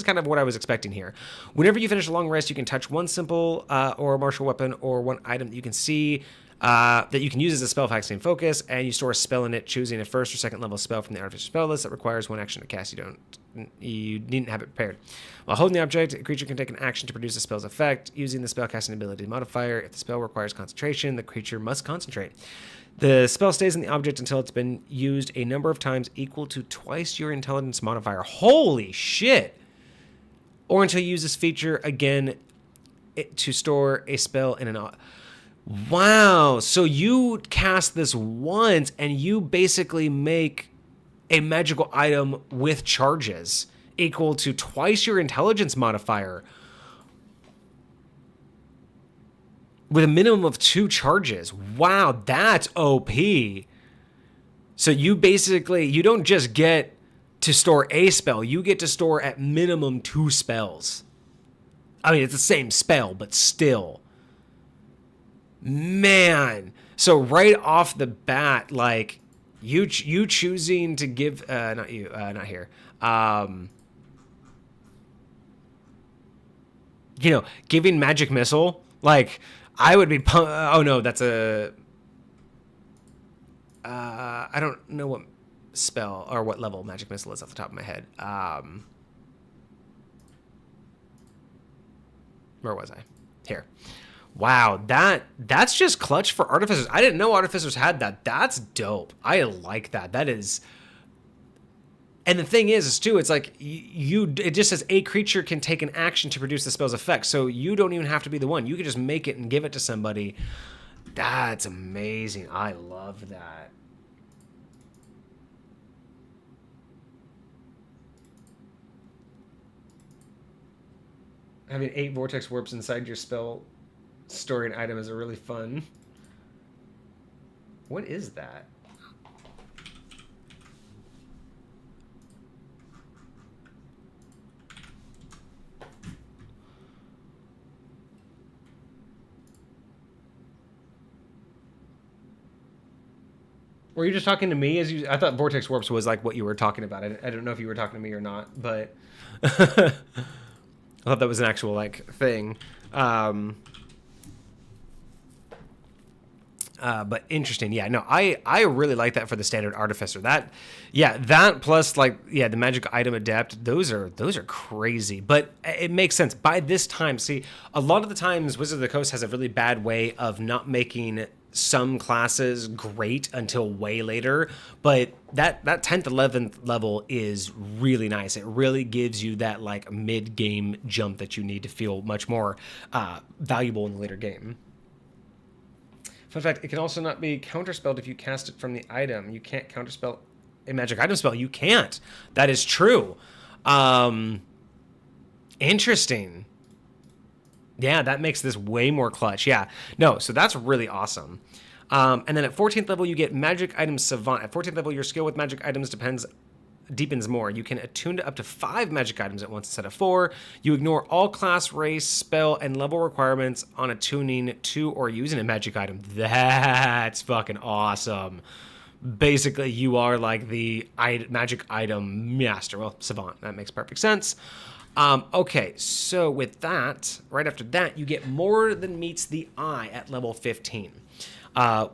kind of what I was expecting here. Whenever you finish a long rest, you can touch one simple or martial weapon or one item that you can see that you can use as a spell vaccine focus, and you store a spell in it, choosing a first or second level spell from the Artificer spell list that requires one action to cast. You needn't have it prepared. While holding the object, a creature can take an action to produce a spell's effect using the spellcasting ability modifier. If the spell requires concentration, the creature must concentrate. The spell stays in the object until it's been used a number of times equal to twice your intelligence modifier. Holy shit! Or until you use this feature again to store a spell in an... Wow! So you cast this once and you basically make a magical item with charges equal to twice your intelligence modifier with a minimum of 2 charges. Wow, that's OP. So you basically, you don't just get to store a spell, you get to store at minimum 2 spells. I mean, it's the same spell, but still. Man. So right off the bat, like, you choosing to give, not here. You know, giving magic missile, like, I would be, oh no, that's a, I don't know what spell or what level magic missile is off the top of my head. Where was I? Here. Wow, that's just clutch for Artificers. I didn't know Artificers had that. That's dope. I like that. That is... And the thing is too, it's like, it just says a creature can take an action to produce the spell's effect, so you don't even have to be the one. You can just make it and give it to somebody. That's amazing. I love that. Having 8 Vortex warps inside your spell storing item is a really fun. What is that? Were you just talking to me? I thought Vortex warps was like what you were talking about. I don't know if you were talking to me or not, but I thought that was an actual like thing. But interesting. Yeah, no, I really like that for the standard Artificer. That plus like, yeah, the magic item adept, those are crazy, but it makes sense. By this time, see, a lot of the times Wizard of the Coast has a really bad way of not making some classes great until way later, but that 10th, 11th level is really nice. It really gives you that like mid-game jump that you need to feel much more valuable in the later game. Fun fact, it can also not be counterspelled if you cast it from the item. You can't counterspell a magic item spell. You can't. That is true. Interesting. Yeah, that makes this way more clutch. Yeah. No, so that's really awesome. And then at 14th level, you get Magic Item Savant. At 14th level, your skill with magic items deepens more. You can attune to up to 5 magic items at once instead of 4. You ignore all class, race, spell, and level requirements on attuning to or using a magic item. That's fucking awesome. Basically, you are like the magic item master. Well, savant. That makes perfect sense. Okay, so with that, right after that, you get more than meets the eye at level 15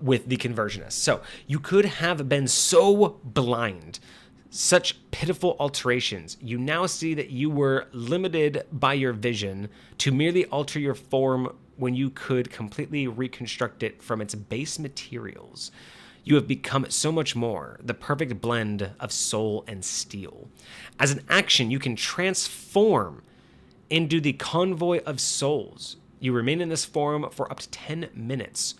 with the Conversionist. So you could have been so blind, such pitiful alterations. You now see that you were limited by your vision to merely alter your form when you could completely reconstruct it from its base materials. You have become so much more, the perfect blend of soul and steel. As an action, you can transform into the Convoy of Souls. You remain in this form for up to 10 minutes,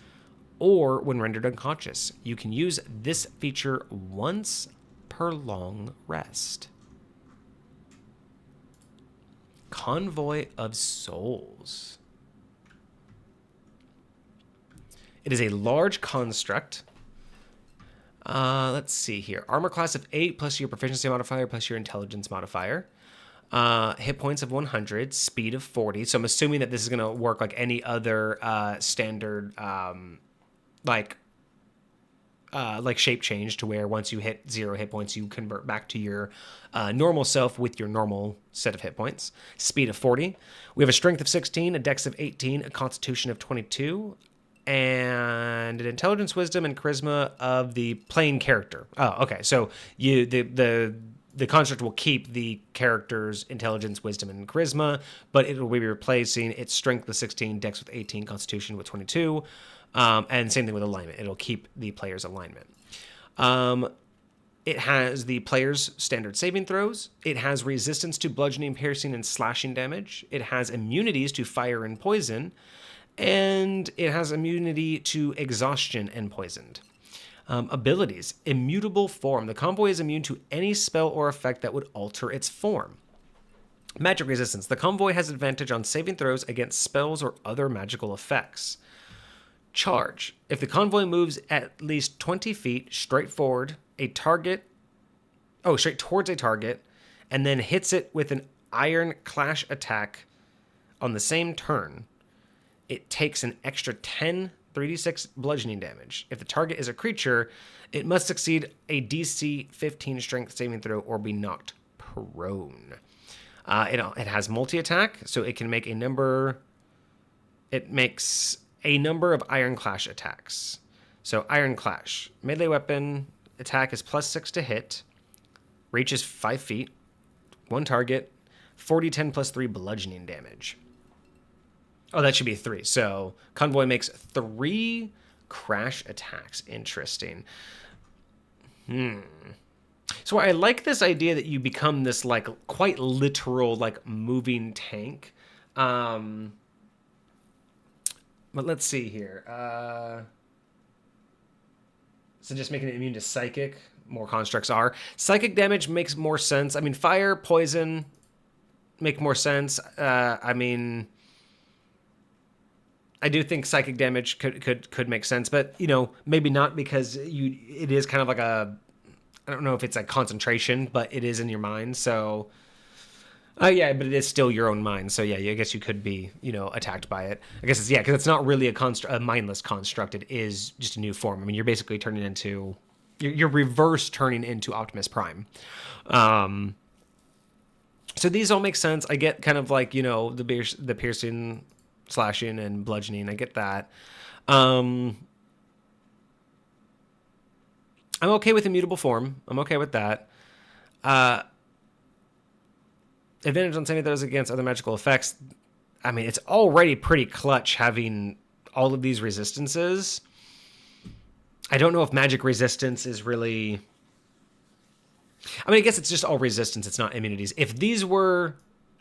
or when rendered unconscious. You can use this feature once per long rest. Convoy of Souls. It is a large construct. Let's see here. Armor class of 8 plus your proficiency modifier plus your intelligence modifier. Hit points of 100, speed of 40. So I'm assuming that this is going to work like any other standard like shape change, to where once you hit 0 hit points, you convert back to your normal self with your normal set of hit points. Speed of 40. We have a strength of 16, a dex of 18, a constitution of 22, and an intelligence, wisdom, and charisma of the playing character. Oh, okay. So the construct will keep the character's intelligence, wisdom, and charisma, but it will be replacing its strength with 16, dex with 18, constitution with 22, and same thing with alignment. It'll keep the player's alignment. It has the player's standard saving throws. It has resistance to bludgeoning, piercing, and slashing damage. It has immunities to fire and poison, and it has immunity to exhaustion and poisoned. Abilities. Immutable form. The convoy is immune to any spell or effect that would alter its form. Magic resistance. The convoy has advantage on saving throws against spells or other magical effects. Charge. If the convoy moves at least 20 feet straight towards a target, and then hits it with an iron clash attack on the same turn, it takes an extra 10 3d6 bludgeoning damage. If the target is a creature, it must succeed a DC 15 strength saving throw or be knocked prone. It has multi-attack, so it can make a number. It makes a number of Iron Clash attacks. So Iron Clash, melee weapon attack is +6 to hit, reach is 5 feet, one target, 40-10 +3 bludgeoning damage. Oh, that should be 3. So Convoy makes 3 crash attacks. Interesting. So I like this idea that you become this like quite literal like moving tank. But let's see here. So just making it immune to psychic. More constructs are. Psychic damage makes more sense. I mean, fire, poison make more sense. I do think psychic damage could make sense, but maybe not, because it is kind of like I don't know if it's a concentration, but it is in your mind. So yeah, but it is still your own mind. So yeah, I guess you could be attacked by it. I guess because it's not really a mindless construct. It is just a new form. I mean, you're basically turning into you're reverse turning into Optimus Prime. So these all make sense. I get kind of like the piercing, slashing, and bludgeoning. I get that. I'm okay with immutable form. I'm okay with that. Advantage on saving throws against other magical effects. I mean, it's already pretty clutch having all of these resistances. I don't know if magic resistance is really... I mean, I guess it's just all resistance. It's not immunities. If these were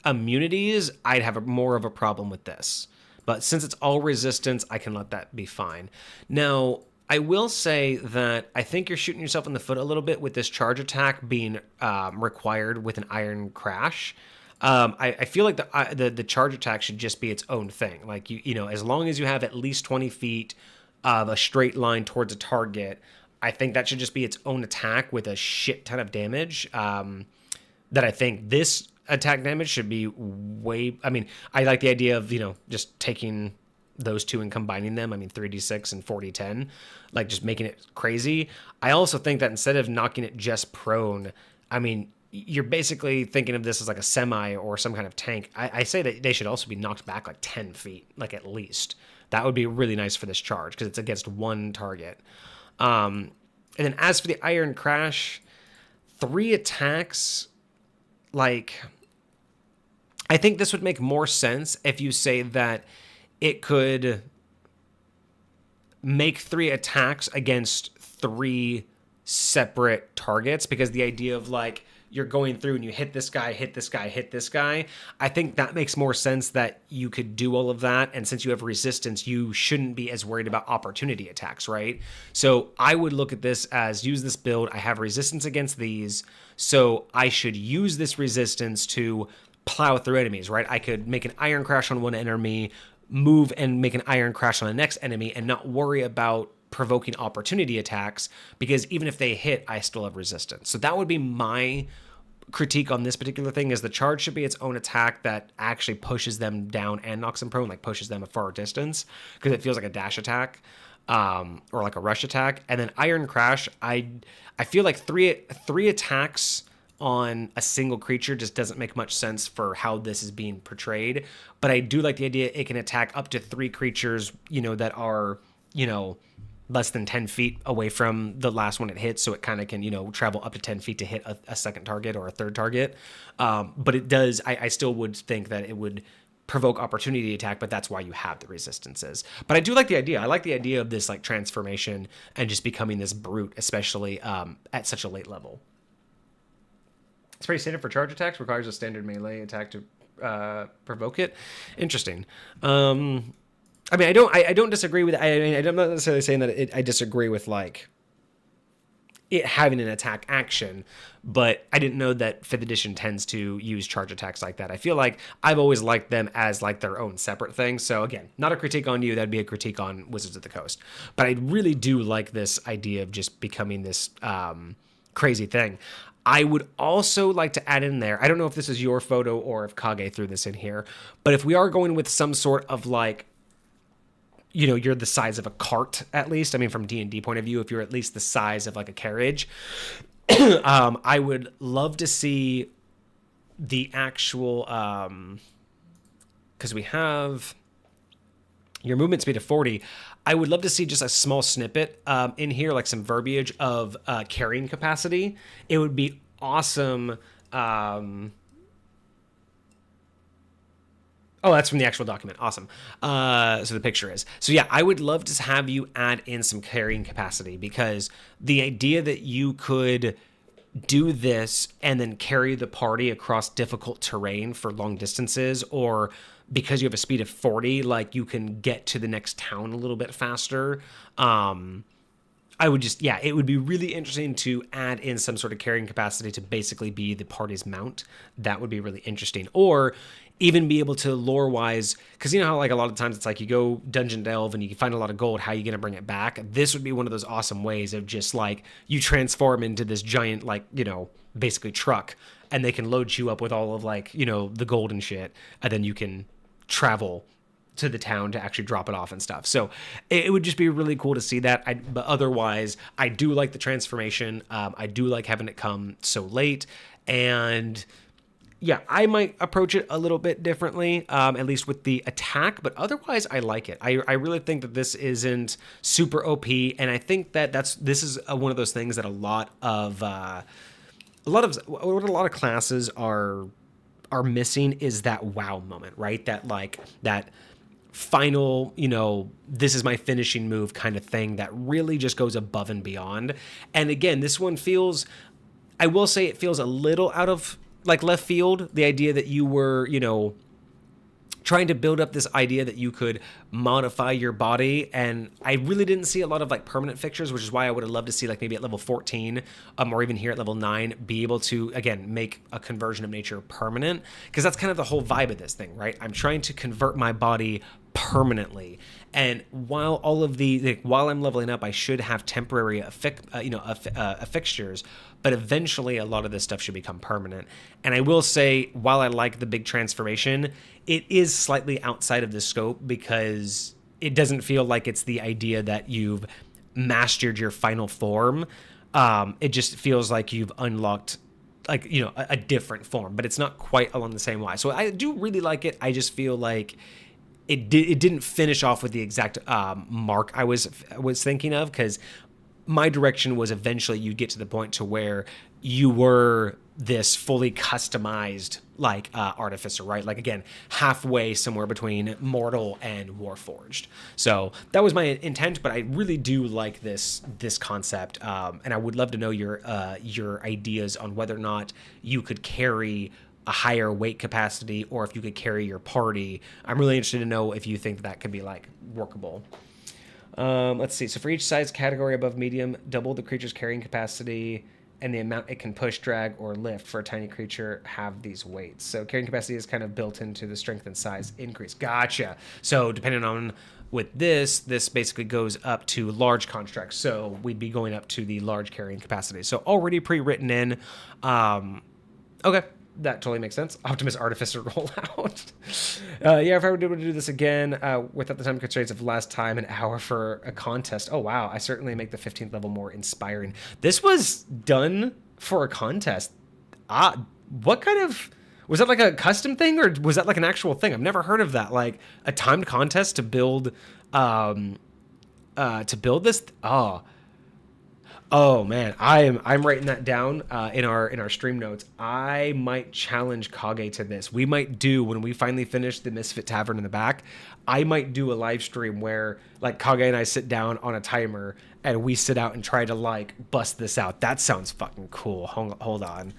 immunities, I'd have more of a problem with this. But since it's all resistance, I can let that be fine. Now, I will say that I think you're shooting yourself in the foot a little bit with this charge attack being required with an Iron Crash. I feel like the charge attack should just be its own thing. Like, as long as you have at least 20 feet of a straight line towards a target, I think that should just be its own attack with a shit ton of damage. That I think this attack damage should be way... I mean, I like the idea of, just taking those two and combining them. I mean, 3d6 and 40-10, like just making it crazy. I also think that instead of knocking it just prone, I mean, you're basically thinking of this as like a semi or some kind of tank. I say that they should also be knocked back like 10 feet, like at least. That would be really nice for this charge because it's against one target. And then as for the Iron Crash, 3 attacks, like... I think this would make more sense if you say that it could make 3 attacks against 3 separate targets, because the idea of like you're going through and you hit this guy, hit this guy, hit this guy, I think that makes more sense that you could do all of that. And since you have resistance, you shouldn't be as worried about opportunity attacks, right? So I would look at this as, use this build, I have resistance against these, so I should use this resistance to plow through enemies, right? I could make an Iron Crash on one enemy, move and make an Iron Crash on the next enemy, and not worry about provoking opportunity attacks, because even if they hit, I still have resistance. So that would be my critique on this particular thing, is the charge should be its own attack that actually pushes them down and knocks them prone, like pushes them a far distance, because it feels like a dash attack, or like a rush attack. And then Iron Crash, I feel like three attacks on a single creature just doesn't make much sense for how this is being portrayed. But I do like the idea it can attack up to 3 creatures, that are less than 10 feet away from the last one it hits, so it kind of can, travel up to 10 feet to hit a second target or a third target. But it does, I still would think that it would provoke opportunity attack, but that's why you have the resistances. But I do like the idea. I like the idea of this like transformation and just becoming this brute, especially at such a late level. It's pretty standard for charge attacks, requires a standard melee attack to provoke it. Interesting. I mean, I don't disagree with. I'm not necessarily saying that I disagree with like it having an attack action, but I didn't know that 5th edition tends to use charge attacks like that. I feel like I've always liked them as like their own separate thing. So again, not a critique on you. That'd be a critique on Wizards of the Coast. But I really do like this idea of just becoming this crazy thing. I would also like to add in there, I don't know if this is your photo or if Kage threw this in here, but if we are going with some sort of like, you're the size of a cart, at least. I mean, from D&D point of view, if you're at least the size of like a carriage, I would love to see the actual, because we have your movement speed of 40. I would love to see just a small snippet in here, like some verbiage of carrying capacity. It would be awesome. Oh, that's from the actual document. Awesome. So the picture is. So yeah, I would love to have you add in some carrying capacity, because the idea that you could do this and then carry the party across difficult terrain for long distances, or because you have a speed of 40, like you can get to the next town a little bit faster. I would just, it would be really interesting to add in some sort of carrying capacity to basically be the party's mount. That would be really interesting. Or even be able to lore-wise, because you know how like a lot of times it's like you go dungeon delve and you find a lot of gold, how are you going to bring it back? This would be one of those awesome ways of just like you transform into this giant like, basically truck, and they can load you up with all of like, the gold and shit, and then you can travel to the town to actually drop it off and stuff. So it would just be really cool to see that. But otherwise, I do like the transformation. I do like having it come so late, and yeah, I might approach it a little bit differently, at least with the attack, but otherwise I like it. I really think that this isn't super OP, and I think that this is one of those things that a lot of classes are missing, is that wow moment, right? That final, this is my finishing move kind of thing that really just goes above and beyond. And again, this one feels, I will say it feels a little out of like left field, the idea that you were, trying to build up this idea that you could modify your body. And I really didn't see a lot of like permanent fixtures, which is why I would have loved to see like maybe at level 14 or even here at level 9 be able to, again, make a conversion of nature permanent, because that's kind of the whole vibe of this thing, right? I'm trying to convert my body permanently. And while while I'm leveling up, I should have temporary fixtures, but eventually a lot of this stuff should become permanent. And I will say, while I like the big transformation, it is slightly outside of the scope, because it doesn't feel like it's the idea that you've mastered your final form. It just feels like you've unlocked like, a different form, but it's not quite along the same line. So I do really like it. I just feel like it didn't finish off with the exact mark I was thinking of, because my direction was eventually you get to the point to where you were this fully customized like Artificer, right? Like again, halfway somewhere between Mortal and Warforged. So that was my intent, but I really do like this concept, and I would love to know your ideas on whether or not you could carry a higher weight capacity, or if you could carry your party. I'm really interested to know if you think that could be like workable. Let's see. So for each size category above medium, double the creature's carrying capacity and the amount it can push, drag, or lift. For a tiny creature, have these weights. So carrying capacity is kind of built into the strength and size increase. Gotcha. So depending on with this basically goes up to large constructs. So we'd be going up to the large carrying capacity. So already pre-written in. Okay. That totally makes sense. Optimus Artificer rollout. If I were able to do this again without the time constraints of last time, an hour for a contest. Oh, wow. I certainly make the 15th level more inspiring. This was done for a contest. What kind of... Was that like a custom thing, or was that like an actual thing? I've never heard of that. Like a timed contest to build to build this. Oh man, I'm writing that down in our stream notes. I might challenge Kage to this. We might do, when we finally finish the Misfit Tavern in the back, I might do a live stream where like Kage and I sit down on a timer and we sit out and try to like bust this out. That sounds fucking cool. Hold on.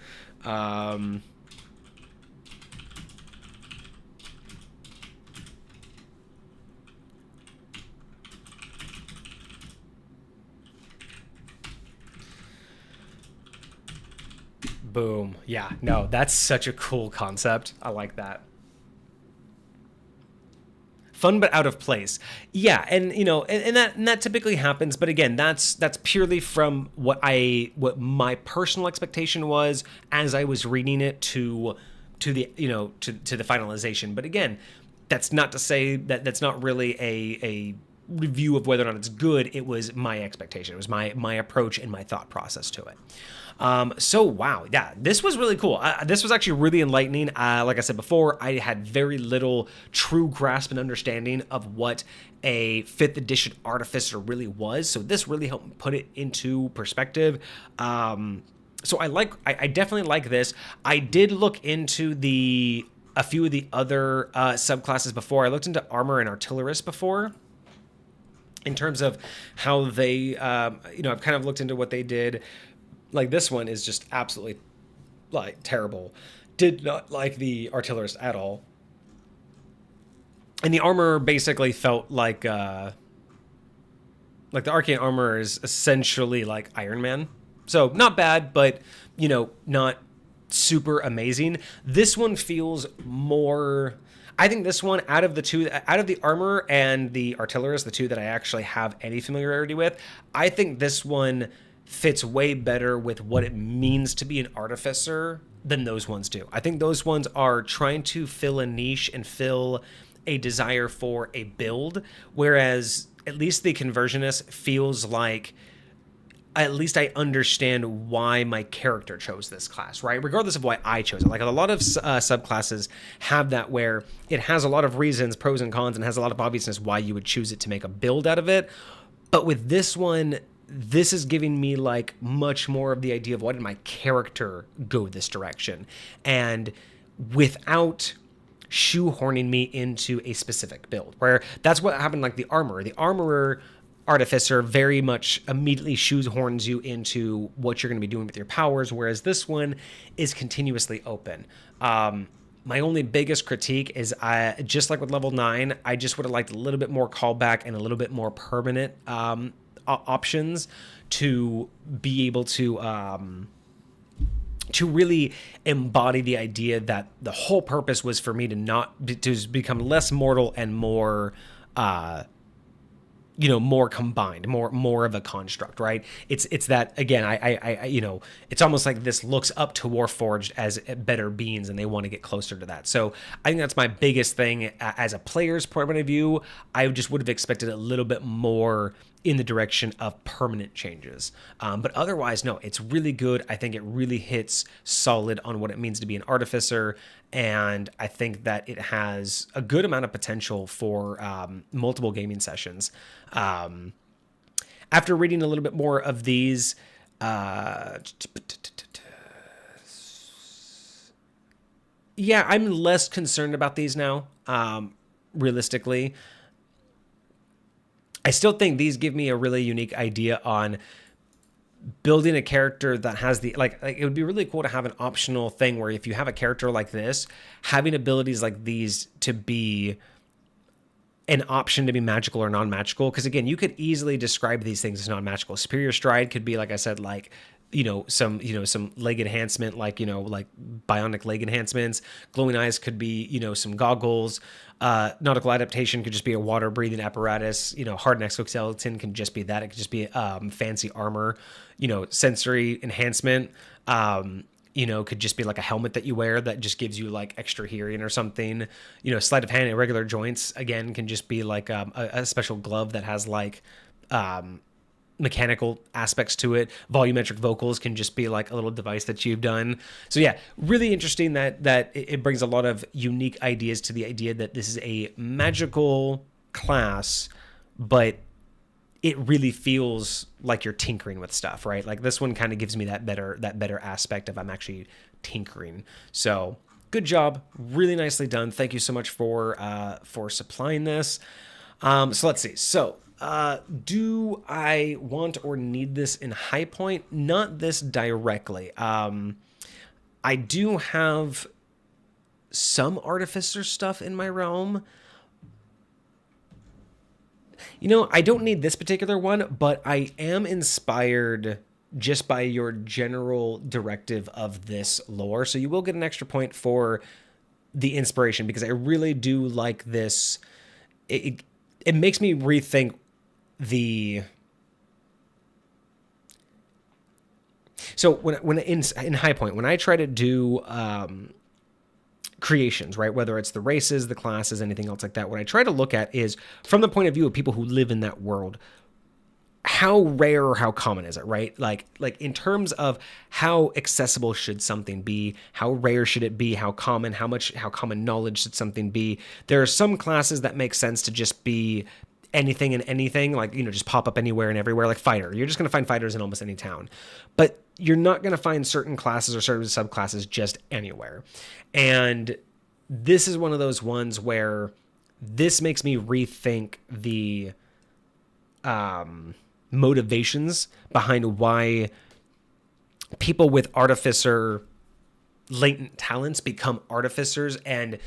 Boom. Yeah, no, that's such a cool concept. I like that. Fun but out of place. Yeah, and you know, and that typically happens, but again, that's purely from what my personal expectation was as I was reading it to the, you know, to the finalization. But again, that's not to say that that's not really a review of whether or not it's good. It was my expectation. It was my approach and my thought process to it. So wow, yeah, this was really cool. This was actually really enlightening. Like I said before, I had very little true grasp and understanding of what a 5th edition Artificer really was. So this really helped put it into perspective. So I definitely like this. I did look into a few of the other subclasses before. I looked into Armor and Artillerist before, in terms of how they, you know, I've kind of looked into what they did. Like this one is just absolutely like terrible. Did not like the Artillerist at all. And the armor basically felt like the Arcane armor is essentially like Iron Man. So not bad, but you know, not super amazing. This one feels more, I think this one, out of the armor and the Artillerist, the two that I actually have any familiarity with, I think this one fits way better with what it means to be an Artificer than those ones do. I think those ones are trying to fill a niche and fill a desire for a build, whereas at least the Conversionist feels like, at least I understand why my character chose this class, right? Regardless of why I chose it. Like a lot of subclasses have that, where it has a lot of reasons, pros and cons, and has a lot of obviousness why you would choose it to make a build out of it. But with this one, this is giving me like much more of the idea of why did my character go this direction, and without shoehorning me into a specific build, where that's what happened. Like the armorer Artificer very much immediately shoehorns you into what you're going to be doing with your powers, whereas this one is continuously open. My only biggest critique is, just like with level 9, I just would have liked a little bit more callback and a little bit more permanent options to be able to really embody the idea that the whole purpose was for me to become less mortal and more more combined, more of a construct, right? It's that, again, I it's almost like this looks up to Warforged as better beings, and they want to get closer to that. So I think that's my biggest thing as a player's point of view. I just would have expected a little bit more in the direction of permanent changes. But otherwise, no, it's really good. I think it really hits solid on what it means to be an Artificer, and I think that it has a good amount of potential for multiple gaming sessions. After reading a little bit more of these, yeah, I'm less concerned about these now, realistically. I still think these give me a really unique idea on building a character that has the, like it would be really cool to have an optional thing where if you have a character like this, having abilities like these to be an option to be magical or non-magical. Because again, you could easily describe these things as non-magical. Superior Stride could be, like I said, like, some leg enhancement, like bionic leg enhancements. Glowing Eyes could be, some goggles. Nautical Adaptation could just be a water breathing apparatus. Hardened Exoskeleton can just be that. It could just be fancy armor. Sensory Enhancement, could just be like a helmet that you wear that just gives you like extra hearing or something. Sleight of Hand and Irregular Joints, again, can just be like a special glove that has like mechanical aspects to it. Volumetric Vocals can just be like a little device that you've done. So yeah, really interesting that it brings a lot of unique ideas to the idea that this is a magical class, but it really feels like you're tinkering with stuff, right? Like this one kind of gives me that better aspect of I'm actually tinkering. So good job, really nicely done. Thank you so much for supplying this. So let's see. So do I want or need this in high point? Not this directly. I do have some Artificer stuff in my realm. You know, I don't need this particular one, but I am inspired just by your general directive of this lore. So you will get an extra point for the inspiration because I really do like this. It makes me rethink the... So when in high point, when I try to do creations, right? Whether it's the races, the classes, anything else like that. What I try to look at is from the point of view of people who live in that world, how rare or how common is it, right? Like in terms of how accessible should something be, how rare should it be, how common knowledge should something be. There are some classes that make sense to just be anything and anything, like, you know, just pop up anywhere and everywhere, like fighter. You're just going to find fighters in almost any town. But you're not going to find certain classes or certain subclasses just anywhere. And this is one of those ones where this makes me rethink the motivations behind why people with Artificer latent talents become Artificers. And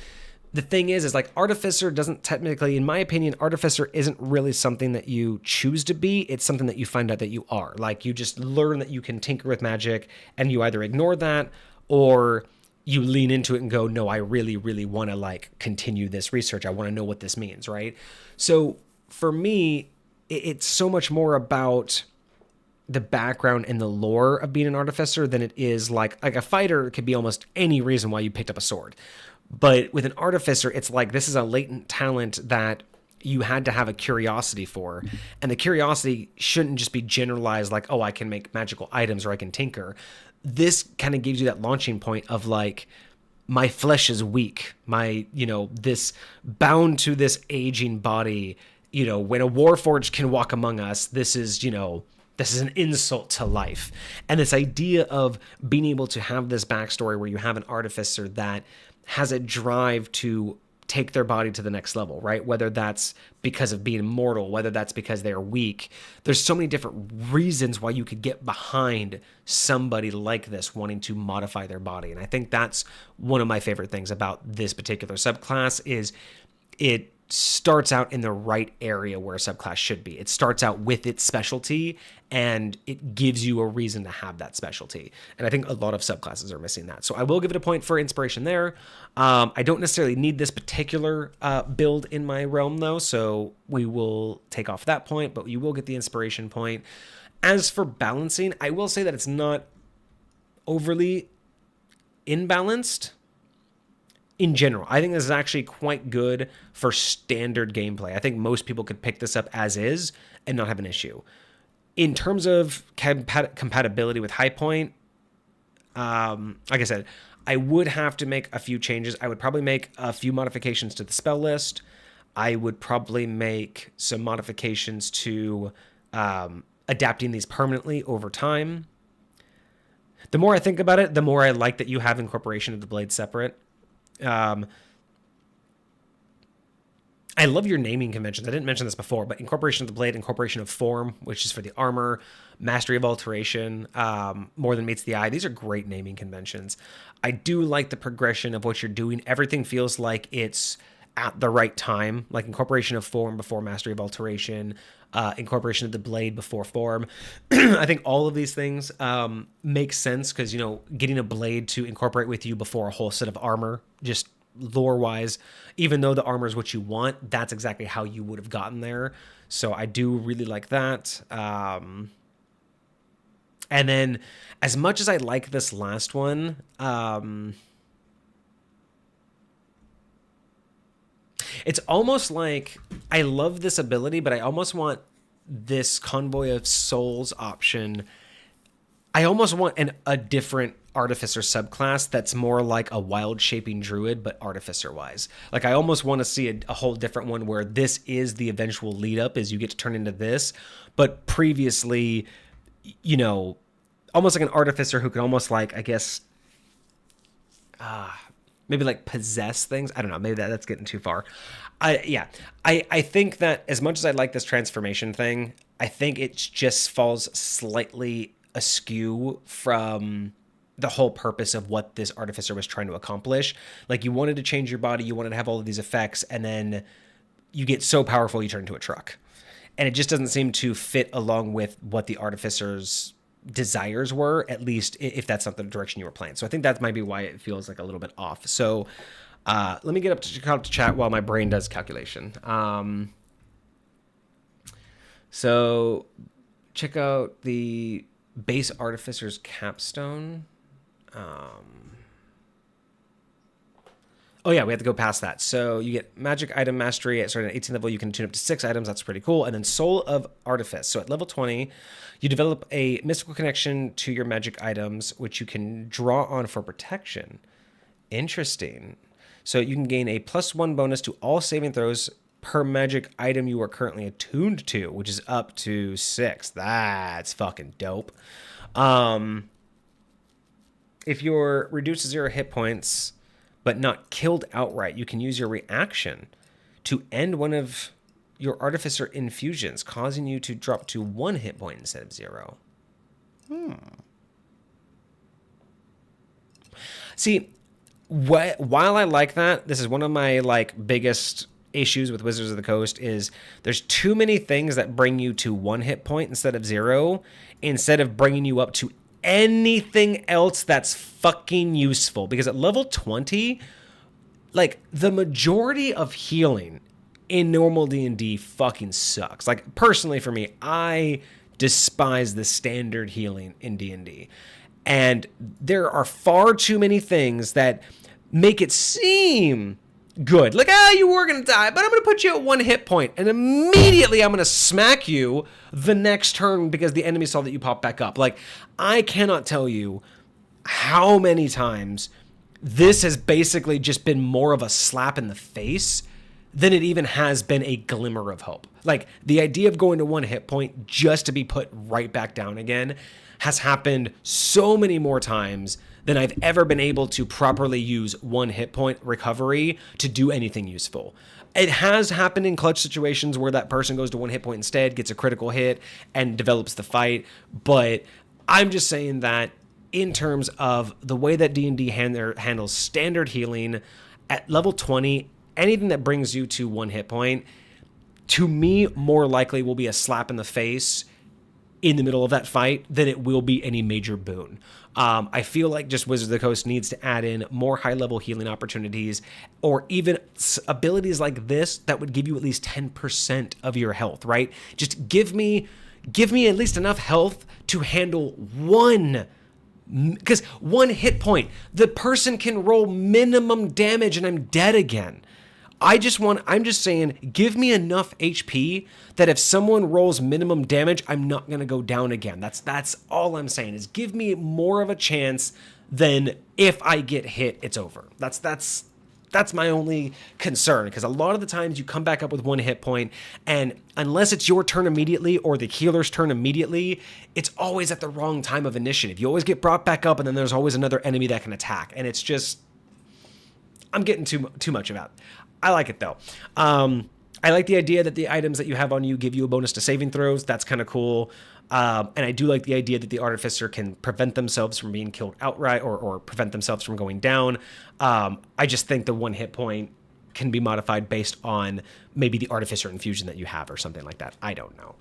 the thing is like Artificer doesn't technically, in my opinion, Artificer isn't really something that you choose to be. It's something that you find out that you are. Like you just learn that you can tinker with magic and you either ignore that or you lean into it and go, no, I really, really want to like continue this research. I want to know what this means, right? So for me, it's so much more about the background and the lore of being an Artificer than it is like a fighter could be almost any reason why you picked up a sword. But with an Artificer, it's like this is a latent talent that you had to have a curiosity for. And the curiosity shouldn't just be generalized like, oh, I can make magical items or I can tinker. This kind of gives you that launching point of like, my flesh is weak. My, you know, this bound to this aging body, you know, when a Warforged can walk among us, this is, you know, this is an insult to life. And this idea of being able to have this backstory where you have an Artificer that has a drive to take their body to the next level, right? Whether that's because of being immortal, whether that's because they're weak. There's so many different reasons why you could get behind somebody like this wanting to modify their body. And I think that's one of my favorite things about this particular subclass is it starts out in the right area where a subclass should be. It starts out with its specialty and it gives you a reason to have that specialty. And I think a lot of subclasses are missing that. So I will give it a point for inspiration there. I don't necessarily need this particular build in my realm though, so we will take off that point, but you will get the inspiration point. As for balancing, I will say that it's not overly imbalanced. In general, I think this is actually quite good for standard gameplay. I think most people could pick this up as is and not have an issue. In terms of compatibility with high point, like I said, I would have to make a few changes. I would probably make a few modifications to the spell list. I would probably make some modifications to adapting these permanently over time. The more I think about it, the more I like that you have incorporation of the blade separate. I love your naming conventions. I didn't mention this before, but incorporation of the blade, incorporation of form, which is for the armor, mastery of alteration, more than meets the eye. These are great naming conventions. I do like the progression of what you're doing. Everything feels like it's at the right time, like incorporation of form before mastery of alteration, incorporation of the blade before form. I think all of these things make sense because, you know, getting a blade to incorporate with you before a whole set of armor, just lore-wise, even though the armor is what you want, that's exactly how you would have gotten there. So I do really like that. And then as much as I like this last one, it's almost like I love this ability, but I almost want this Convoy of Souls option I almost want a different Artificer subclass that's more like a wild shaping druid, but Artificer wise. Like I almost want to see a whole different one where this is the eventual lead up is you get to turn into this, but previously, you know, almost like an Artificer who could almost like, I guess, maybe like possess things. I don't know. Maybe that's getting too far. I think that as much as I like this transformation thing, I think it just falls slightly askew from the whole purpose of what this Artificer was trying to accomplish. Like you wanted to change your body, you wanted to have all of these effects, and then you get so powerful you turn into a truck. And it just doesn't seem to fit along with what the Artificer's desires were, at least if that's not the direction you were playing. So I think that might be why it feels like a little bit off. So let me get up to chat while my brain does calculation. So check out the base Artificer's capstone. Oh yeah, we have to go past that. So you get magic item mastery at starting at 18th level. You can tune up to 6 items. That's pretty cool. And then Soul of Artifice. So at level 20, you develop a mystical connection to your magic items, which you can draw on for protection. Interesting. So you can gain a +1 bonus to all saving throws per magic item you are currently attuned to, which is up to 6. That's fucking dope. If you're reduced to 0 hit points, but not killed outright, you can use your reaction to end one of your Artificer infusions, causing you to drop to 1 hit point instead of 0. See, while I like that, this is one of my like biggest issues with Wizards of the Coast is there's too many things that bring you to 1 hit point instead of 0, instead of bringing you up to anything else that's fucking useful. Because at level 20, like the majority of healing in normal D&D fucking sucks. Like personally for me, I despise the standard healing in D&D. And there are far too many things that make it seem good. Like, you were going to die, but I'm going to put you at 1 hit point, and immediately I'm going to smack you the next turn because the enemy saw that you pop back up. Like, I cannot tell you how many times this has basically just been more of a slap in the face than it even has been a glimmer of hope. Like, the idea of going to 1 hit point just to be put right back down again has happened so many more times than I've ever been able to properly use 1 hit point recovery to do anything useful. It has happened in clutch situations where that person goes to 1 hit point instead, gets a critical hit, and develops the fight. But I'm just saying that in terms of the way that D&D handles standard healing, at level 20, anything that brings you to 1 hit point, to me, more likely will be a slap in the face in the middle of that fight than it will be any major boon. I feel like just Wizards of the Coast needs to add in more high-level healing opportunities, or even abilities like this that would give you at least 10% of your health, right? Just give me at least enough health to handle one, because 1 hit point, the person can roll minimum damage and I'm dead again. I'm just saying, give me enough HP that if someone rolls minimum damage, I'm not going to go down again. That's all I'm saying, is give me more of a chance than if I get hit, it's over. That's my only concern, because a lot of the times you come back up with 1 hit point, and unless it's your turn immediately or the healer's turn immediately, it's always at the wrong time of initiative. You always get brought back up, and then there's always another enemy that can attack, and it's just, I'm getting too much about it. I like it though. I like the idea that the items that you have on you give you a bonus to saving throws. That's kind of cool. And I do like the idea that the Artificer can prevent themselves from being killed outright, or prevent themselves from going down. I just think the 1 hit point can be modified based on maybe the Artificer infusion that you have or something like that. I don't know.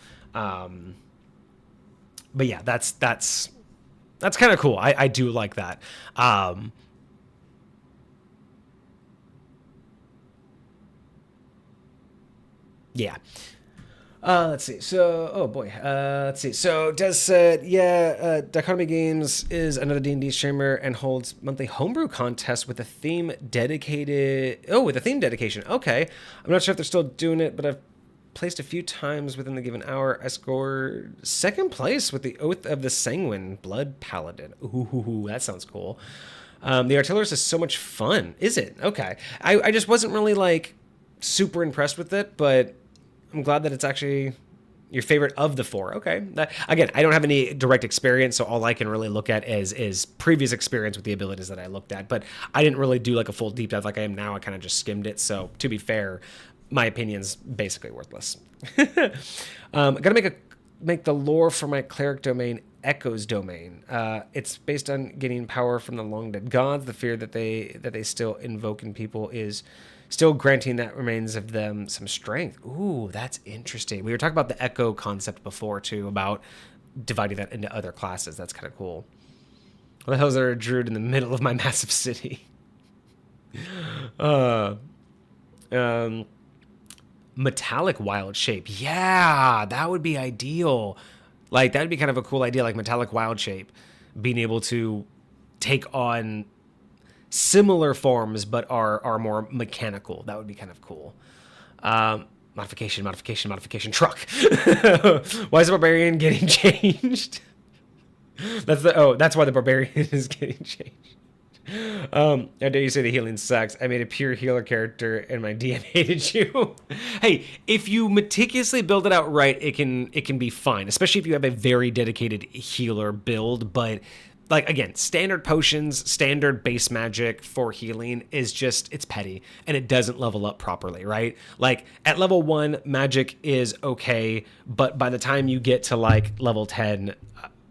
But yeah, that's kind of cool. I do like that. Yeah. Let's see. So, oh boy. Let's see. So, Des said, Dichotomy Games is another D&D streamer and holds monthly homebrew contests with a theme dedicated. Oh, with a theme dedication. Okay. I'm not sure if they're still doing it, but I've placed a few times within the given hour. I scored second place with the Oath of the Sanguine Blood Paladin. Ooh, that sounds cool. The Artillerist is so much fun. Is it? Okay. I just wasn't really like super impressed with it, but I'm glad that it's actually your favorite of the 4. Okay. Again, I don't have any direct experience, so all I can really look at is previous experience with the abilities that I looked at. But I didn't really do like a full deep dive like I am now. I kind of just skimmed it. So to be fair, my opinion's basically worthless. Gotta make the lore for my cleric domain Echo's domain. It's based on getting power from the long dead gods. The fear that they still invoke in people is still granting that remains of them some strength. Ooh, that's interesting. We were talking about the Echo concept before too, about dividing that into other classes. That's kind of cool. What the hell is there a druid in the middle of my massive city? Metallic wild shape. Yeah, that would be ideal. Like, that would be kind of a cool idea, like metallic wild shape. Being able to take on similar forms, but are more mechanical. That would be kind of cool. Modification, truck. Why is the barbarian getting changed? That's why the barbarian is getting changed. How dare you say the healing sucks? I made a pure healer character and my DM hated you. Hey, if you meticulously build it out right, it can be fine, especially if you have a very dedicated healer build. But like, again, standard potions, standard base magic for healing is just, it's petty and it doesn't level up properly, right? Like at level 1, magic is okay, but by the time you get to like level 10,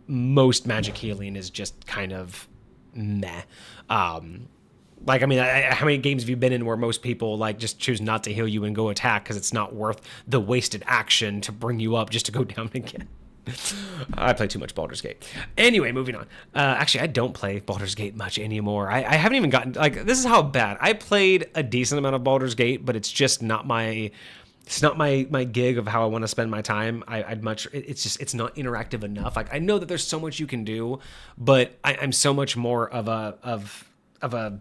most magic healing is just kind of meh. Like, I mean, how many games have you been in where most people like just choose not to heal you and go attack because it's not worth the wasted action to bring you up just to go down again? I play too much Baldur's Gate. Anyway, moving on. Actually, I don't play Baldur's Gate much anymore. I haven't even gotten, like, this is how bad. I played a decent amount of Baldur's Gate, but it's just not my gig of how I want to spend my time. It's not interactive enough. Like, I know that there's so much you can do, but I'm so much more of a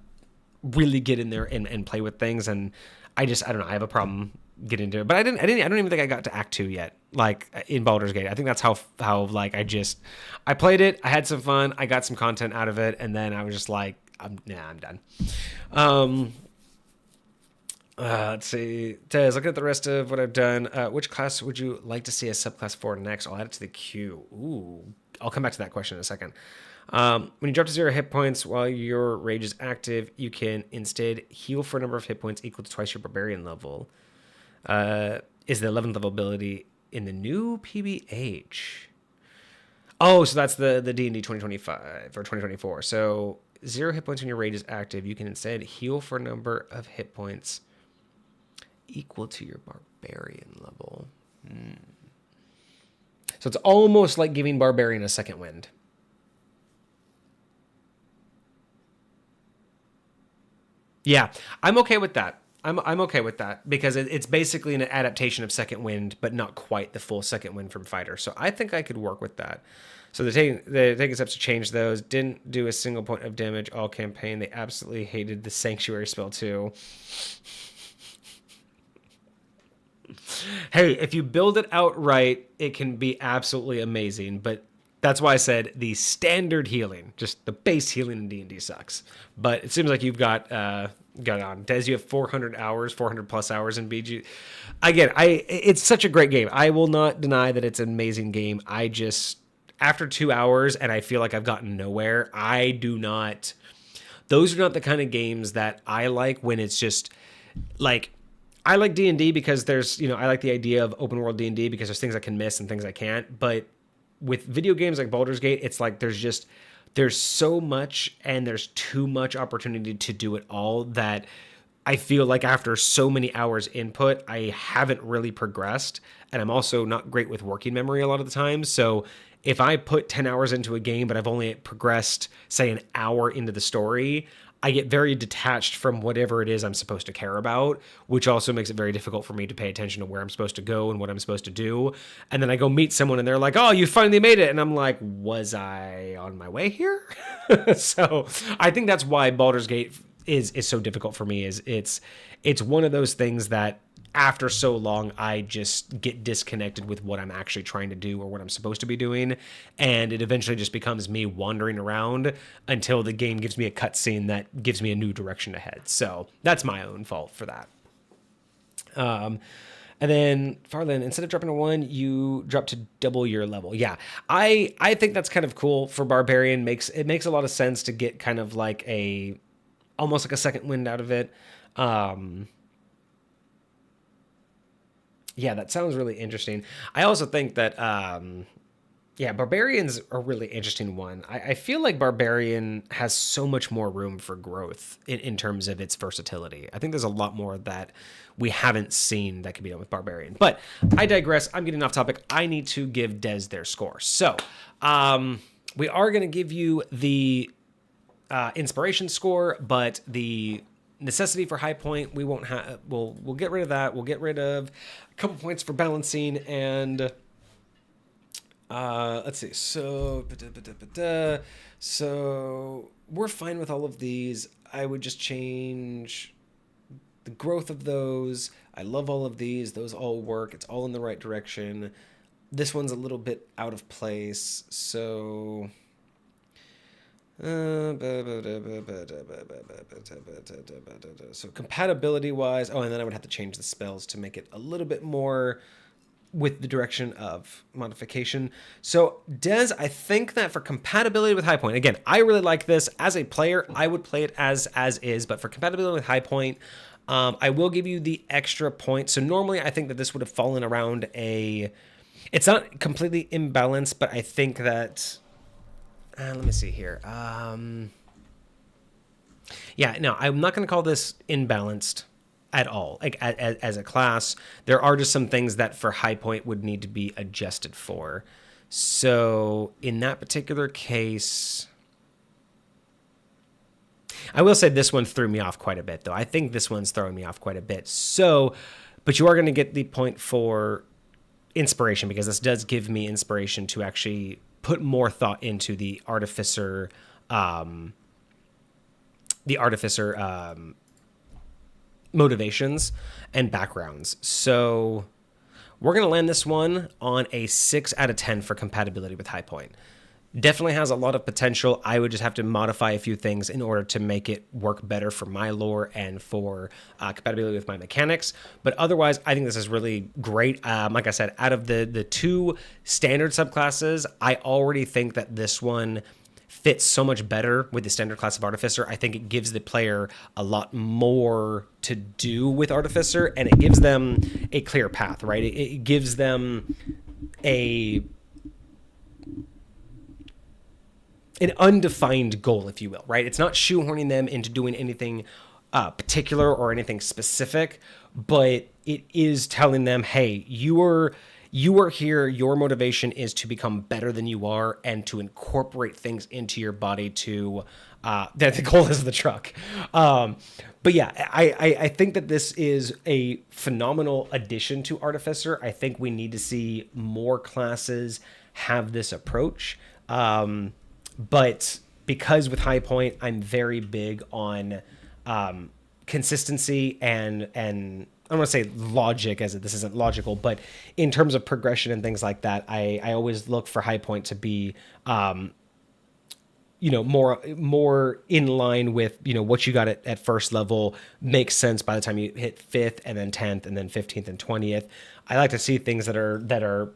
really get in there and play with things. And I don't know. I have a problem getting into it, but I don't even think I got to Act 2 yet. Like in Baldur's Gate, I think that's how like I played it. I had some fun. I got some content out of it. And then I was just like, I'm done. Let's see. Tez, look at the rest of what I've done. Which class would you like to see a subclass for next? I'll add it to the queue. Ooh, I'll come back to that question in a second. When you drop to 0 hit points while your rage is active, you can instead heal for a number of hit points equal to twice your barbarian level. Is the 11th level ability in the new PBH? Oh, so that's the D&D 2025 or 2024. So 0 hit points when your rage is active. You can instead heal for a number of hit points equal to your barbarian level. So it's almost like giving barbarian a second wind. Yeah, I'm okay with that. I'm okay with that because it's basically an adaptation of Second Wind, but not quite the full Second Wind from Fighter. So I think I could work with that. So they're taking steps to change those. Didn't do a single point of damage all campaign. They absolutely hated the Sanctuary spell too. Hey, if you build it out right, it can be absolutely amazing. But that's why I said the standard healing, just the base healing in D&D sucks. But it seems like you've got on. Des, you have 400 plus hours in BG. Again, it's such a great game. I will not deny that it's an amazing game. I just, after 2 hours and I feel like I've gotten nowhere, those are not the kind of games that I like when it's just like, I like D&D because there's, I like the idea of open world D&D because there's things I can miss and things I can't. But with video games like Baldur's Gate, it's like there's so much and there's too much opportunity to do it all that I feel like after so many hours input, I haven't really progressed. And I'm also not great with working memory a lot of the time. So if I put 10 hours into a game, but I've only progressed, say, an hour into the story, I get very detached from whatever it is I'm supposed to care about, which also makes it very difficult for me to pay attention to where I'm supposed to go and what I'm supposed to do. And then I go meet someone and they're like, oh, you finally made it. And I'm like, was I on my way here? So I think that's why Baldur's Gate is so difficult for me. Is it's one of those things that after so long, I just get disconnected with what I'm actually trying to do or what I'm supposed to be doing. And it eventually just becomes me wandering around until the game gives me a cutscene that gives me a new direction to head. So that's my own fault for that. And then Farland, instead of dropping to 1, you drop to double your level. Yeah, I think that's kind of cool for Barbarian. It makes a lot of sense to get kind of like almost like a second wind out of it. Yeah, that sounds really interesting. I also think that, Barbarian's a really interesting one. I feel like Barbarian has so much more room for growth in terms of its versatility. I think there's a lot more that we haven't seen that can be done with Barbarian. But I digress. I'm getting off topic. I need to give Dez their score. So we are going to give you the inspiration score, but the necessity for high point, we won't have. We'll get rid of that. We'll get rid of a couple points for balancing and let's see. So we're fine with all of these. I would just change the growth of those. I love all of these. Those all work. It's all in the right direction. This one's a little bit out of place. So compatibility wise, and then I would have to change the spells to make it a little bit more with the direction of modification. So Dez, I think that for compatibility with high point, again, I really like this as a player. I would play it as is, but for compatibility with high point, I will give you the extra point. So normally I think that this would have fallen around it's not completely imbalanced, but I think that let me see here. I'm not going to call this imbalanced at all. Like as a class, there are just some things that for high point would need to be adjusted for. So in that particular case, I will say this one threw me off quite a bit, though. I think this one's throwing me off quite a bit. So, but you are going to get the point for inspiration because this does give me inspiration to actually put more thought into the Artificer motivations and backgrounds. So we're going to land this one on a 6 out of 10 for compatibility with high point. Definitely has a lot of potential. I would just have to modify a few things in order to make it work better for my lore and for compatibility with my mechanics. But otherwise, I think this is really great. Like I said, out of the 2 standard subclasses, I already think that this one fits so much better with the standard class of Artificer. I think it gives the player a lot more to do with Artificer, and it gives them a clear path, right? It gives them an undefined goal, if you will, right? It's not shoehorning them into doing anything particular or anything specific, but it is telling them, hey, you are here, your motivation is to become better than you are and to incorporate things into your body to, that the goal is the truck. But yeah, I think that this is a phenomenal addition to Artificer. I think we need to see more classes have this approach. But because with high point, I'm very big on consistency and I don't want to say logic as this isn't logical, but in terms of progression and things like that, I always look for high point to be, more in line with, what you got at first level makes sense by the time you hit 5th and then 10th and then 15th and 20th. I like to see things that are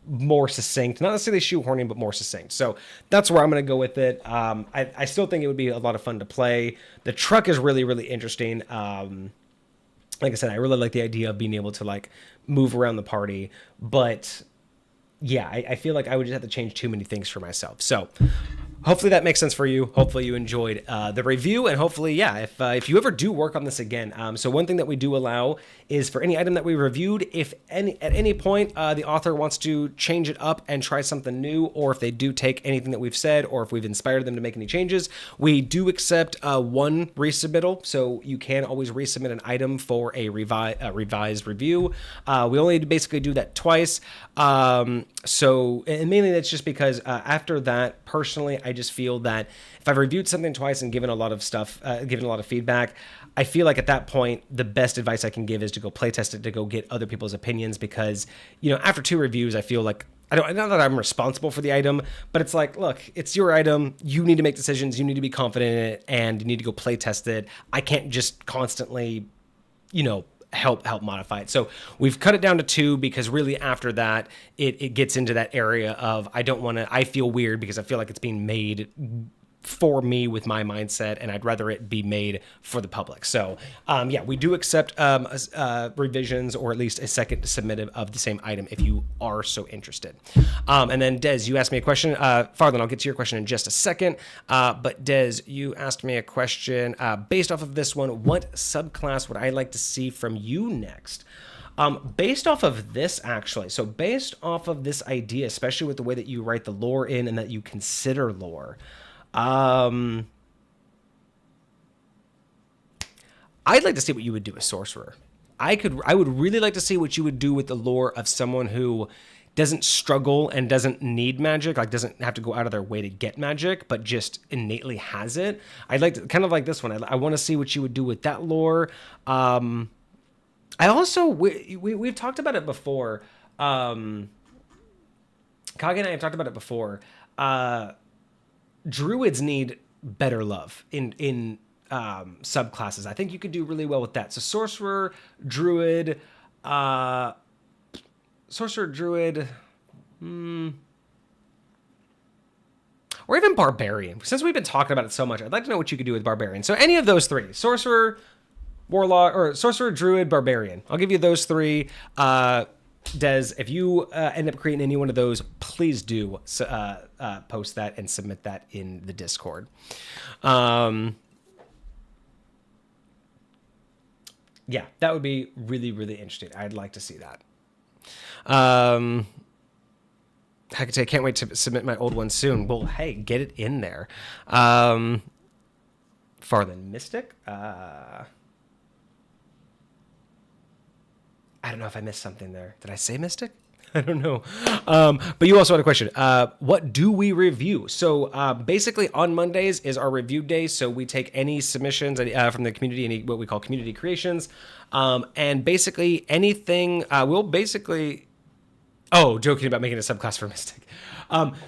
more succinct, not necessarily shoehorning, but more succinct. So that's where I'm going to go with it. I still think it would be a lot of fun to play. The truck is really, really interesting. Like I said, I really like the idea of being able to move around the party, but yeah, I feel like I would just have to change too many things for myself. So hopefully that makes sense for you. Hopefully you enjoyed the review, and hopefully, if you ever do work on this again. So one thing that we do allow is for any item that we reviewed, if at any point the author wants to change it up and try something new, or if they do take anything that we've said, or if we've inspired them to make any changes, we do accept one resubmittal. So you can always resubmit an item for a revised review. We only basically do that twice. So, and mainly that's just because after that, personally, I just feel that if I've reviewed something twice and given a lot of stuff, given a lot of feedback, I feel like at that point, the best advice I can give is to go playtest it, to go get other people's opinions, because, after 2 reviews, I feel like not that I'm responsible for the item, but it's like, look, it's your item. You need to make decisions. You need to be confident in it, and you need to go play test it. I can't just constantly, help modify it. So we've cut it down to 2, because really after that, it gets into that area of I feel weird because I feel like it's being made for me with my mindset, and I'd rather it be made for the public. So we do accept revisions, or at least a second submitted of the same item if you are so interested. And then Des, you asked me a question. Farland, I'll get to your question in just a second. But Des, you asked me a question based off of this one. What subclass would I like to see from you next? Based off of this, actually, so based off of this idea, especially with the way that you write the lore in and that you consider lore, I'd like to see what you would do with Sorcerer. I would really like to see what you would do with the lore of someone who doesn't struggle and doesn't need magic, like doesn't have to go out of their way to get magic, but just innately has it. I'd like to, kind of like this one. I want to see what you would do with that lore. I also, we've talked about it before. Kage and I have talked about it before. Druids need better love in subclasses. I think you could do really well with that. So sorcerer, druid, or even barbarian. Since we've been talking about it so much, I'd like to know what you could do with barbarian. So any of those 3: sorcerer, warlock, or sorcerer, druid, barbarian. I'll give you those 3. Des, if you end up creating any one of those, please do post that and submit that in the Discord. That would be really, really interesting. I'd like to see that. I could say I can't wait to submit my old one soon. Well, hey, get it in there. Farland Mystic. I don't know if I missed something there. Did I say Mystic? I don't know. But you also had a question. What do we review? So basically on Mondays is our review day. So we take any submissions from the community, any what we call community creations. And basically anything, we'll basically... Oh, joking about making a subclass for Mystic.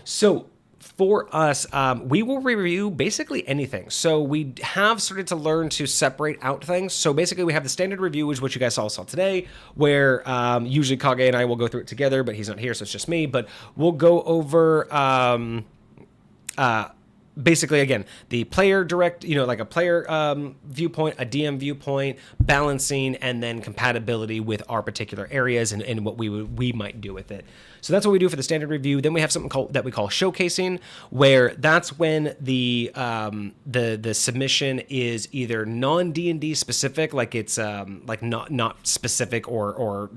So for us, we will review basically anything. So we have started to learn to separate out things. So basically we have the standard review, which is what you guys saw today, where usually Kage and I will go through it together, but he's not here, so it's just me. But we'll go over basically, again, the player direct, like a player viewpoint, a DM viewpoint, balancing, and then compatibility with our particular areas and what we might do with it. So that's what we do for the standard review. Then we have something that we call showcasing, where that's when the submission is either non-D&D specific, like it's like not specific or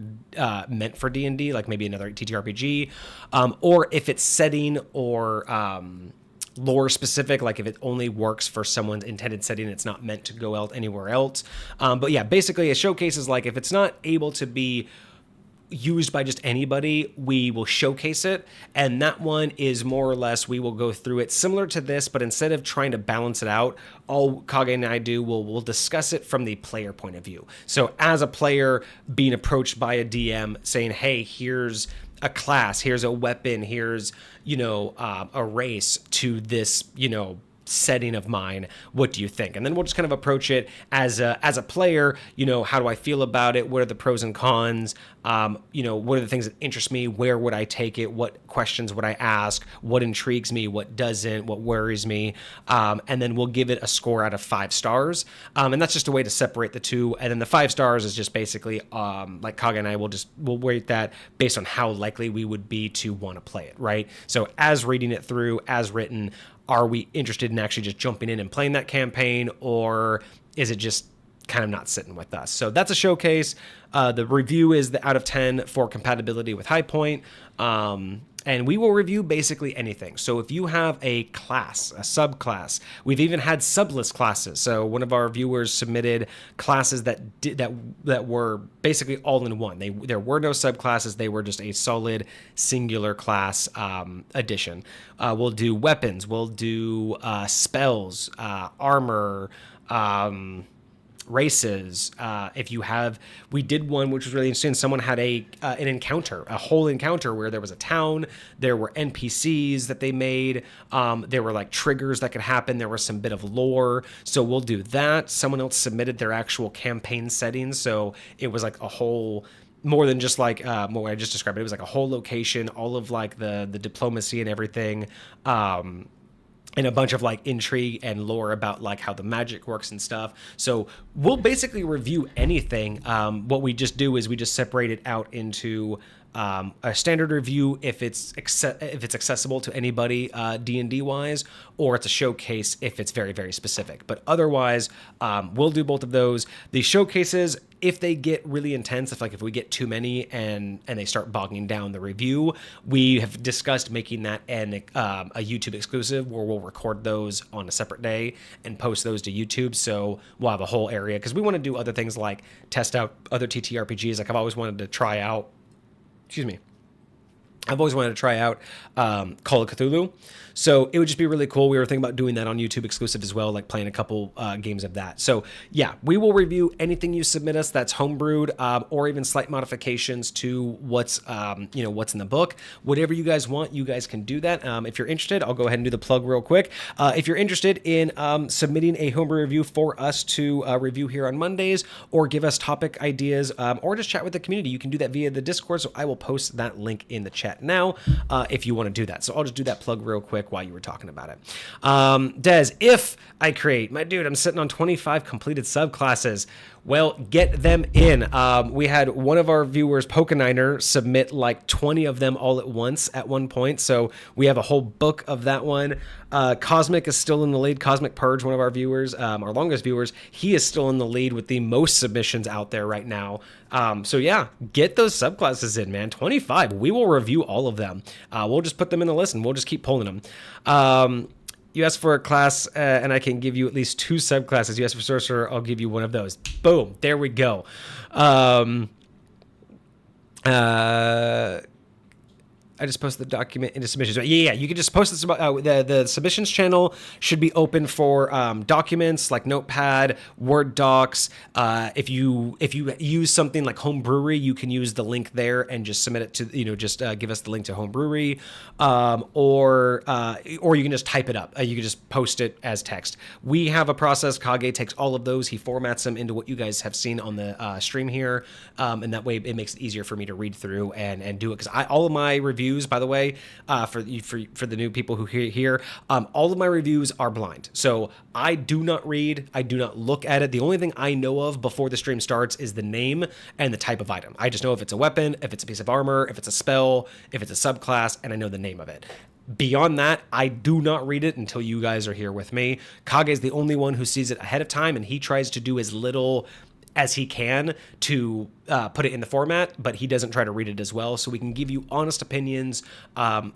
meant for D&D, like maybe another TTRPG, or if it's setting or lore specific, like if it only works for someone's intended setting, it's not meant to go out anywhere else. But yeah, basically a showcase is like if it's not able to be used by just anybody, we will showcase it. And that one is more or less, we will go through it similar to this, but instead of trying to balance it out, all Kage and I do, we'll discuss it from the player point of view. So as a player being approached by a DM saying, hey, here's a class, here's a weapon, here's, a race to this, setting of mine, what do you think? And then we'll just kind of approach it as a player, how do I feel about it? What are the pros and cons? What are the things that interest me? Where would I take it? What questions would I ask? What intrigues me? What doesn't? What worries me? And then we'll give it a score out of 5 stars. And that's just a way to separate the two. And then the 5 stars is just basically, like Kage and I we'll rate that based on how likely we would be to want to play it, right? So as reading it through, as written, are we interested in actually just jumping in and playing that campaign, or is it just kind of not sitting with us? So that's a showcase. The review is the out of 10 for compatibility with High Point. And we will review basically anything. So if you have a class, a subclass, we've even had sublist classes. So one of our viewers submitted classes that were basically all in one. There were no subclasses. They were just a solid singular class addition. We'll do weapons. We'll do spells, armor, races. If you have, we did one which was really interesting. Someone had an encounter, a whole encounter where there was a town, there were NPCs that they made, there were like triggers that could happen, there was some bit of lore. So we'll do that. Someone else submitted their actual campaign settings, so it was like a whole, more than just like what I just described. It was like a whole location, all of like the diplomacy and everything. And a bunch of like intrigue and lore about like how the magic works and stuff. So we'll basically review anything. What we just do is we just separate it out into a standard review if it's accessible to anybody D&D wise, or it's a showcase if it's very, very specific. But otherwise, we'll do both of those. The showcases, if they get really intense, if we get too many and they start bogging down the review, we have discussed making that a YouTube exclusive where we'll record those on a separate day and post those to YouTube. So we'll have a whole area, because we want to do other things like test out other TTRPGs. Like I've always wanted to try out, I've always wanted to try out Call of Cthulhu. So it would just be really cool. We were thinking about doing that on YouTube exclusive as well, like playing a couple games of that. So yeah, we will review anything you submit us that's homebrewed, or even slight modifications to what's what's in the book. Whatever you guys want, you guys can do that. If you're interested, I'll go ahead and do the plug real quick. If you're interested in submitting a homebrew review for us to review here on Mondays, or give us topic ideas, or just chat with the community, you can do that via the Discord. So I will post that link in the chat now if you want to do that. So I'll just do that plug real quick while you were talking about it. Des, if I create, my dude, I'm sitting on 25 completed subclasses. Well, get them in. We had one of our viewers, Pokeniner, submit like 20 of them all at once at one point. So we have a whole book of that one. Cosmic is still in the lead. Cosmic Purge, one of our viewers, our longest viewers, he is still in the lead with the most submissions out there right now. So yeah, get those subclasses in, man. 25. We will review all of them. We'll just put them in the list and we'll just keep pulling them. You asked for a class, and I can give you at least 2 subclasses. You asked for Sorcerer, I'll give you one of those. Boom, there we go. I just posted the document into submissions. Yeah, you can just post this. The submissions channel should be open for documents like Notepad, Word docs. If you use something like Home Brewery, you can use the link there and just submit it to give us the link to Home Brewery, or you can just type it up. You can just post it as text. We have a process. Kage takes all of those. He formats them into what you guys have seen on the stream here, and that way it makes it easier for me to read through and do it. Because all of my reviews, by the way, for the new people who hear, all of my reviews are blind. So I do not read, I do not look at it. The only thing I know of before the stream starts is the name and the type of item. I just know if it's a weapon, if it's a piece of armor, if it's a spell, if it's a subclass, and I know the name of it. Beyond that, I do not read it until you guys are here with me. Kage is the only one who sees it ahead of time, and he tries to do as little as he can to put it in the format, but he doesn't try to read it as well. So we can give you honest opinions, right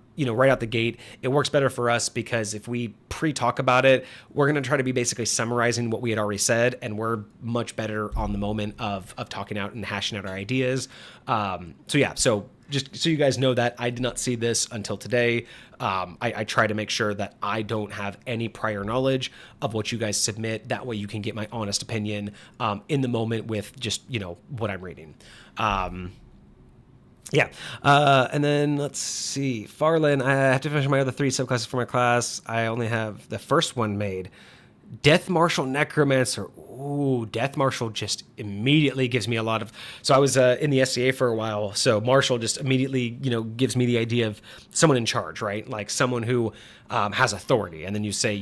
out the gate. It works better for us because if we pre-talk about it, we're going to try to be basically summarizing what we had already said, and we're much better on the moment of talking out and hashing out our ideas. So just so you guys know that I did not see this until today. I try to make sure that I don't have any prior knowledge of what you guys submit. That way you can get my honest opinion in the moment with just, what I'm reading. And then let's see. Farland, I have to finish my other 3 subclasses for my class. I only have the first one made. Death Marshal Necromancer. Ooh, Death Marshal just immediately gives me a lot of... So I was in the SCA for a while, so Marshal just immediately, gives me the idea of someone in charge, right? Like someone who has authority. And then you say,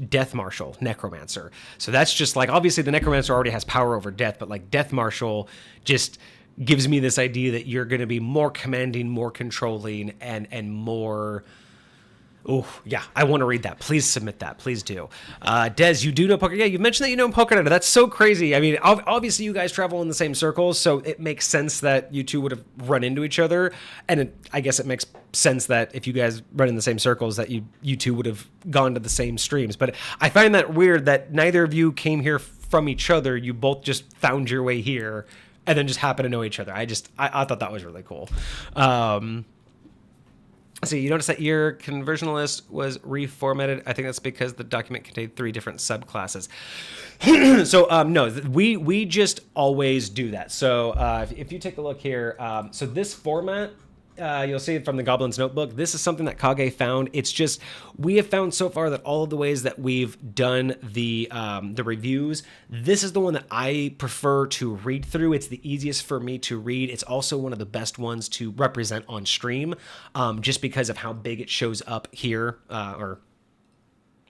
Death Marshal Necromancer. So that's just like, obviously the Necromancer already has power over death, but like Death Marshal just gives me this idea that you're going to be more commanding, more controlling, and more... Oh, yeah, I want to read that. Please submit that. Please do. Des, you do know Poker. Yeah, you mentioned that you know Poker. That's so crazy. I mean, obviously you guys travel in the same circles, so it makes sense that you two would have run into each other. And I guess it makes sense that if you guys run in the same circles, that you two would have gone to the same streams. But I find that weird that neither of you came here from each other. You both just found your way here and then just happen to know each other. I thought that was really cool. So you notice that your conversionist was reformatted. I think that's because the document contained 3 different subclasses. So no, we just always do that. So if you take a look here, so this format, you'll see it from the Goblin's Notebook. This is something that Kage found. It's just, we have found so far that all of the ways that we've done the reviews, this is the one that I prefer to read through. It's the easiest for me to read. It's also one of the best ones to represent on stream, just because of how big it shows up here, or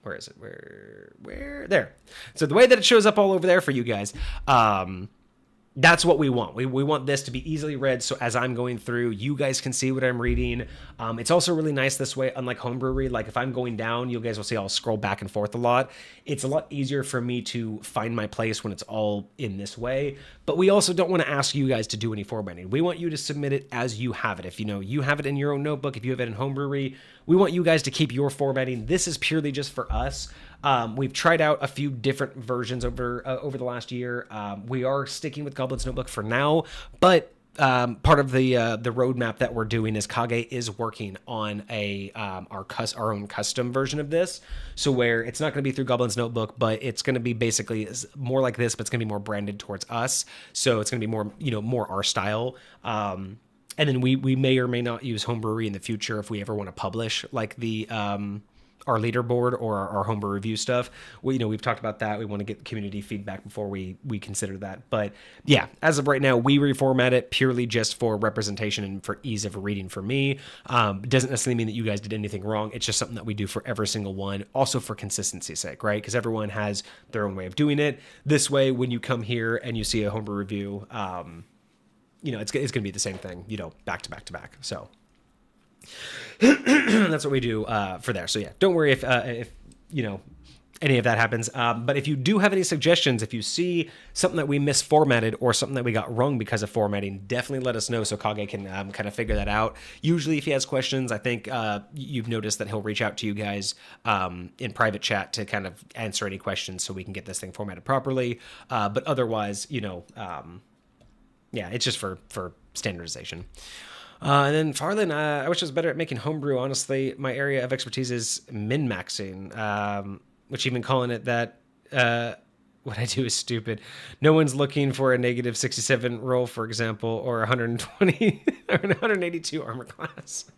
where is it? Where? There. So the way that it shows up all over there for you guys, that's what we want. We want this to be easily read, so as I'm going through, you guys can see what I'm reading. It's also really nice this way, unlike Homebrew Read. Like if I'm going down, you guys will see I'll scroll back and forth a lot. It's a lot easier for me to find my place when it's all in this way. But we also don't want to ask you guys to do any formatting. We want you to submit it as you have it. If you have it in your own notebook, if you have it in Homebrew Read, we want you guys to keep your formatting. This is purely just for us. We've tried out a few different versions over the last year. We are sticking with Goblin's Notebook for now, but part of the roadmap that we're doing is Kage is working on our own custom version of this. So where it's not going to be through Goblin's Notebook, but it's going to be basically more like this, but it's going to be more branded towards us. So it's going to be more, more our style. And then we may or may not use Homebrew in the future if we ever want to publish like the our leaderboard or our homebrew review stuff. We've talked about that. We want to get community feedback before we consider that. But yeah, as of right now, we reformat it purely just for representation and for ease of reading for me. It doesn't necessarily mean that you guys did anything wrong. It's just something that we do for every single one. Also for consistency's sake, right? Because everyone has their own way of doing it. This way, when you come here and you see a homebrew review, it's going to be the same thing, back to back to back. So that's what we do for there. So yeah, don't worry if any of that happens. But if you do have any suggestions, if you see something that we misformatted or something that we got wrong because of formatting, definitely let us know so Kage can kind of figure that out. Usually if he has questions, I think you've noticed that he'll reach out to you guys in private chat to kind of answer any questions so we can get this thing formatted properly. But otherwise, it's just for standardization. And then Farland, I wish I was better at making homebrew. Honestly, my area of expertise is min-maxing, which even calling it that, what I do is stupid. No one's looking for a negative 67 roll, for example, or 120 or 182 armor class.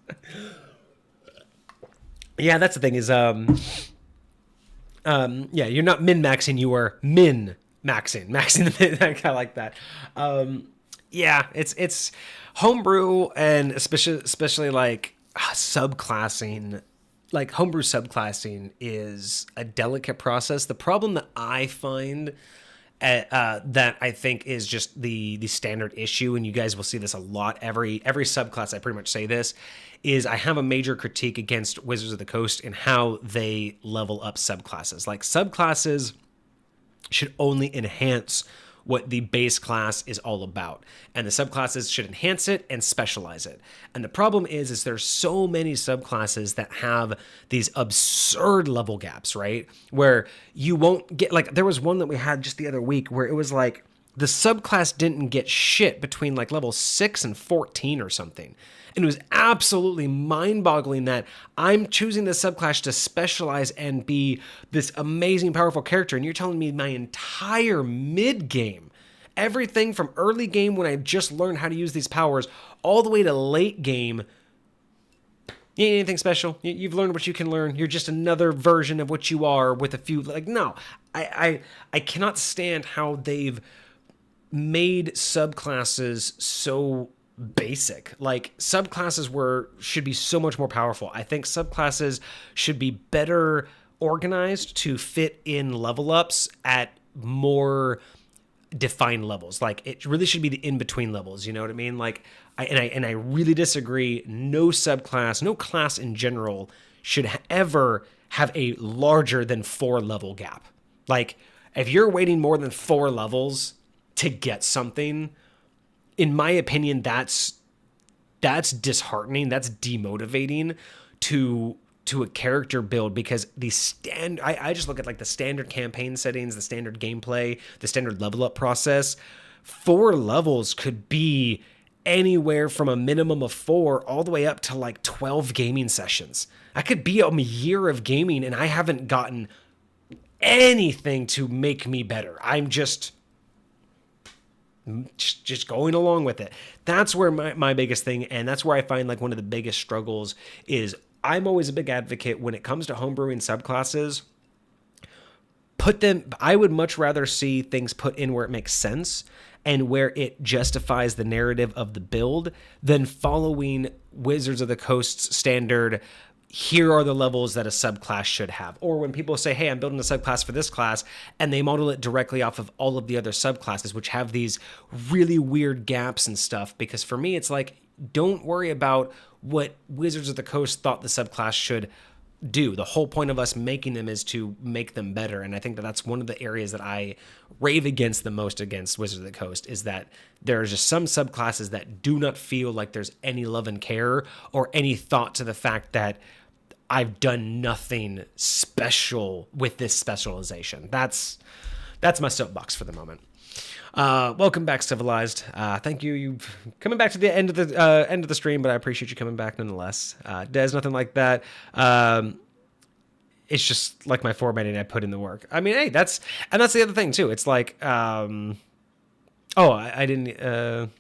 Yeah, that's the thing is, you're not min-maxing, you are min-maxing. Maxing, I kind of like that. It's homebrew, and especially like subclassing, like homebrew subclassing is a delicate process. The problem that I find that I think is just the standard issue, and you guys will see this a lot, every subclass I pretty much say this, is I have a major critique against Wizards of the Coast and how they level up subclasses. Like subclasses should only enhance what the base class is all about, and the subclasses should enhance it and specialize it. And the problem is there's so many subclasses that have these absurd level gaps, right? Where you won't get, like, there was one that we had just the other week where it was like the subclass didn't get shit between like level 6 and 14 or something. And it was absolutely mind-boggling that I'm choosing the subclass to specialize and be this amazing, powerful character, and you're telling me my entire mid-game, everything from early game when I just learned how to use these powers, all the way to late game, you ain't anything special. You've learned what you can learn. You're just another version of what you are with a few, like, no. I cannot stand how they've made subclasses so basic. Like, subclasses should be so much more powerful. I think subclasses should be better organized to fit in level ups at more defined levels. Like, it really should be the in-between levels, you know what I mean? Like, I really disagree. No subclass, no class in general should ever have a larger than 4 level gap. Like, if you're waiting more than 4 levels to get something, in my opinion, that's disheartening. That's demotivating to a character build, because I just look at like the standard campaign settings, the standard gameplay, the standard level up process. 4 levels could be anywhere from a minimum of 4 all the way up to like 12 gaming sessions. I could be a year of gaming and I haven't gotten anything to make me better. I'm just going along with it. That's where my biggest thing, and that's where I find like one of the biggest struggles is I'm always a big advocate when it comes to homebrewing subclasses. I would much rather see things put in where it makes sense and where it justifies the narrative of the build than following Wizards of the Coast's standard, here are the levels that a subclass should have. Or when people say, hey, I'm building a subclass for this class, and they model it directly off of all of the other subclasses, which have these really weird gaps and stuff. Because for me, it's like, don't worry about what Wizards of the Coast thought the subclass should do. The whole point of us making them is to make them better. And I think that that's one of the areas that I rave against the most against Wizards of the Coast, is that there are just some subclasses that do not feel like there's any love and care or any thought to the fact that I've done nothing special with this specialization. That's my soapbox for the moment. Welcome back, Civilized. Thank you. You coming back to the end of the stream, but I appreciate you coming back nonetheless. Des, nothing like that. It's just like my formatting. I put in the work. I mean, hey, that's the other thing too. It's like, I didn't.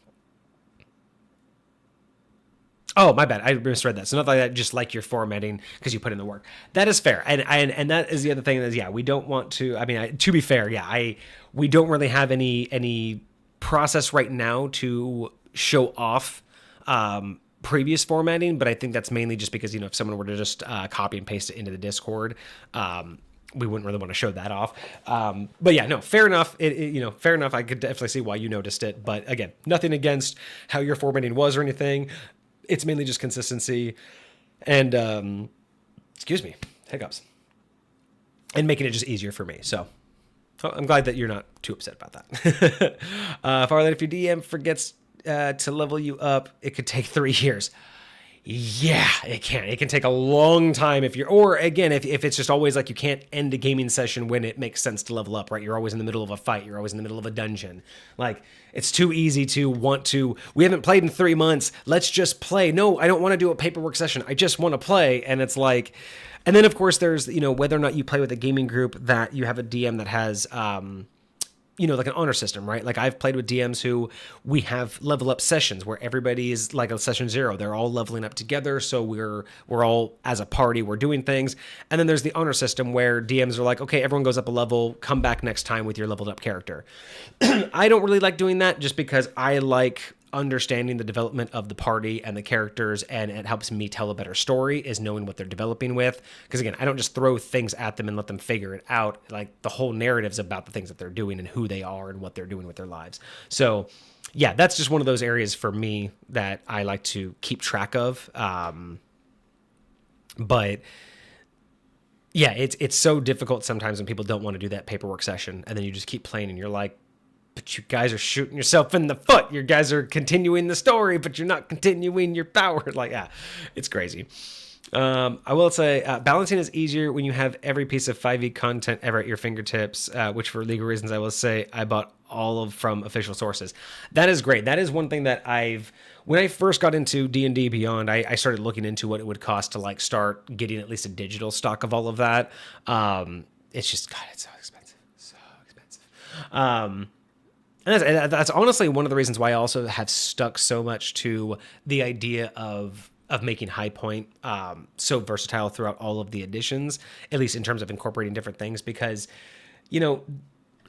Oh, my bad. I misread that. So not like that, just like your formatting because you put in the work. That is fair. And that is the other thing is, yeah, we don't want to, I mean, to be fair, yeah, we don't really have any process right now to show off previous formatting, but I think that's mainly just because, if someone were to just copy and paste it into the Discord, we wouldn't really want to show that off. But yeah, no, fair enough. Fair enough. I could definitely see why you noticed it. But again, nothing against how your formatting was or anything. It's mainly just consistency and, hiccups. And making it just easier for me. So I'm glad that you're not too upset about that. Farlight, if your DM forgets to level you up, it could take 3 years. Yeah, it can. It can take a long time if it's just always like you can't end a gaming session when it makes sense to level up, right? You're always in the middle of a fight. You're always in the middle of a dungeon. Like, it's too easy to want to, we haven't played in 3 months. Let's just play. No, I don't want to do a paperwork session. I just want to play. And it's like, and then of course there's, whether or not you play with a gaming group that you have a DM that has, like an honor system, right? Like I've played with DMs who we have level up sessions where everybody is like a session 0. They're all leveling up together. So we're all as a party, we're doing things. And then there's the honor system where DMs are like, okay, everyone goes up a level, come back next time with your leveled up character. I don't really like doing that just because I like understanding the development of the party and the characters, and it helps me tell a better story is knowing what they're developing with. Because again, I don't just throw things at them and let them figure it out. Like the whole narrative's about the things that they're doing and who they are and what they're doing with their lives. So yeah, that's just one of those areas for me that I like to keep track of. But yeah, it's so difficult sometimes when people don't want to do that paperwork session, and then you just keep playing and you're like, but you guys are shooting yourself in the foot. You guys are continuing the story, but you're not continuing your power. Like, yeah, it's crazy. I will say balancing is easier when you have every piece of 5e content ever at your fingertips, which for legal reasons, I will say I bought all of from official sources. That is great. That is one thing that when I first got into D&D Beyond, I started looking into what it would cost to like start getting at least a digital stock of all of that. It's just, God, it's so expensive. So expensive. And that's honestly one of the reasons why I also have stuck so much to the idea of making High Point so versatile throughout all of the editions, at least in terms of incorporating different things, because,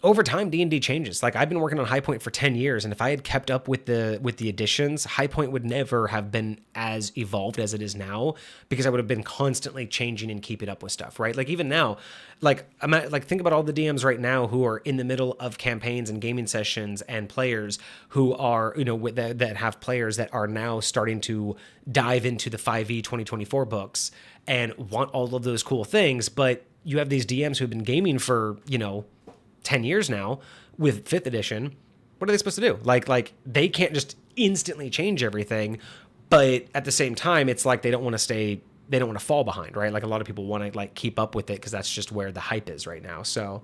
over time, D&D changes. Like I've been working on High Point for 10 years, and if I had kept up with the additions, High Point would never have been as evolved as it is now, because I would have been constantly changing and keeping up with stuff, right? Like even now, think about all the DMs right now who are in the middle of campaigns and gaming sessions, and players who are, that have players that are now starting to dive into the 5e 2024 books and want all of those cool things, but you have these DMs who have been gaming for, 10 years now with 5th edition. What are they supposed to do? Like they can't just instantly change everything, but at the same time, it's like they don't want to fall behind, right? Like a lot of people want to like keep up with it because that's just where the hype is right now. So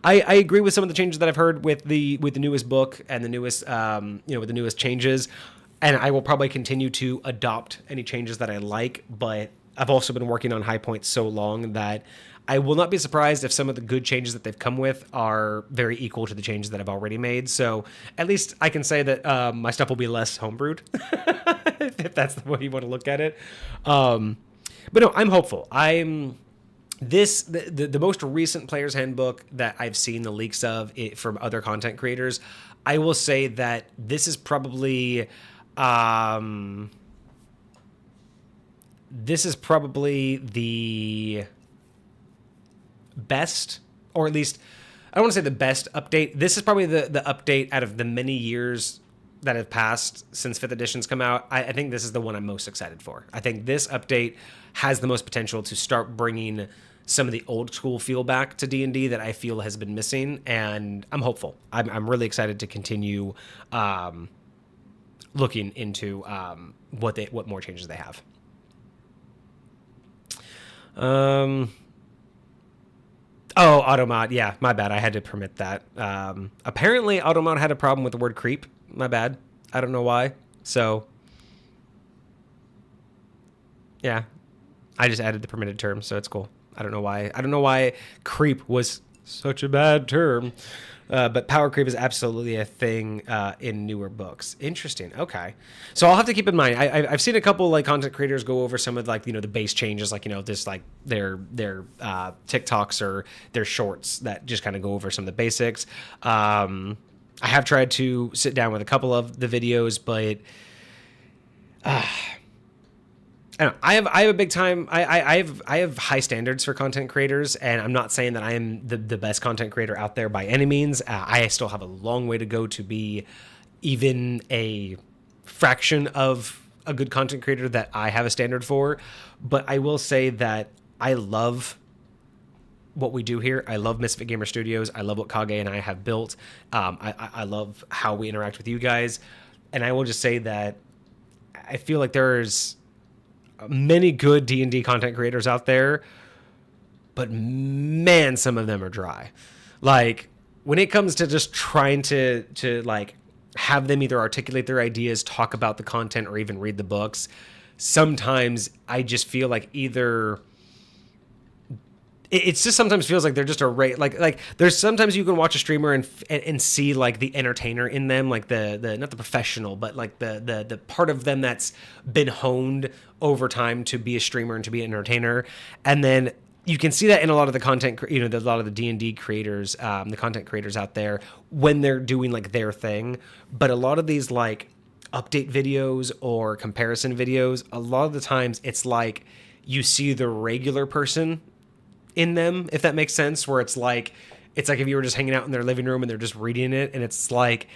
I agree with some of the changes that I've heard with the newest book and the newest, with the newest changes. and I will probably continue to adopt any changes that I like, but I've also been working on High Point so long that I will not be surprised if some of the good changes that they've come with are very equal to the changes that I've already made. So at least I can say that my stuff will be less homebrewed, if that's the way you want to look at it. But no, I'm hopeful. The most recent player's handbook that I've seen the leaks of it from other content creators, I will say that this is probably the best, or at least I don't want to say the best update. This is probably the update out of the many years that have passed since 5th edition's come out. I think this is the one I'm most excited for. I think this update has the most potential to start bringing some of the old school feel back to D&D that I feel has been missing, and I'm hopeful. I'm really excited to continue looking into what more changes they have. Oh, Automod. Yeah, my bad. I had to permit that. Apparently, Automod had a problem with the word creep. My bad. I don't know why. So, yeah, I just added the permitted term, so it's cool. I don't know why. I don't know why creep was such a bad term. But power creep is absolutely a thing in newer books. Interesting. Okay, so I'll have to keep in mind. I've seen a couple like content creators go over some of like the base changes, like this like their TikToks or their shorts that just kind of go over some of the basics. I have tried to sit down with a couple of the videos, but I don't know. I have a big time. I have high standards for content creators, and I'm not saying that I am the best content creator out there by any means. I still have a long way to go to be even a fraction of a good content creator that I have a standard for. But I will say that I love what we do here. I love Misfit Gamer Studios. I love what Kage and I have built. I love how we interact with you guys, and I will just say that I feel like there's many good D&D content creators out there, but man, some of them are dry. Like when it comes to just trying to like have them either articulate their ideas, talk about the content, or even read the books, sometimes I just feel like either it's just sometimes feels like they're just like there's sometimes you can watch a streamer and see like the entertainer in them, like the not the professional, but like the part of them that's been honed over time to be a streamer and to be an entertainer. And then you can see that in a lot of the content, a lot of the D&D creators, the content creators out there when they're doing like their thing. But a lot of these like update videos or comparison videos, a lot of the times it's like you see the regular person in them, if that makes sense, where it's like if you were just hanging out in their living room and they're just reading it, and it's like,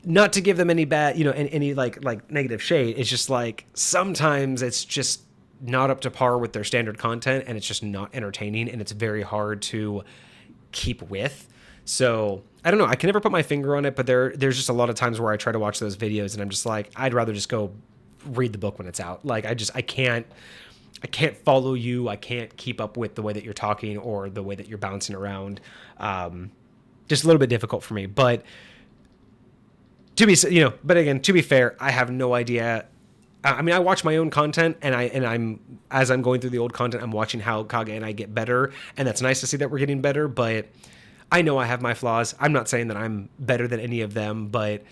not to give them any bad, any like negative shade, it's just like sometimes it's just not up to par with their standard content, and it's just not entertaining, and it's very hard to keep with. So I don't know, I can never put my finger on it, but there's just a lot of times where I try to watch those videos and I'm just like, I'd rather just go read the book when it's out. Like I can't follow you. I can't keep up with the way that you're talking or the way that you're bouncing around. Just a little bit difficult for me. But to be fair, I have no idea. I mean, I watch my own content, and as I'm going through the old content, I'm watching how Kage and I get better, and that's nice to see that we're getting better. But I know I have my flaws. I'm not saying that I'm better than any of them, but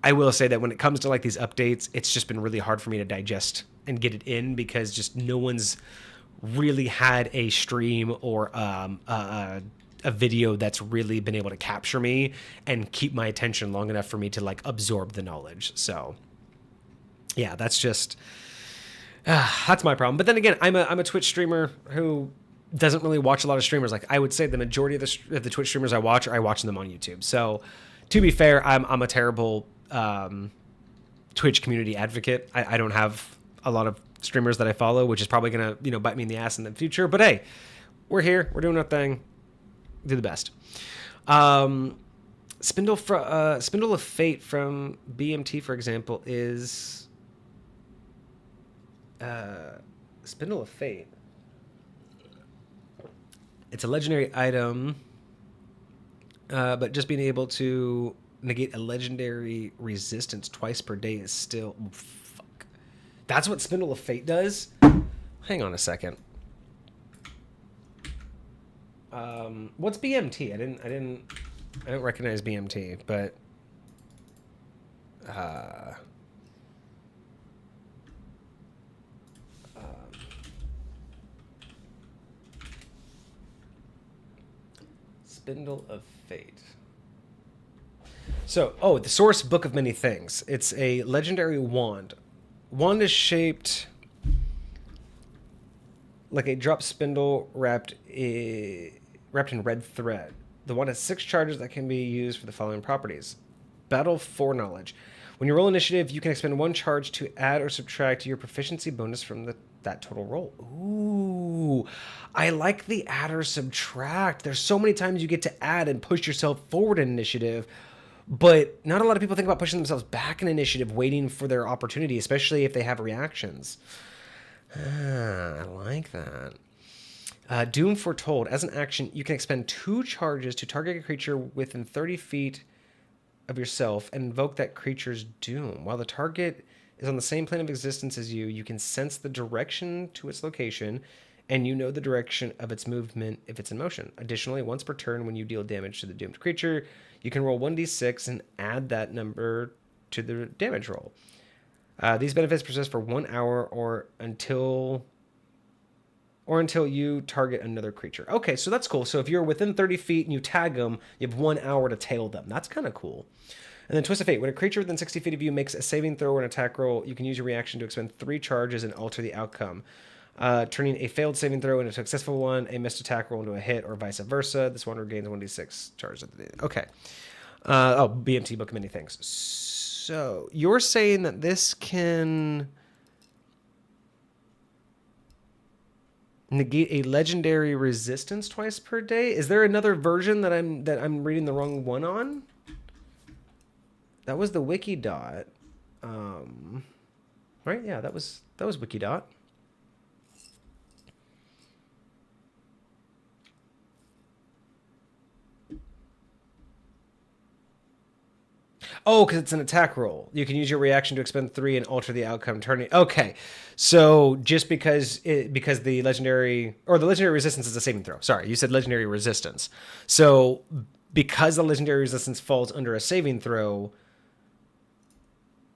I will say that when it comes to like these updates, it's just been really hard for me to digest and get it in, because just no one's really had a stream or a video that's really been able to capture me and keep my attention long enough for me to like absorb the knowledge. So yeah, that's just that's my problem. But then again, I'm a Twitch streamer who doesn't really watch a lot of streamers. Like I would say the majority of the Twitch streamers I watch them on YouTube. So to be fair, I'm a terrible Twitch community advocate. I don't have a lot of streamers that I follow, which is probably gonna bite me in the ass in the future. But hey, we're here, we're doing our thing, do the best. Spindle of Fate from BMT, for example, is Spindle of Fate. It's a legendary item, but just being able to negate a legendary resistance twice per day is still... Oh, fuck. That's what Spindle of Fate does? Hang on a second. What's BMT? I don't recognize BMT, but Spindle of Fate. So, the Source Book of Many Things. It's a legendary wand. Wand is shaped like a drop spindle wrapped in red thread. The wand has 6 charges that can be used for the following properties. Battle Foreknowledge. When you roll initiative, you can expend 1 charge to add or subtract your proficiency bonus from that total roll. Ooh, I like the add or subtract. There's so many times you get to add and push yourself forward in initiative, but not a lot of people think about pushing themselves back in initiative, waiting for their opportunity, especially if they have reactions. I like that. Doom Foretold. As an action, you can expend 2 charges to target a creature within 30 feet of yourself and invoke that creature's doom. While the target is on the same plane of existence as you, you can sense the direction to its location, and you know the direction of its movement if it's in motion. Additionally, once per turn, when you deal damage to the doomed creature, you can roll 1d6 and add that number to the damage roll. These benefits persist for 1 hour or until you target another creature. Okay, so that's cool. So if you're within 30 feet and you tag them, you have 1 hour to tail them. That's kind of cool. And then Twist of Fate. When a creature within 60 feet of you makes a saving throw or an attack roll, you can use your reaction to expend 3 charges and alter the outcome. Turning a failed saving throw into a successful one, a missed attack roll into a hit, or vice versa. This one regains 1d6 charges at the end. Okay. BMT, Book of Many Things. So you're saying that this can negate a legendary resistance twice per day? Is there another version that I'm reading the wrong one on? That was the Wikidot. Right? Yeah, that was Wikidot. Oh, because it's an attack roll. You can use your reaction to expend 3 and alter the outcome turning. Okay, so just because the legendary resistance is a saving throw. Sorry, you said legendary resistance. So because the legendary resistance falls under a saving throw,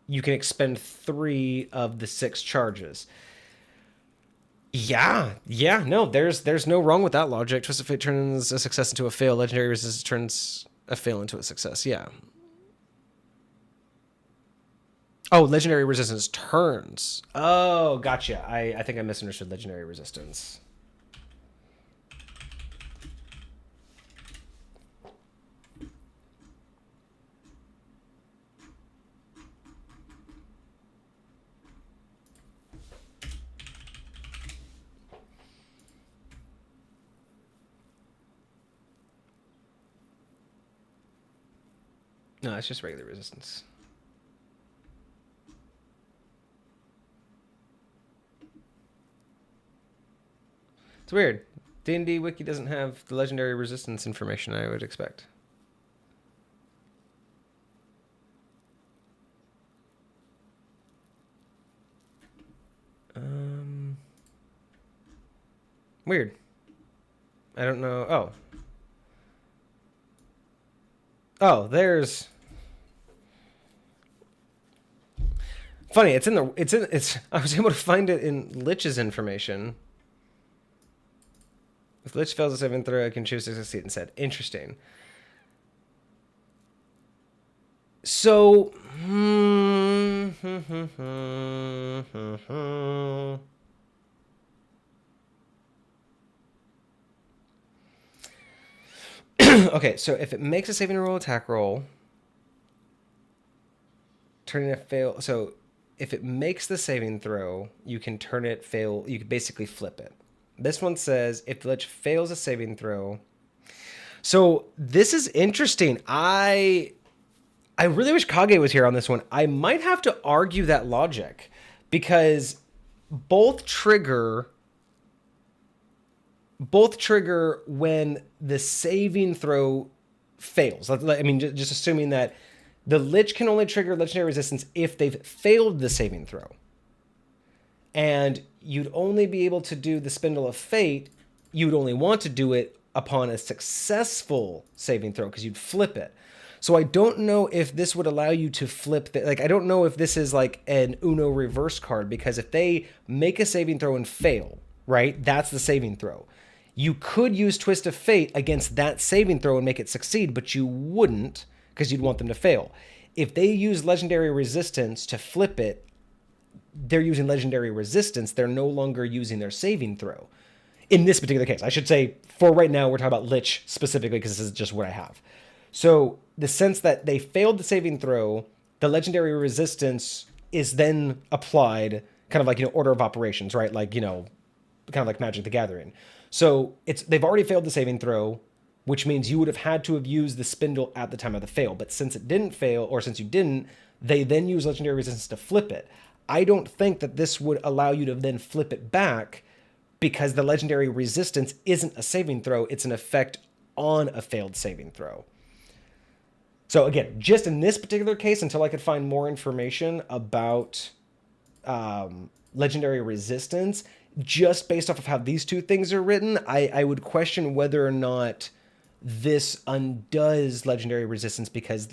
you can expend 3 of the 6 charges. Yeah, no, there's no wrong with that logic. Twist of Fate turns a success into a fail. Legendary resistance turns a fail into a success. Yeah. Oh, legendary resistance turns. Oh, gotcha. I think I misunderstood legendary resistance. No, it's just regular resistance. It's weird. D&D Wiki doesn't have the legendary resistance information I would expect. Weird. I don't know. Oh, there's... Funny, I was able to find it in Lich's information. If Lich fails a saving throw, I can choose to succeed instead. Interesting. So, okay, so if it makes a saving roll, attack roll, turning a fail. So if it makes the saving throw, you can turn it fail. You can basically flip it. This one says if the Lich fails a saving throw. So this is interesting. I really wish Kage was here on this one. I might have to argue that logic because both trigger when the saving throw fails. I mean, just assuming that The Lich can only trigger legendary resistance if they've failed the saving throw. And you'd only be able to do the Spindle of Fate, you'd only want to do it upon a successful saving throw because you'd flip it. So I don't know if this would allow you to flip the, like, I don't know if this is like an Uno reverse card, because if they make a saving throw and fail, right, that's the saving throw. You could use Twist of Fate against that saving throw and make it succeed, but you wouldn't because you'd want them to fail. If they use Legendary Resistance to flip it, they're using Legendary Resistance. They're no longer using their saving throw. In this particular case, I should say, for right now, we're talking about Lich specifically because this is just what I have. So the sense that they failed the saving throw, the Legendary Resistance is then applied, kind of like, order of operations, right? Like, kind of like Magic the Gathering. So they've already failed the saving throw, which means you would have had to have used the Spindle at the time of the fail. But since it didn't fail, or since you didn't, they then use Legendary Resistance to flip it. I don't think that this would allow you to then flip it back, because the Legendary Resistance isn't a saving throw. It's an effect on a failed saving throw. So again, just in this particular case, until I could find more information about Legendary Resistance, just based off of how these two things are written, I would question whether or not this undoes Legendary Resistance, because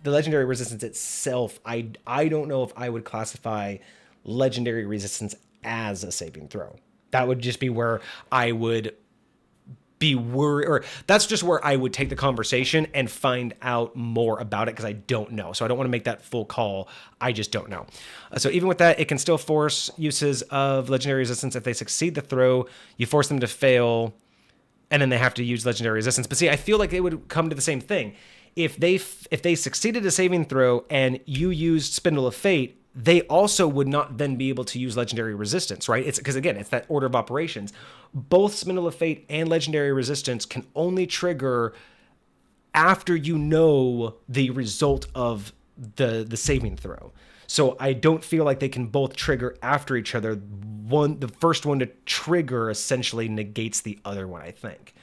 the Legendary Resistance itself, I don't know if I would classify Legendary Resistance as a saving throw. That would just be where I would be worried, or that's just where I would take the conversation and find out more about it, because I don't know. So I don't want to make that full call. I just don't know. So even with that, it can still force uses of Legendary Resistance. If they succeed the throw, you force them to fail, and then they have to use Legendary Resistance. But see, I feel like it would come to the same thing. If they succeeded a saving throw and you used Spindle of Fate, they also would not then be able to use Legendary Resistance, right? It's because, again, it's that order of operations. Both Spindle of Fate and Legendary Resistance can only trigger after you know the result of the saving throw. So I don't feel like they can both trigger after each other. The first one to trigger essentially negates the other one, I think.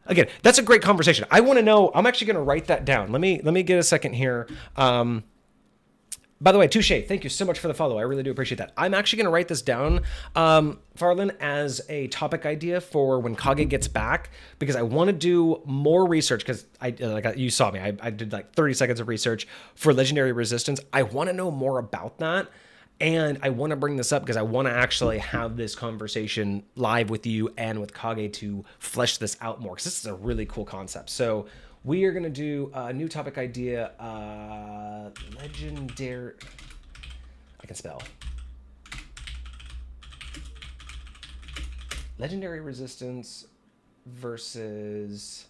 Again, that's a great conversation. I want to know. I'm actually going to write that down. Let me get a second here. By the way, Touche, thank you so much for the follow. I really do appreciate that. I'm actually going to write this down, Farland, as a topic idea for when Kage gets back, because I want to do more research, because you saw me. I did like 30 seconds of research for Legendary Resistance. I want to know more about that, and I want to bring this up because I want to actually have this conversation live with you and with Kage to flesh this out more, because this is a really cool concept. So we are going to do a new topic idea, legendary, I can spell, Legendary Resistance versus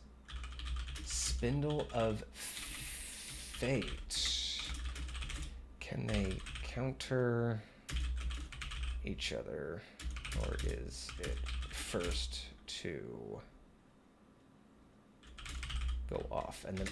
Spindle of Fate. Can they counter each other, or is it first to go off? And then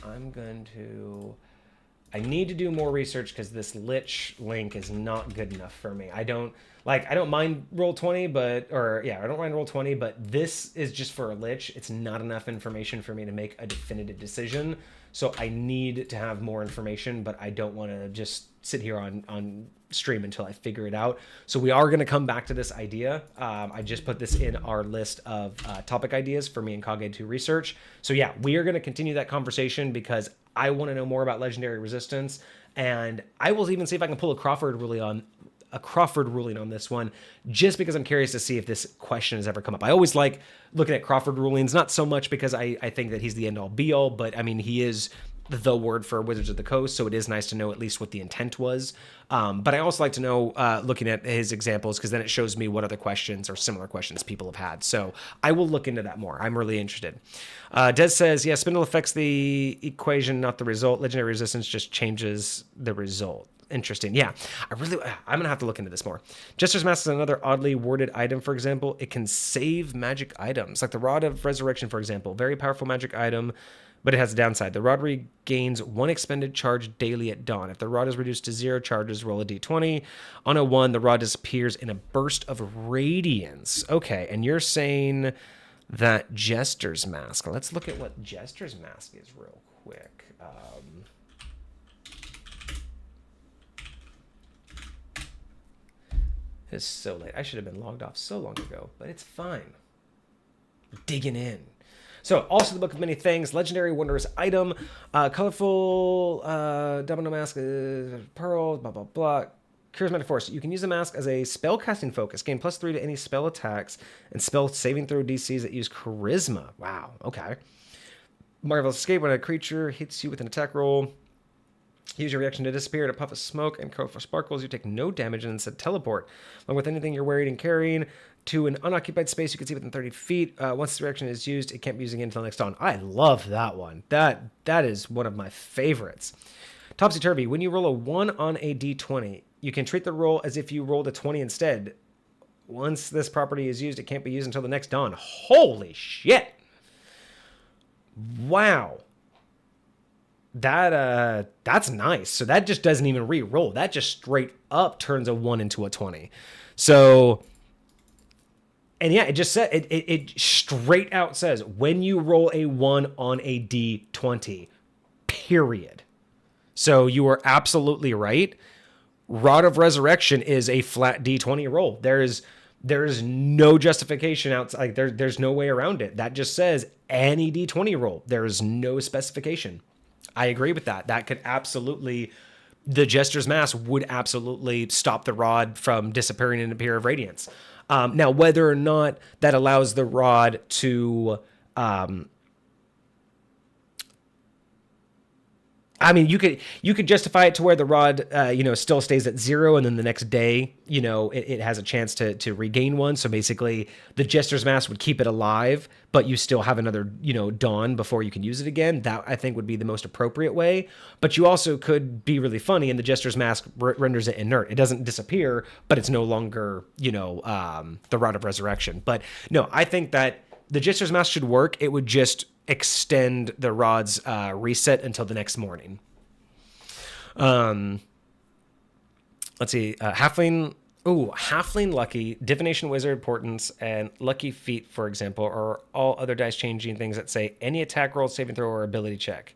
I need to do more research, because this Lich link is not good enough for me. I don't mind Roll20, I don't mind Roll20, but this is just for a Lich. It's not enough information for me to make a definitive decision. So I need to have more information, but I don't want to just sit here on stream until I figure it out. So we are going to come back to this idea. I just put this in our list of topic ideas for me and Kage to research. So yeah, we are going to continue that conversation, because I want to know more about Legendary Resistance, and I will even see if I can pull a Crawford ruling on this one, just because I'm curious to see if this question has ever come up. I always like looking at Crawford rulings, not so much because I think that he's the end-all be-all, but I mean, he is the word for Wizards of the Coast, so it is nice to know at least what the intent was. But I also like to know, looking at his examples, because then it shows me what other questions or similar questions people have had. So I will look into that more. I'm really interested. Des says, yeah, Spindle affects the equation, not the result. Legendary Resistance just changes the result. Interesting. Yeah, I'm going to have to look into this more. Jester's Mask is another oddly worded item, for example. It can save magic items, like the Rod of Resurrection, for example. Very powerful magic item, but it has a downside. The rod regains 1 expended charge daily at dawn. If the rod is reduced to 0 charges, roll a d20. On a 1, the rod disappears in a burst of radiance. Okay, and you're saying that Jester's Mask. Let's look at what Jester's Mask is real quick. It's so late. I should have been logged off so long ago, but it's fine. We're digging in. So, also the Book of Many Things, Legendary Wondrous Item, Colorful Domino Mask, Pearl, blah, blah, blah. Charismatic Force. You can use the mask as a spellcasting focus. Gain +3 to any spell attacks and spell saving throw DCs that use Charisma. Wow, okay. Marvelous Escape. When a creature hits you with an attack roll, use your reaction to disappear in a puff of smoke and colorful sparkles. You take no damage and instead teleport. Along with anything you're wearing and carrying to an unoccupied space you can see within 30 feet. Once the reaction is used, it can't be used again until next dawn. I love that one. That is one of my favorites. Topsy-turvy. When you roll a 1 on a d20, you can treat the roll as if you rolled a 20 instead. Once this property is used, it can't be used until the next dawn. Holy shit! Wow. That's nice. So that just doesn't even re-roll. That just straight up turns a 1 into a 20. So, and yeah, it just said, it straight out says, when you roll a 1 on a d20, period. So you are absolutely right. Rod of Resurrection is a flat d20 roll. There is no justification outside. There's no way around it. That just says any d20 roll. There is no specification. I agree with that. That could absolutely, the Jester's Mask would absolutely stop the rod from disappearing in a Pier of Radiance. Now, whether or not that allows the rod to, I mean, you could justify it to where the rod, still stays at 0, and then the next day, it has a chance to regain 1. So basically, the Jester's Mask would keep it alive, but you still have another, dawn before you can use it again. That, I think, would be the most appropriate way. But you also could be really funny, and the Jester's Mask renders it inert. It doesn't disappear, but it's no longer, the Rod of Resurrection. But no, I think that the Jester's Mask should work. It would just extend the rod's reset until the next morning. Let's see. Halfling Lucky, Divination Wizard, Portents, and Lucky Feet, for example, are all other dice changing things that say any attack roll, saving throw, or ability check.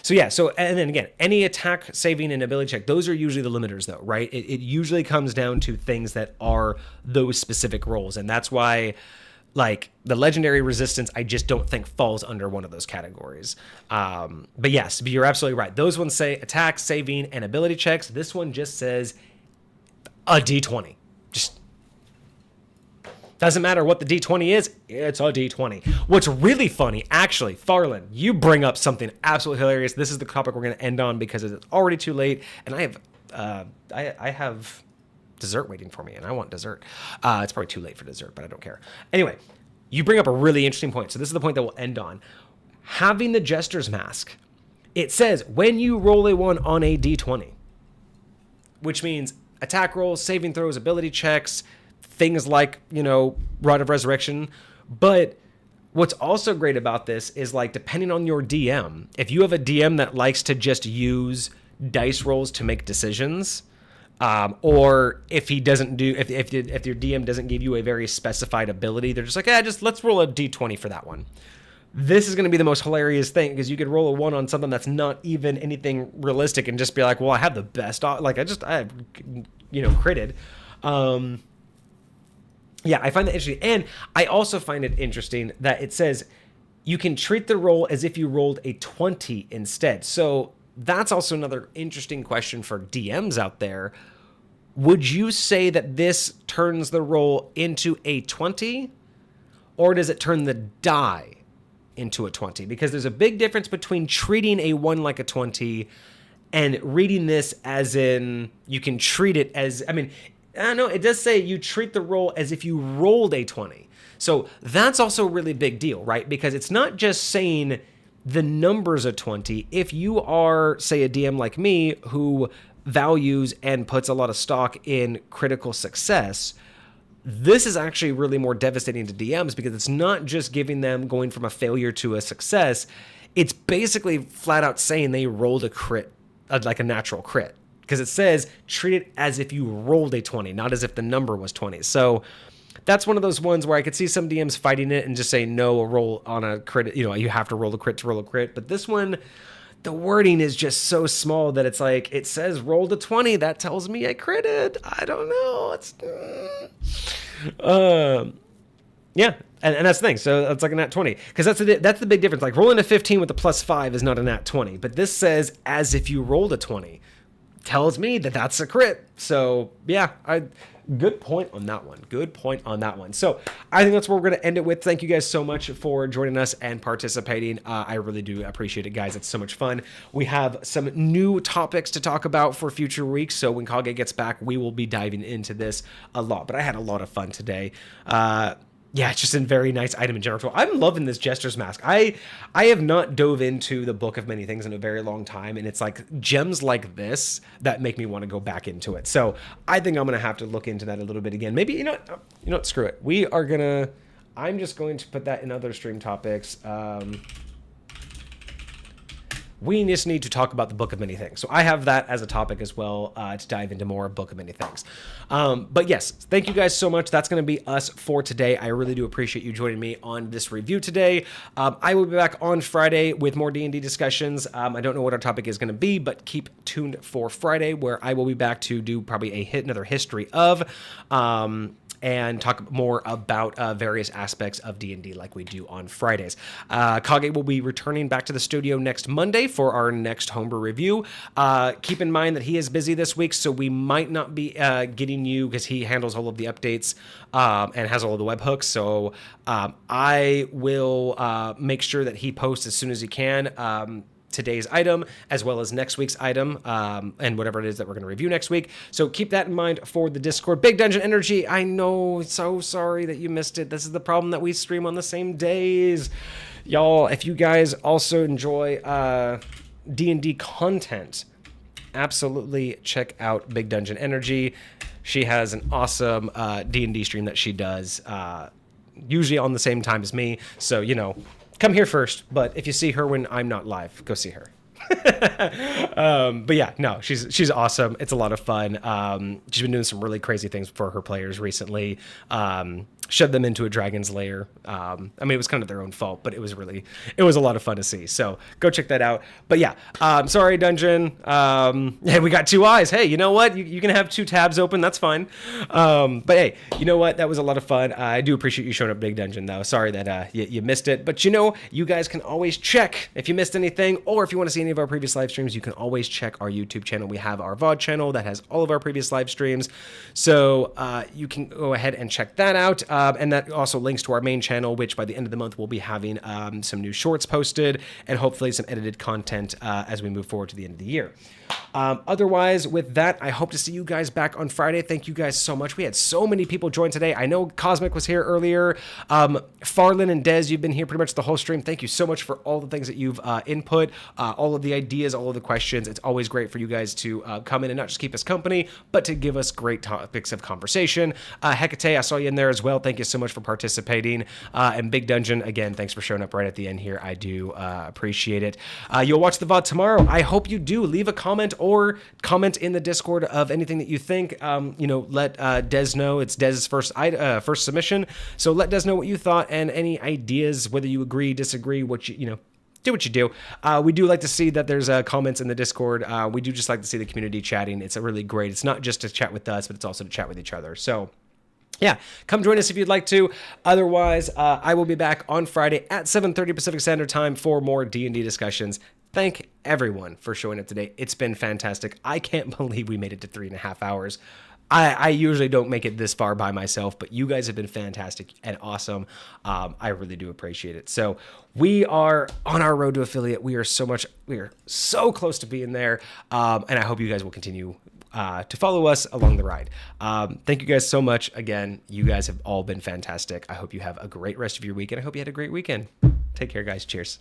So yeah, and then again, any attack, saving, and ability check, those are usually the limiters though, right? It usually comes down to things that are those specific rolls, and that's why, like, the legendary resistance, I just don't think falls under one of those categories. But yes, you're absolutely right. Those ones say attack, saving, and ability checks. This one just says a d20. Just doesn't matter what the d20 is. It's a d20. What's really funny, actually, Farland, you bring up something absolutely hilarious. This is the topic we're going to end on because it's already too late, and I have dessert waiting for me, and I want dessert. It's probably too late for dessert, but I don't care. Anyway, you bring up a really interesting point. So this is the point that we'll end on. Having the Jester's Mask, it says when you roll a 1 on a d20, which means attack rolls, saving throws, ability checks, things like, Rod of Resurrection. But what's also great about this is, like, depending on your DM, if you have a DM that likes to just use dice rolls to make decisions, or if he doesn't do, if your DM doesn't give you a very specified ability, they're just like, let's roll a d20 for that one. This is going to be the most hilarious thing, because you could roll a 1 on something that's not even anything realistic and just be like, well, I have the best, like, I have, critted. Yeah, I find that interesting. And I also find it interesting that it says you can treat the roll as if you rolled a 20 instead. So that's also another interesting question for DMs out there. Would you say that this turns the roll into a 20, or does it turn the die into a 20? Because there's a big difference between treating a 1 like a 20 and reading this as in you can treat it as, I don't know, it does say you treat the roll as if you rolled a 20. So that's also a really big deal, right? Because it's not just saying the numbers are 20. If you are, say, a DM like me who values and puts a lot of stock in critical success, this is actually really more devastating to DMs, because it's not just giving them going from a failure to a success. It's basically flat out saying they rolled a crit, like a natural crit, because it says treat it as if you rolled a 20, not as if the number was 20. So that's one of those ones where I could see some DMs fighting it and just say, no, a roll on a crit, you have to roll a crit to roll a crit. But this one, the wording is just so small that it's like, it says roll to 20. That tells me I critted. I don't know. Yeah, and that's the thing. So it's like a nat 20, because that's the big difference. Like rolling a 15 with a +5 is not a nat 20, but this says as if you rolled a 20, tells me that that's a crit. So yeah, good point on that one. Good point on that one. So I think that's where we're going to end it with. Thank you guys so much for joining us and participating. I really do appreciate it, guys. It's so much fun. We have some new topics to talk about for future weeks. So when Kage gets back, we will be diving into this a lot. But I had a lot of fun today. Yeah, it's just a very nice item in general. I'm loving this Jester's Mask. I have not dove into the Book of Many Things in a very long time, and it's like gems like this that make me want to go back into it. So I think I'm going to have to look into that a little bit again. Maybe, you know what, screw it. I'm just going to put that in other stream topics. We just need to talk about the Book of Many Things. So I have that as a topic as well, to dive into more Book of Many Things. But yes, thank you guys so much. That's going to be us for today. I really do appreciate you joining me on this review today. I will be back on Friday with more D&D discussions. I don't know what our topic is going to be, but keep tuned for Friday, where I will be back to do probably another history of, and talk more about various aspects of D&D like we do on Fridays. Kage will be returning back to the studio next Monday for our next homebrew review. Keep in mind that he is busy this week, so we might not be getting you, because he handles all of the updates and has all of the webhooks. So I will make sure that he posts as soon as he can. Today's item as well as next week's item, and whatever it is that we're going to review next week. So keep that in mind for the Discord. Big Dungeon Energy, I know, so sorry that you missed it. This is the problem, that we stream on the same days. Y'all, if you guys also enjoy D&D content, absolutely check out Big Dungeon Energy. She has an awesome D&D stream that she does, usually on the same time as me. So, come here first, but if you see her when I'm not live, go see her. But yeah, no, she's awesome. It's a lot of fun. She's been doing some really crazy things for her players recently. Shoved them into a dragon's lair. I mean, it was kind of their own fault, but it was a lot of fun to see. So go check that out. But yeah, sorry, Dungeon. Hey, we got two eyes. Hey, you know what? You can have two tabs open. That's fine. But hey, you know what? That was a lot of fun. I do appreciate you showing up, Big Dungeon, though. Sorry that you missed it. But you guys can always check if you missed anything, or if you want to see any of our previous live streams, you can always check our YouTube channel. We have our VOD channel that has all of our previous live streams. So you can go ahead and check that out. And that also links to our main channel, which by the end of the month we'll be having some new shorts posted and hopefully some edited content as we move forward to the end of the year. Otherwise, with that, I hope to see you guys back on Friday. Thank you guys so much. We had so many people join today. I know Cosmic was here earlier. Farlin and Dez, you've been here pretty much the whole stream. Thank you so much for all the things that you've input, all of the ideas, all of the questions. It's always great for you guys to come in and not just keep us company, but to give us great topics of conversation. Hecate, I saw you in there as well. Thank you so much for participating. And Big Dungeon, again, thanks for showing up right at the end here. I do appreciate it. You'll watch the VOD tomorrow. I hope you do. Leave a comment or comment in the Discord of anything that you think. Let Des know. It's Dez's first submission. So let Des know what you thought and any ideas, whether you agree, disagree, what you do what you do. We do like to see that there's comments in the Discord. We do just like to see the community chatting. It's a really great. It's not just to chat with us, but it's also to chat with each other. So yeah, come join us if you'd like to. Otherwise, I will be back on Friday at 7:30 Pacific Standard Time for more D&D discussions. Thank everyone for showing up today. It's been fantastic. I can't believe we made it to 3.5 hours. I usually don't make it this far by myself, but you guys have been fantastic and awesome. I really do appreciate it. So we are on our road to affiliate. We are so close to being there. And I hope you guys will continue to follow us along the ride. Thank you guys so much. Again, you guys have all been fantastic. I hope you have a great rest of your week, and I hope you had a great weekend. Take care, guys. Cheers.